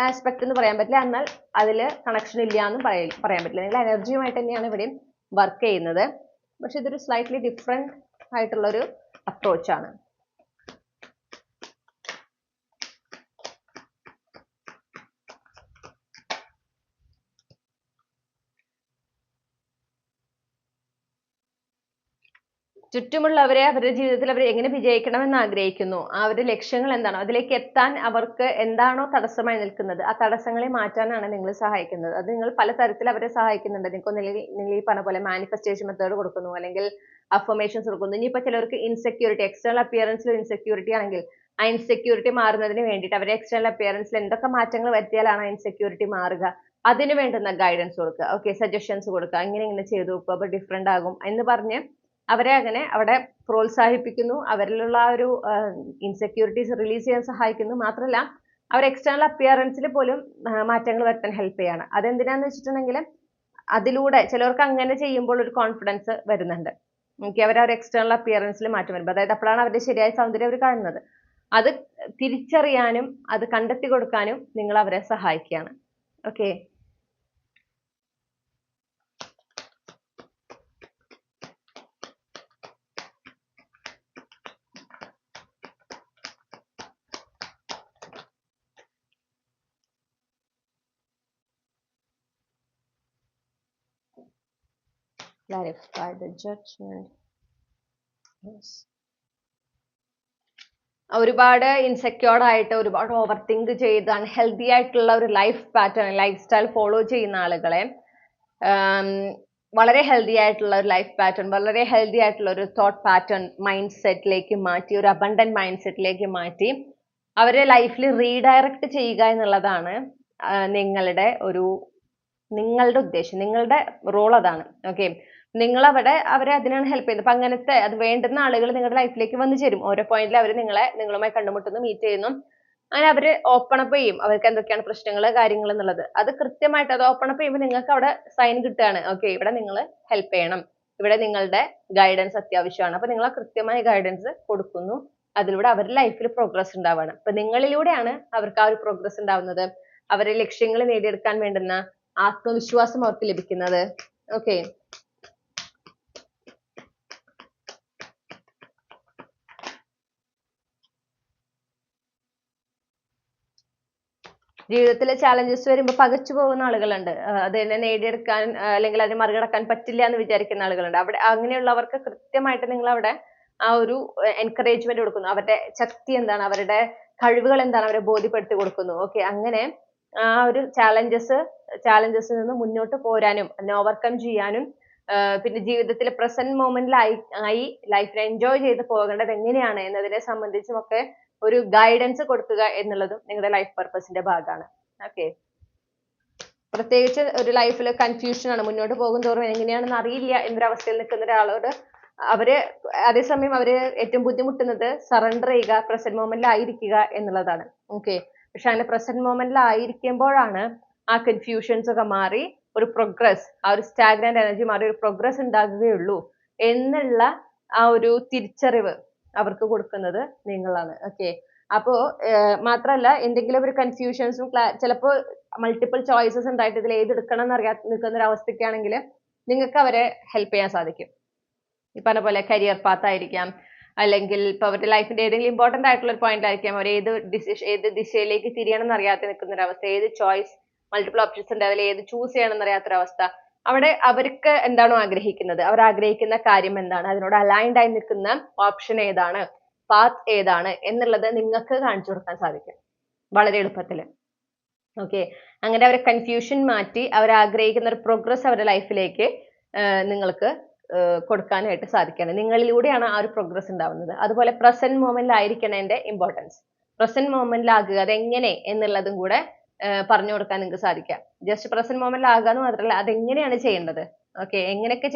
ആസ്പെക്ട് എന്ന് പറയാൻ പറ്റില്ല, എന്നാൽ അതിൽ കണക്ഷൻ ഇല്ല എന്നും പറയാൻ പറ്റില്ല. നിങ്ങൾ എനർജിയുമായിട്ട് തന്നെയാണ് ഇവിടെയും വർക്ക് ചെയ്യുന്നത്. പക്ഷെ ഇതൊരു സ്ലൈറ്റ്ലി ഡിഫറെന്റ് ആയിട്ടുള്ളൊരു അപ്രോച്ചാണ്. ചുറ്റുമുള്ളവരെ അവരുടെ ജീവിതത്തിൽ അവർ എങ്ങനെ വിജയിക്കണമെന്ന് ആഗ്രഹിക്കുന്നു, അവരുടെ ലക്ഷ്യങ്ങൾ എന്താണോ അതിലേക്ക് എത്താൻ അവർക്ക് എന്താണോ തടസ്സമായി നിൽക്കുന്നത്, ആ തടസ്സങ്ങളെ മാറ്റാനാണ് നിങ്ങൾ സഹായിക്കുന്നത്. അത് നിങ്ങൾ പലതരത്തിൽ അവരെ സഹായിക്കുന്നുണ്ട്. നിങ്ങൾ ഈ പറഞ്ഞ പോലെ മാനിഫെസ്റ്റേഷൻ മെത്തേഡ് കൊടുക്കുന്നു, അല്ലെങ്കിൽ അഫർമേഷൻസ് കൊടുക്കുന്നു. ഇനിയിപ്പോ ചിലർക്ക് ഇൻസെക്യൂരിറ്റി, എക്സ്റ്റേണൽ അപ്പിയറൻസിൽ ഇൻസെക്യൂരിറ്റി ആണെങ്കിൽ ആ ഇൻസെക്യൂരിറ്റി മാറുന്നതിന് വേണ്ടിയിട്ട് അവരെ എക്സ്റ്റേണൽ അപ്പിയറൻസിൽ എന്തൊക്കെ മാറ്റങ്ങൾ വരുത്തിയാലാണ് ആ ഇൻസെക്യൂരിറ്റി മാറുക, അതിന് വേണ്ടുന്ന ഗൈഡൻസ് കൊടുക്കുക. ഓക്കെ, സജഷൻസ് കൊടുക്കുക, ഇങ്ങനെ ചെയ്തു നോക്കുക, അപ്പൊ ഡിഫറെന്റ് ആകും എന്ന് പറഞ്ഞ് അവരെ അങ്ങനെ അവിടെ പ്രോത്സാഹിപ്പിക്കുന്നു. അവരിലുള്ള ആ ഒരു ഇൻസെക്യൂരിറ്റീസ് റിലീസ് ചെയ്യാൻ സഹായിക്കുന്നു. മാത്രമല്ല അവർ എക്സ്റ്റേണൽ അപ്പിയറൻസിൽ പോലും മാറ്റങ്ങൾ വരുത്താൻ ഹെൽപ്പ് ചെയ്യാണ്. അതെന്തിനാന്ന് വെച്ചിട്ടുണ്ടെങ്കിൽ അതിലൂടെ ചിലർക്ക് അങ്ങനെ ചെയ്യുമ്പോൾ ഒരു കോൺഫിഡൻസ് വരുന്നുണ്ട്. ഓക്കെ, അവർ ആ ഒരു എക്സ്റ്റേണൽ അപ്പിയറൻസിൽ മാറ്റം വരുമ്പോൾ, അതായത് അപ്പോഴാണ് അവരുടെ ശരിയായ സൗന്ദര്യം അവർ കാണുന്നത്. അത് തിരിച്ചറിയാനും അത് കണ്ടെത്തി കൊടുക്കാനും നിങ്ങൾ അവരെ സഹായിക്കുകയാണ്. Okay, clarify the judgment. Yes. ഒരുപാട് ഇൻസെക്യൂർഡ് ആയിട്ട്, ഒരുപാട് ഓവർ തിങ്ക് ചെയ്ത് അൺഹെൽത്തി ആയിട്ടുള്ള ഒരു life pattern, life style follow ചെയ്യുന്ന ആളുകളെ വളരെ ഹെൽത്തി ആയിട്ടുള്ള ഒരു ലൈഫ് പാറ്റേൺ, വളരെ ഹെൽത്തി ആയിട്ടുള്ള ഒരു തോട്ട് പാറ്റേൺ മൈൻഡ് സെറ്റിലേക്ക് മാറ്റി, ഒരു അബണ്ടന്റ് മൈൻഡ് സെറ്റിലേക്ക് മാറ്റി അവരെ ലൈഫിൽ റീഡയറക്റ്റ് ചെയ്യുക എന്നുള്ളതാണ് നിങ്ങളുടെ ഉദ്ദേശം, നിങ്ങളുടെ റോൾ അതാണ്. ഓക്കെ, നിങ്ങൾ അവരെ അതിനാണ് ഹെൽപ്പ് ചെയ്യുന്നത്. അപ്പൊ അങ്ങനത്തെ അത് വേണ്ടുന്ന ആളുകൾ നിങ്ങളുടെ ലൈഫിലേക്ക് വന്നു ചേരും. ഓരോ പോയിന്റിൽ അവർ നിങ്ങളുമായി കണ്ടുമുട്ടുന്നു, മീറ്റ് ചെയ്യുന്നു. അങ്ങനെ അവര് ഓപ്പൺ അപ്പ് ചെയ്യും അവർക്ക് എന്തൊക്കെയാണ് പ്രശ്നങ്ങൾ, കാര്യങ്ങൾ എന്നുള്ളത്. അത് കൃത്യമായിട്ട് അത് ഓപ്പൺ അപ്പ് ചെയ്യുമ്പോൾ നിങ്ങൾക്ക് അവിടെ സൈൻ കിട്ടുകയാണ്. ഓക്കെ, ഇവിടെ നിങ്ങൾ ഹെൽപ്പ് ചെയ്യണം, ഇവിടെ നിങ്ങളുടെ ഗൈഡൻസ് അത്യാവശ്യമാണ്. അപ്പൊ നിങ്ങൾ കൃത്യമായ ഗൈഡൻസ് കൊടുക്കുന്നു. അതിലൂടെ അവരുടെ ലൈഫിൽ പ്രോഗ്രസ് ഉണ്ടാവുകയാണ്. അപ്പൊ നിങ്ങളിലൂടെയാണ് അവർക്ക് ആ ഒരു പ്രോഗ്രസ് ഉണ്ടാവുന്നത്, അവരുടെ ലക്ഷ്യങ്ങൾ നേടിയെടുക്കാൻ വേണ്ടുന്ന ആത്മവിശ്വാസം അവർക്ക് ലഭിക്കുന്നത്. ഓക്കെ, ജീവിതത്തിലെ ചാലഞ്ചസ് വരുമ്പോൾ പകച്ചു പോകുന്ന ആളുകളുണ്ട്. അത് തന്നെ നേടിയെടുക്കാൻ അല്ലെങ്കിൽ അതിനെ മറികടക്കാൻ പറ്റില്ല എന്ന് വിചാരിക്കുന്ന ആളുകളുണ്ട്. അവിടെ അങ്ങനെയുള്ളവർക്ക് കൃത്യമായിട്ട് നിങ്ങൾ അവിടെ ആ ഒരു എൻകറേജ്മെന്റ് കൊടുക്കുന്നു. അവരുടെ ശക്തി എന്താണ്, അവരുടെ കഴിവുകൾ എന്താണ് അവരെ ബോധ്യപ്പെടുത്തി കൊടുക്കുന്നു. ഓക്കെ, അങ്ങനെ ആ ഒരു ചാലഞ്ചസിൽ നിന്ന് മുന്നോട്ട് പോരാനും ഓവർകം ചെയ്യാനും പിന്നെ ജീവിതത്തിലെ പ്രസന്റ് മൊമെന്റിലായി ലൈഫിനെ എൻജോയ് ചെയ്ത് പോകേണ്ടത് എങ്ങനെയാണ് എന്നതിനെ സംബന്ധിച്ചും ഒക്കെ ഒരു ഗൈഡൻസ് കൊടുക്കുക എന്നുള്ളതും നിങ്ങളുടെ ലൈഫ് പർപ്പസിന്റെ ഭാഗമാണ്. ഓക്കെ, പ്രത്യേകിച്ച് ഒരു ലൈഫിൽ കൺഫ്യൂഷൻ ആണ്, മുന്നോട്ട് പോകും തോറും എങ്ങനെയാണെന്ന് അറിയില്ല എന്നൊരവസ്ഥയിൽ നിൽക്കുന്ന ഒരാളോട് അതേസമയം അവര് ഏറ്റവും ബുദ്ധിമുട്ടുന്നത് സറണ്ടർ ചെയ്യുക, പ്രസന്റ് മൊമെന്റിൽ ആയിരിക്കുക എന്നുള്ളതാണ്. ഓക്കെ, പക്ഷെ അങ്ങനെ പ്രസന്റ് മൊമെന്റിൽ ആയിരിക്കുമ്പോഴാണ് ആ കൺഫ്യൂഷൻസ് ഒക്കെ മാറി ഒരു പ്രോഗ്രസ്, ആ ഒരു സ്റ്റാഗ്നന്റ് എനർജി മാറി ഒരു പ്രോഗ്രസ് ഉണ്ടാകുകയുള്ളൂ എന്നുള്ള ആ ഒരു തിരിച്ചറിവ് അവർക്ക് കൊടുക്കുന്നത് നിങ്ങളാണ്. ഓക്കെ, അപ്പോ മാത്രമല്ല എന്തെങ്കിലും ഒരു കൺഫ്യൂഷൻസും ചിലപ്പോൾ മൾട്ടിപ്പിൾ ചോയ്സസ് ഉണ്ടായിട്ട് ഇതിൽ ഏത് എടുക്കണം എന്ന് അറിയാതെ നിൽക്കുന്ന ഒരു അവസ്ഥയ്ക്കാണെങ്കിൽ നിങ്ങൾക്ക് അവരെ ഹെൽപ്പ് ചെയ്യാൻ സാധിക്കും. ഈ പറഞ്ഞ പോലെ കരിയർ പാത്ത് ആയിരിക്കാം, അല്ലെങ്കിൽ ഇപ്പൊ അവരുടെ ലൈഫിന്റെ ഏതെങ്കിലും ഇമ്പോർട്ടന്റ് ആയിട്ടുള്ള ഒരു പോയിന്റ് ആയിരിക്കാം, അവർ ഏത് ദിശയിലേക്ക് തിരിയണം എന്ന് അറിയാതെ നിൽക്കുന്ന ഒരു അവസ്ഥ, ഏത് ചോയ്സ് മൾട്ടിപ്പിൾ ഓപ്ഷൻസ് ഉണ്ട് അതിൽ ഏത് ചൂസ് ചെയ്യണം എന്നറിയാത്തൊരവസ്ഥ. അവിടെ അവർക്ക് എന്താണോ ആഗ്രഹിക്കുന്നത്, അവർ ആഗ്രഹിക്കുന്ന കാര്യം എന്താണ്, അതിനോട് അലൈൻഡ് ആയി നിൽക്കുന്ന ഓപ്ഷൻ ഏതാണ്, പാത്ത് ഏതാണ് എന്നുള്ളത് നിങ്ങൾക്ക് കാണിച്ചു കൊടുക്കാൻ സാധിക്കും വളരെ എളുപ്പത്തിൽ. ഓക്കെ, അങ്ങനെ അവരെ കൺഫ്യൂഷൻ മാറ്റി അവർ ആഗ്രഹിക്കുന്ന ഒരു പ്രോഗ്രസ് അവരുടെ ലൈഫിലേക്ക് നിങ്ങൾക്ക് കൊടുക്കാനായിട്ട് സാധിക്കണം. നിങ്ങളിലൂടെയാണ് ആ ഒരു പ്രോഗ്രസ് ഉണ്ടാവുന്നത്. അതുപോലെ പ്രസന്റ് മൊമെന്റിലായിരിക്കണതിന്റെ ഇമ്പോർട്ടൻസ്. പ്രസന്റ് മൊമെന്റിലാകുക അതെങ്ങനെ എന്നുള്ളതും കൂടെ പറഞ്ഞു കൊടുക്കാൻ നിങ്ങൾക്ക് സാധിക്കാം. ജസ്റ്റ് പ്രസന്റ് മൊമെന്റിലാകുക എന്ന് മാത്രമല്ല, അതെങ്ങനെയാണ് ചെയ്യേണ്ടത്, ഓക്കെ, എങ്ങനെയൊക്കെ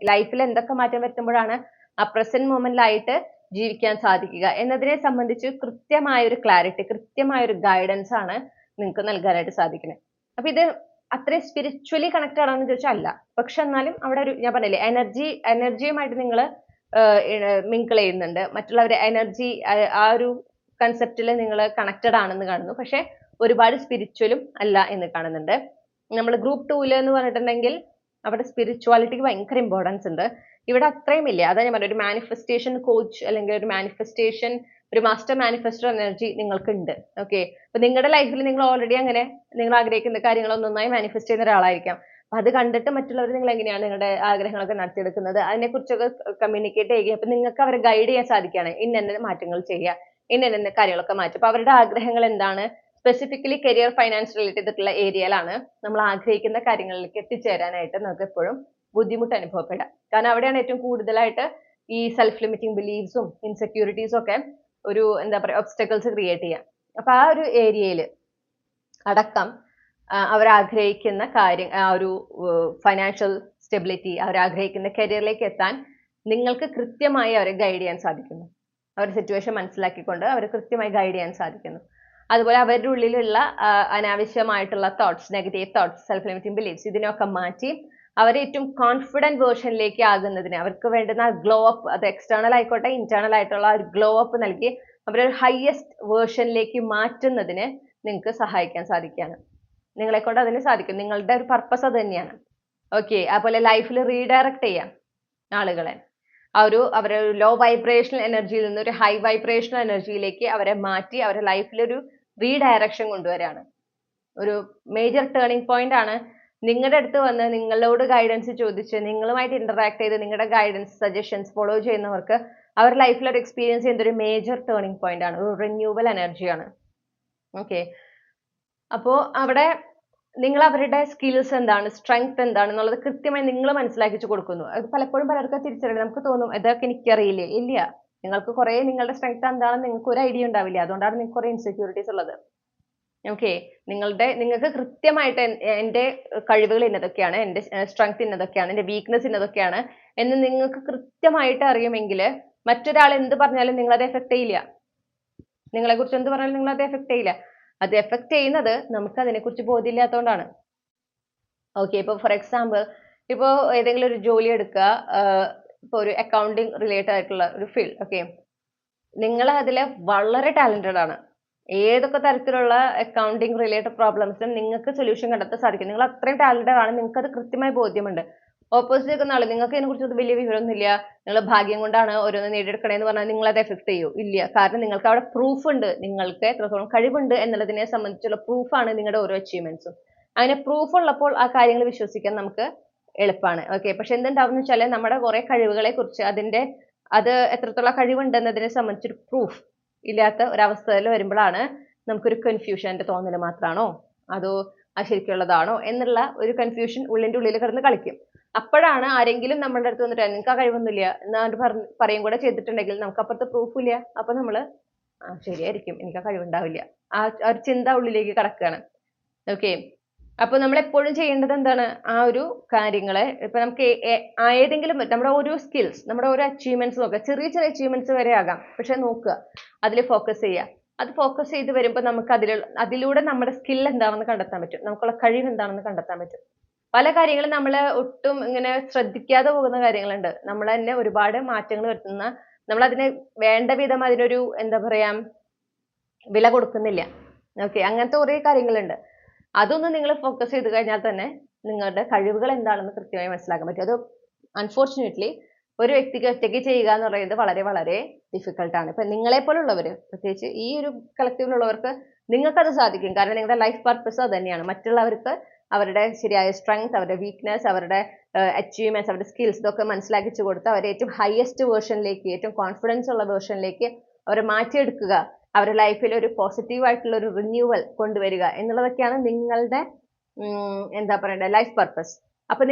ലൈഫിൽ എന്തൊക്കെ മാറ്റം വരുത്തുമ്പോഴാണ് ആ പ്രസന്റ് മൊമെന്റിലായിട്ട് ജീവിക്കാൻ സാധിക്കുക എന്നതിനെ സംബന്ധിച്ച് കൃത്യമായ ഒരു ക്ലാരിറ്റി, കൃത്യമായ ഒരു ഗൈഡൻസ് ആണ് നിങ്ങൾക്ക് നൽകാനായിട്ട് സാധിക്കുന്നത്. അപ്പൊ ഇത് അത്രയും സ്പിരിച്വലി കണക്റ്റഡ് ആണെന്ന് ചോദിച്ചാൽ അല്ല. പക്ഷെ എന്നാലും അവിടെ ഒരു ഞാൻ പറഞ്ഞില്ലേ, എനർജിയുമായിട്ട് നിങ്ങൾ മിങ്കിൾ ചെയ്യുന്നുണ്ട്. മറ്റുള്ളവരെ എനർജി ആ ഒരു കൺസെപ്റ്റിൽ നിങ്ങൾ കണക്റ്റഡ് ആണെന്ന് കാണുന്നു. പക്ഷെ ഒരുപാട് സ്പിരിച്വലും അല്ല എന്ന് കാണുന്നുണ്ട്. നമ്മൾ ഗ്രൂപ്പ് 2 എന്ന് പറഞ്ഞിട്ടുണ്ടെങ്കിൽ അവിടെ സ്പിരിച്വാലിറ്റിക്ക് ഭയങ്കര ഇമ്പോർട്ടൻസ് ഉണ്ട്. ഇവിടെ അത്രയും ഇല്ല. അതാ ഞാൻ പറഞ്ഞത്, ഒരു മാനിഫെസ്റ്റേഷൻ കോച്ച് അല്ലെങ്കിൽ ഒരു മാനിഫെസ്റ്റേഷൻ, ഒരു മാസ്റ്റർ മാനിഫെസ്റ്റർ എനർജി നിങ്ങൾക്ക് ഉണ്ട്. ഓക്കെ, അപ്പൊ നിങ്ങളുടെ ലൈഫിൽ നിങ്ങൾ ഓൾറെഡി അങ്ങനെ നിങ്ങൾ ആഗ്രഹിക്കുന്ന കാര്യങ്ങൾ നന്നായി മാനിഫെസ്റ്റ് ചെയ്യുന്ന ഒരാളായിരിക്കാം. അപ്പൊ അത് കണ്ടിട്ട് മറ്റുള്ളവർ നിങ്ങൾ എങ്ങനെയാണ് നിങ്ങളുടെ ആഗ്രഹങ്ങളൊക്കെ നടത്തിയെടുക്കുന്നത് അതിനെക്കുറിച്ചൊക്കെ കമ്മ്യൂണിക്കേറ്റ് ചെയ്യുക. അപ്പൊ നിങ്ങൾക്ക് അവരെ ഗൈഡ് ചെയ്യാൻ സാധിക്കുകയാണ്. ഇന്ന മാറ്റങ്ങൾ ചെയ്യുക, ഇന്ന കാര്യങ്ങളൊക്കെ മാറ്റും. അപ്പൊ അവരുടെ ആഗ്രഹങ്ങൾ എന്താണ്, സ്പെസിഫിക്കലി കരിയർ ഫൈനാൻസ് റിലേറ്റഡ് ചെയ്തിട്ടുള്ള ഏരിയയിലാണ് നമ്മൾ ആഗ്രഹിക്കുന്ന കാര്യങ്ങളിലേക്ക് എത്തിച്ചേരാനായിട്ട് നമുക്ക് എപ്പോഴും ബുദ്ധിമുട്ട് അനുഭവപ്പെടാം. കാരണം അവിടെയാണ് ഏറ്റവും കൂടുതലായിട്ട് ഈ സെൽഫ് ലിമിറ്റിംഗ് ബിലീഫ്സും ഇൻസെക്യൂരിറ്റീസും ഒക്കെ ഒരു എന്താ പറയുക ഒബ്സ്റ്റക്കിൾസ് ക്രിയേറ്റ് ചെയ്യാം. അപ്പൊ ആ ഒരു ഏരിയയിൽ അടക്കം അവരാഗ്രഹിക്കുന്ന കാര്യം, ആ ഒരു ഫൈനാൻഷ്യൽ സ്റ്റെബിലിറ്റി, അവരാഗ്രഹിക്കുന്ന കരിയറിലേക്ക് എത്താൻ നിങ്ങൾക്ക് കൃത്യമായി അവരെ ഗൈഡ് ചെയ്യാൻ സാധിക്കുന്നു. അവരുടെ സിറ്റുവേഷൻ മനസ്സിലാക്കിക്കൊണ്ട് അവരെ കൃത്യമായി ഗൈഡ് ചെയ്യാൻ സാധിക്കുന്നു. അതുപോലെ അവരുടെ ഉള്ളിലുള്ള അനാവശ്യമായിട്ടുള്ള thoughts, negative thoughts, self limiting beliefs ഇതിനൊക്കെ മാറ്റി അവരെ ഏറ്റവും കോൺഫിഡന്റ് വേർഷനിലേക്ക് ആകുന്നതിന്, അവർക്ക് വേണ്ടുന്ന ഗ്ലോ അപ്പ്, അത് എക്സ്റ്റേണൽ ആയിക്കോട്ടെ ഇന്റേണൽ ആയിട്ടുള്ള ഒരു ഗ്ലോ അപ്പ് നൽകി അവരെ ഹയസ്റ്റ് വേർഷനിലേക്ക് മാറ്റുന്നതിന് നിങ്ങൾക്ക് സഹായിക്കാൻ സാധിക്കുകയാണ്. നിങ്ങളെ കൊണ്ട് അതിന് സാധിക്കും. നിങ്ങളുടെ ഒരു പർപ്പസ് അത് തന്നെയാണ്. ഓക്കെ, അതുപോലെ ലൈഫിൽ റീഡയറക്ട് ചെയ്യാം ആളുകളെ. അവരെ ലോ വൈബ്രേഷണൽ എനർജിയിൽ നിന്ന് ഒരു ഹൈ വൈബ്രേഷണൽ എനർജിയിലേക്ക് അവരെ മാറ്റി അവരുടെ ലൈഫിൽ ഒരു റീഡയറക്ഷൻ കൊണ്ടുവരാണ്. ഒരു മേജർ ടേണിംഗ് പോയിന്റ് ആണ്. നിങ്ങളുടെ അടുത്ത് വന്ന് നിങ്ങളോട് ഗൈഡൻസ് ചോദിച്ച് നിങ്ങളുമായിട്ട് ഇന്ററാക്ട് ചെയ്ത് നിങ്ങളുടെ ഗൈഡൻസ് സജഷൻസ് ഫോളോ ചെയ്യുന്നവർക്ക് അവരുടെ ലൈഫിൽ ഒരു എക്സ്പീരിയൻസ് ചെയ്യുന്ന ഒരു മേജർ ടേണിംഗ് പോയിന്റ് ആണ്, ഒരു റിന്യൂവൽ എനർജിയാണ്. ഓക്കെ, അപ്പോൾ അവിടെ നിങ്ങൾ അവരുടെ സ്കിൽസ് എന്താണ്, സ്ട്രെങ്ത് എന്താണ് എന്നുള്ളത് കൃത്യമായി നിങ്ങൾ മനസ്സിലാക്കിച്ചു കൊടുക്കുന്നു. അത് പലപ്പോഴും പലർക്കും തിരിച്ചറിയില്ല. നമുക്ക് തോന്നും ഇതൊക്കെ എനിക്കറിയില്ലേ. ഇല്ല, നിങ്ങൾക്ക് കുറെ നിങ്ങളുടെ സ്ട്രെങ്ത് എന്താണെന്ന് നിങ്ങൾക്ക് ഒരു ഐഡിയ ഉണ്ടാവില്ല. അതുകൊണ്ടാണ് നിങ്ങൾക്ക് കുറെ ഇൻസെക്യൂരിറ്റീസ് ഉള്ളത്. ഓക്കെ, നിങ്ങൾക്ക് കൃത്യമായിട്ട് എൻ്റെ കഴിവുകൾ ഇന്നതൊക്കെയാണ്, എൻ്റെ സ്ട്രെങ്ത് ഇന്നതൊക്കെയാണ്, എൻ്റെ വീക്ക്നെസ് ഇന്നതൊക്കെയാണ് എന്ന് നിങ്ങൾക്ക് കൃത്യമായിട്ട് അറിയുമെങ്കിൽ മറ്റൊരാൾ എന്ത് പറഞ്ഞാലും നിങ്ങളത് എഫക്ട് ചെയ്യില്ല. നിങ്ങളെ കുറിച്ച് എന്ത് പറഞ്ഞാലും നിങ്ങളത് എഫക്ട് ചെയ്യില്ല. അത് എഫക്ട് ചെയ്യുന്നത് നമുക്ക് അതിനെക്കുറിച്ച് ബോധ്യമില്ലാത്തതുകൊണ്ടാണ്. ഓക്കെ, ഇപ്പോൾ ഫോർ എക്സാമ്പിൾ, ഇപ്പോൾ ഏതെങ്കിലും ഒരു ജോലി എടുക്കുക, ഇപ്പോൾ ഒരു അക്കൗണ്ടിങ് റിലേറ്റഡ് ആയിട്ടുള്ള ഒരു ഫീൽഡ്. ഓക്കെ, നിങ്ങൾ അതിൽ വളരെ ടാലന്റഡ് ആണ്. ഏതൊക്കെ തരത്തിലുള്ള അക്കൗണ്ടിങ് റിലേറ്റഡ് പ്രോബ്ലംസിനും നിങ്ങൾക്ക് സൊല്യൂഷൻ കണ്ടെത്താൻ സാധിക്കും. നിങ്ങൾ അത്രയും ടാലന്റഡ് ആണ്, നിങ്ങൾക്ക് അത് കൃത്യമായി ബോധ്യമുണ്ട്. ഓപ്പോസിറ്റ് നിൽക്കുന്ന ആൾ നിങ്ങൾക്ക് അതിനെക്കുറിച്ച് വലിയ വിവരമൊന്നുമില്ല, നിങ്ങൾ ഭാഗ്യം കൊണ്ടാണ് ഓരോന്ന് നേടിയെടുക്കണേന്ന് പറഞ്ഞാൽ നിങ്ങൾ അത് എഫക്ട് ചെയ്യൂ? ഇല്ല. കാരണം നിങ്ങൾക്ക് അവിടെ പ്രൂഫ് ഉണ്ട്, നിങ്ങൾക്ക് എത്രത്തോളം കഴിവുണ്ട് എന്നുള്ളതിനെ സംബന്ധിച്ചുള്ള പ്രൂഫാണ് നിങ്ങളുടെ ഓരോ അച്ചീവ്മെന്റ്സും. അങ്ങനെ പ്രൂഫ് ഉള്ളപ്പോൾ ആ കാര്യങ്ങൾ വിശ്വസിക്കാൻ നമുക്ക് എളുപ്പമാണ്. ഓക്കെ, പക്ഷെ എന്തുണ്ടാവും എന്ന് വെച്ചാൽ നമ്മുടെ കുറെ കഴിവുകളെ കുറിച്ച് അത് എത്രത്തോളം കഴിവുണ്ടെന്നതിനെ സംബന്ധിച്ചൊരു പ്രൂഫ് ഇല്ലാത്ത ഒരവസ്ഥയിൽ വരുമ്പോഴാണ് നമുക്കൊരു കൺഫ്യൂഷൻ്റെ തോന്നൽ മാത്രമാണോ അതോ അത് ശരിക്കുള്ളതാണോ എന്നുള്ള ഒരു കൺഫ്യൂഷൻ ഉള്ളിൻ്റെ ഉള്ളിൽ കിടന്ന് കളിക്കും. അപ്പോഴാണ് ആരെങ്കിലും നമ്മുടെ അടുത്ത് വന്നിട്ട് നിങ്ങൾക്ക് ആ കഴിവൊന്നുമില്ല എന്നാണ്ട് പറയും കൂടെ ചെയ്തിട്ടുണ്ടെങ്കിൽ നമുക്ക് അപ്പുറത്ത് പ്രൂഫ് ഇല്ല. അപ്പൊ നമ്മൾ ശരിയായിരിക്കും, എനിക്ക് ആ കഴിവുണ്ടാവില്ല, ആ ഒരു ചിന്ത ഉള്ളിലേക്ക് കടക്കുകയാണ്. ഓക്കെ, അപ്പൊ നമ്മൾ എപ്പോഴും ചെയ്യേണ്ടത് എന്താണ്, ആ ഒരു കാര്യങ്ങളെ ഇപ്പൊ നമുക്ക് ഏതെങ്കിലും നമ്മുടെ ഓരോ സ്കിൽസ്, നമ്മുടെ ഓരോ അച്ചീവ്മെന്റ്സ് നോക്കുക. ചെറിയ ചെറിയ അച്ചീവ്മെന്റ്സ് വരെ ആകാം, പക്ഷെ നോക്കുക, അതിൽ ഫോക്കസ് ചെയ്യുക. അത് ഫോക്കസ് ചെയ്ത് വരുമ്പോൾ നമുക്ക് അതിലൂടെ നമ്മുടെ സ്കിൽ എന്താണെന്ന് കണ്ടെത്താൻ പറ്റും, നമുക്കുള്ള കഴിവ് എന്താണെന്ന് കണ്ടെത്താൻ പറ്റും. പല കാര്യങ്ങളും നമ്മൾ ഒട്ടും ഇങ്ങനെ ശ്രദ്ധിക്കാതെ പോകുന്ന കാര്യങ്ങളുണ്ട്. നമ്മൾ തന്നെ ഒരുപാട് മാറ്റങ്ങൾ വരുത്തുന്ന, നമ്മൾ അതിന് വേണ്ട വിധം അതിനൊരു എന്താ പറയാ വില കൊടുക്കുന്നില്ല. ഓക്കെ, അങ്ങനത്തെ കുറേ കാര്യങ്ങളുണ്ട്. അതൊന്ന് നിങ്ങൾ ഫോക്കസ് ചെയ്ത് കഴിഞ്ഞാൽ തന്നെ നിങ്ങളുടെ കഴിവുകൾ എന്താണെന്ന് കൃത്യമായി മനസ്സിലാക്കാൻ പറ്റും. അത് അൺഫോർച്ചുനേറ്റ്ലി ഒരു വ്യക്തിക്ക് ഒറ്റയ്ക്ക് ചെയ്യുക എന്ന് പറയുന്നത് വളരെ വളരെ ഡിഫിക്കൽട്ടാണ്. ഇപ്പൊ നിങ്ങളെ പോലുള്ളവർ, പ്രത്യേകിച്ച് ഈ ഒരു കളക്റ്റീവിലുള്ളവർക്ക് നിങ്ങൾക്കത് സാധിക്കും. കാരണം നിങ്ങളുടെ ലൈഫ് പർപ്പസ് അത് തന്നെയാണ്. മറ്റുള്ളവർക്ക് അവരുടെ ശരിയായ സ്ട്രെങ്ത്, അവരുടെ വീക്ക്നെസ്, അവരുടെ അച്ചീവ്മെന്റ്സ്, അവരുടെ സ്കിൽസ് ഇതൊക്കെ മനസ്സിലാക്കിച്ചു കൊടുത്ത് അവരെ ഏറ്റവും ഹയസ്റ്റ് വേർഷനിലേക്ക്, ഏറ്റവും കോൺഫിഡൻസ് ഉള്ള വേർഷനിലേക്ക് അവരെ മാറ്റിയെടുക്കുക, അവരുടെ ലൈഫിൽ ഒരു പോസിറ്റീവ് ആയിട്ടുള്ള ഒരു റിന്യൂവൽ കൊണ്ടുവരിക എന്നുള്ളതൊക്കെയാണ് നിങ്ങളുടെ എന്താ പറയണ്ടേ ലൈഫ് പർപ്പസ്. അപ്പൊ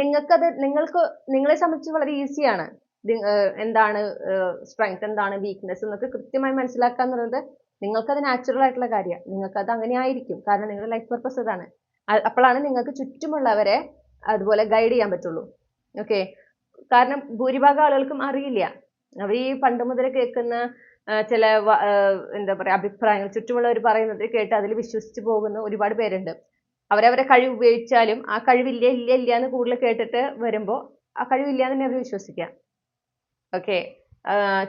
നിങ്ങളെ സംബന്ധിച്ച് വളരെ ഈസിയാണ്. എന്താണ് സ്ട്രെങ്ത്, എന്താണ് വീക്ക്നെസ് എന്നൊക്കെ കൃത്യമായി മനസ്സിലാക്കുക എന്നുള്ളത് നിങ്ങൾക്കത് നാച്ചുറൽ ആയിട്ടുള്ള കാര്യമാണ്. നിങ്ങൾക്കത് അങ്ങനെ ആയിരിക്കും, കാരണം നിങ്ങളുടെ ലൈഫ് പർപ്പസ് അതാണ്. അപ്പോഴാണ് നിങ്ങൾക്ക് ചുറ്റുമുള്ളവരെ അതുപോലെ ഗൈഡ് ചെയ്യാൻ പറ്റുള്ളൂ. ഓക്കെ, കാരണം ഭൂരിഭാഗം ആളുകൾക്കും അറിയില്ല. അവർ ഈ പണ്ട് മുതൽ കേൾക്കുന്ന ചില എന്താ പറയാ അഭിപ്രായങ്ങൾ, ചുറ്റുമുള്ളവർ പറയുന്നത് കേട്ട് അതിൽ വിശ്വസിച്ച് പോകുന്ന ഒരുപാട് പേരുണ്ട്. അവരവരെ കഴിവ് ഉപയോഗിച്ചാലും ആ കഴിവില്ല ഇല്ല ഇല്ല എന്ന് കൂടുതൽ കേട്ടിട്ട് വരുമ്പോൾ ആ കഴിവില്ല എന്ന് തന്നെ അവർ വിശ്വസിക്കുക. ഓക്കെ,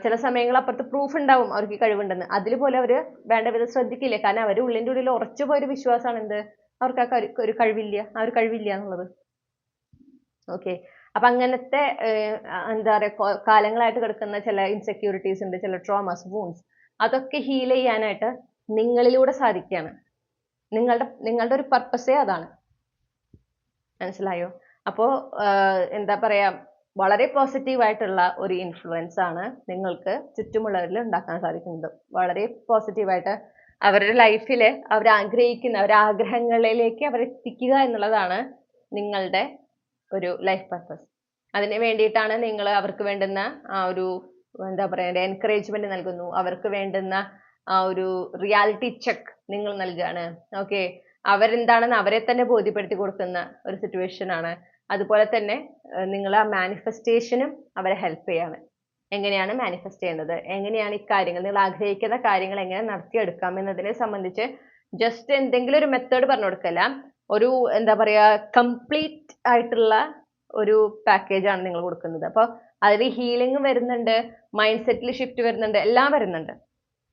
ചില സമയങ്ങൾ അപ്പുറത്ത് പ്രൂഫ് ഉണ്ടാവും അവർക്ക് കഴിവുണ്ടെന്ന്, അതിൽ പോലും അവർ വേണ്ട വിധം ശ്രദ്ധിക്കില്ല. കാരണം അവർ ഉള്ളിൻ്റെ ഉള്ളിൽ ഉറച്ചു പോയൊരു വിശ്വാസമാണ് എന്ത്, അവർക്ക് ആ ഒരു കഴിവില്ല, ആ ഒരു കഴിവില്ല എന്നുള്ളത്. ഓക്കെ, അപ്പൊ അങ്ങനത്തെ എന്താ പറയാ കാലങ്ങളായിട്ട് കിടക്കുന്ന ചില ഇൻസെക്യൂരിറ്റീസ് ഉണ്ട്, ചില ട്രോമാസ്, വൂൺസ്, അതൊക്കെ ഹീൽ ചെയ്യാനായിട്ട് നിങ്ങളിലൂടെ സാധിക്കുകയാണ്. നിങ്ങളുടെ ഒരു പർപ്പസേ അതാണ്. മനസ്സിലായോ? അപ്പോ എന്താ പറയാ, വളരെ പോസിറ്റീവ് ആയിട്ടുള്ള ഒരു ഇൻഫ്ലുവൻസ് ആണ് നിങ്ങൾക്ക് ചുറ്റുമുള്ളവരിൽ ഉണ്ടാക്കാൻ സാധിക്കുന്നത്. വളരെ പോസിറ്റീവായിട്ട് അവരുടെ ലൈഫിൽ അവരുടെ ആഗ്രഹങ്ങളിലേക്ക് അവരെത്തിക്കുക എന്നുള്ളതാണ് നിങ്ങളുടെ ഒരു ലൈഫ് പർപ്പസ്. അതിന് വേണ്ടിയിട്ടാണ് നിങ്ങൾ അവർക്ക് വേണ്ടുന്ന ആ ഒരു എന്താ പറയുക എൻകറേജ്മെന്റ് നൽകുന്നു, അവർക്ക് വേണ്ടുന്ന ആ ഒരു റിയാലിറ്റി ചെക്ക് നിങ്ങൾ നൽകുകയാണ്. ഓക്കെ, അവരെന്താണെന്ന് അവരെ തന്നെ ബോധ്യപ്പെടുത്തി കൊടുക്കുന്ന ഒരു സിറ്റുവേഷൻ ആണ്. അതുപോലെ തന്നെ നിങ്ങൾ ആ മാനിഫെസ്റ്റേഷനും അവരെ ഹെൽപ്പ് ചെയ്യാണ്. എങ്ങനെയാണ് മാനിഫെസ്റ്റ് ചെയ്യേണ്ടത്, എങ്ങനെയാണ് ഈ കാര്യങ്ങൾ, നിങ്ങൾ ആഗ്രഹിക്കുന്ന കാര്യങ്ങൾ എങ്ങനെ നടത്തിയെടുക്കാം എന്നതിനെ സംബന്ധിച്ച് ജസ്റ്റ് എന്തെങ്കിലും ഒരു മെത്തേഡ് പറഞ്ഞു കൊടുക്കല്ല, ഒരു എന്താ പറയാ കംപ്ലീറ്റ് ആയിട്ടുള്ള ഒരു പാക്കേജ് ആണ് നിങ്ങൾ കൊടുക്കുന്നത്. അപ്പോൾ അതിൽ ഹീലിംഗ് വരുന്നുണ്ട്, മൈൻഡ് സെറ്റിൽ ഷിഫ്റ്റ് വരുന്നുണ്ട്, എല്ലാം വരുന്നുണ്ട്.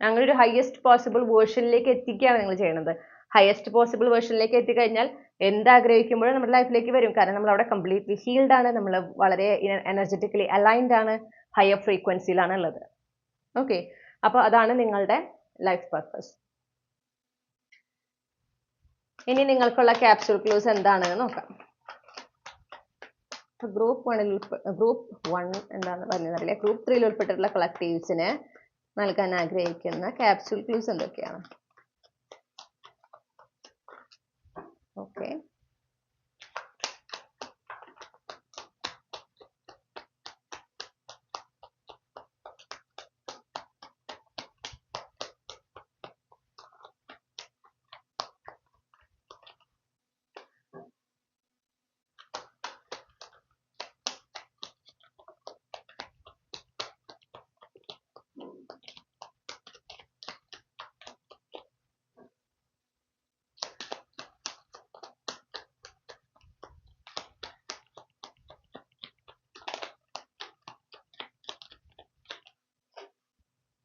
അങ്ങനെ ഒരു ഹയസ്റ്റ് പോസിബിൾ വേർഷനിലേക്ക് എത്തിക്കുകയാണ് നിങ്ങൾ ചെയ്യുന്നത്. ഹയസ്റ്റ് പോസിബിൾ വേർഷനിലേക്ക് എത്തിക്കഴിഞ്ഞാൽ എന്താഗ്രഹിക്കുമ്പോഴും നമ്മുടെ ലൈഫിലേക്ക് വരും. കാരണം നമ്മൾ അവിടെ കംപ്ലീറ്റ്ലി ഹീൽഡ് ആണ്, നമ്മൾ വളരെ എനർജറ്റിക്കലി അലൈൻഡ് ആണ്, ഹയർ ഫ്രീക്വൻസിയിലാണ് ഉള്ളത്. ഓക്കെ, അപ്പോൾ അതാണ് നിങ്ങളുടെ ലൈഫ് പർപ്പസ്. ഇനി നിങ്ങൾക്കുള്ള ക്യാപ്സ്യൂൾ ക്ലൂസ് എന്താണെന്ന് നോക്കാം. ഗ്രൂപ്പ് 1 എന്താണെന്ന് പറഞ്ഞറിയില്ല. ഗ്രൂപ്പ് 3 ഉൾപ്പെട്ടിട്ടുള്ള കളക്ടീവ്സിന് നൽകാൻ ആഗ്രഹിക്കുന്ന ക്യാപ്സ്യൂൾ ക്ലൂസ് എന്തൊക്കെയാണ്? ഓക്കെ,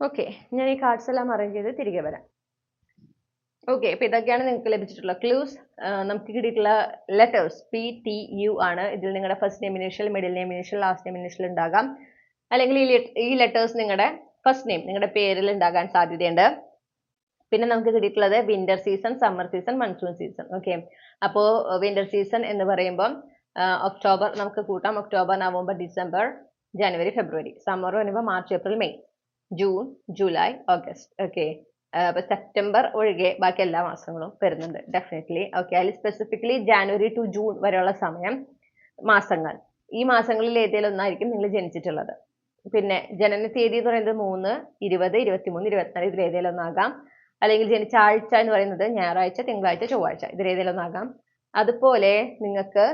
ഓക്കെ, ഞാൻ ഈ കാർഡ്സ് എല്ലാം അറേഞ്ച് ചെയ്ത് തിരികെ വരാം. ഓക്കെ, അപ്പൊ ഇതൊക്കെയാണ് നിങ്ങൾക്ക് ലഭിച്ചിട്ടുള്ള ക്ലൂസ്. നമുക്ക് കിട്ടിയിട്ടുള്ള ലെറ്റേഴ്സ് PTU ആണ്. ഇതിൽ നിങ്ങളുടെ first name initial, middle name initial, last name initial ഉണ്ടാകാം. അല്ലെങ്കിൽ ഈ ലെറ്റേഴ്സ് നിങ്ങളുടെ ഫസ്റ്റ് നെയിം, നിങ്ങളുടെ പേരിൽ ഉണ്ടാകാൻ സാധ്യതയുണ്ട്. പിന്നെ നമുക്ക് കിട്ടിയിട്ടുള്ളത് winter season, summer season, monsoon season. Okay, അപ്പോൾ വിന്റർ സീസൺ എന്ന് പറയുമ്പോൾ ഒക്ടോബർ നമുക്ക് കൂട്ടാം, ഒക്ടോബർ, നവംബർ, ഡിസംബർ, ജനുവരി, ഫെബ്രുവരി. സമ്മർ വരുമ്പോൾ March, April, May, June, July, August. Okay, അപ്പൊ സെപ്റ്റംബർ ഒഴികെ ബാക്കി എല്ലാ മാസങ്ങളും വരുന്നുണ്ട് ഡെഫിനറ്റ്ലി. ഓക്കെ, അതിൽ സ്പെസിഫിക്കലി ജാനുവരി ടു ജൂൺ വരെയുള്ള സമയം മാസങ്ങൾ, ഈ മാസങ്ങളിൽ ഏതെങ്കിലും ഒന്നായിരിക്കും നിങ്ങൾ ജനിച്ചിട്ടുള്ളത്. പിന്നെ ജനന തീയതി എന്ന് പറയുന്നത് 3, 20, 23, 24 ഇതിൽ ഏതെങ്കിലും ഒന്നാകാം. അല്ലെങ്കിൽ ജനിച്ച ആഴ്ച എന്ന് പറയുന്നത് ഞായറാഴ്ച, തിങ്കളാഴ്ച, ചൊവ്വാഴ്ച ഇതിൽ ഏതെങ്കിലും ഒന്നാകാം. അതുപോലെ നിങ്ങൾക്ക്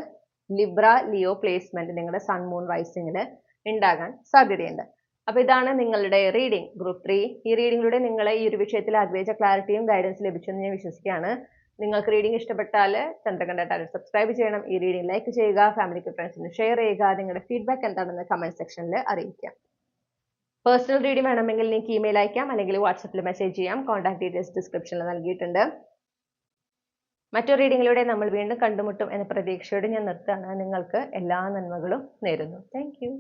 ലിബ്ര, ലിയോ പ്ലേസ്മെന്റ് നിങ്ങളുടെ സൺ മൂൺ റൈസിംഗിൽ ഉണ്ടാകാൻ സാധ്യതയുണ്ട്. അപ്പൊ ഇതാണ് നിങ്ങളുടെ റീഡിംഗ് ഗ്രൂപ്പ് 3. ഈ റീഡിങ്ങിലൂടെ നിങ്ങളെ ഈ ഒരു വിഷയത്തിൽ ആഗ്രഹിച്ച ക്ലാരിറ്റിയും ഗൈഡൻസ് ലഭിച്ചെന്ന് ഞാൻ വിശ്വസിക്കുകയാണ്. നിങ്ങൾക്ക് റീഡിംഗ് ഇഷ്ടപ്പെട്ടാൽ ചന്ദ്രകണ്ഠ ടാരോ സബ്സ്ക്രൈബ് ചെയ്യണം, ഈ റീഡിംഗ് ലൈക്ക് ചെയ്യുക, ഫാമിലിക്ക് ഫ്രണ്ട്സിന് ഷെയർ ചെയ്യുക, നിങ്ങളുടെ ഫീഡ്ബാക്ക് എന്താണെന്ന് കമന്റ് സെക്ഷനിൽ അറിയിക്കാം. പേഴ്സണൽ റീഡിംഗ് വേണമെങ്കിൽ നിങ്ങൾക്ക് ഇമെയിൽ അയക്കാം, അല്ലെങ്കിൽ വാട്സപ്പിൽ മെസ്സേജ് ചെയ്യാം. കോൺടാക്ട് ഡീറ്റെയിൽസ് ഡിസ്ക്രിപ്ഷനിൽ നൽകിയിട്ടുണ്ട്. മറ്റൊരു റീഡിങ്ങിലൂടെ നമ്മൾ വീണ്ടും കണ്ടുമുട്ടും എന്ന പ്രതീക്ഷയോടെ ഞാൻ നിർത്തുകയാണ്. നിങ്ങൾക്ക് എല്ലാ നന്മകളും നേരുന്നു. Thank you.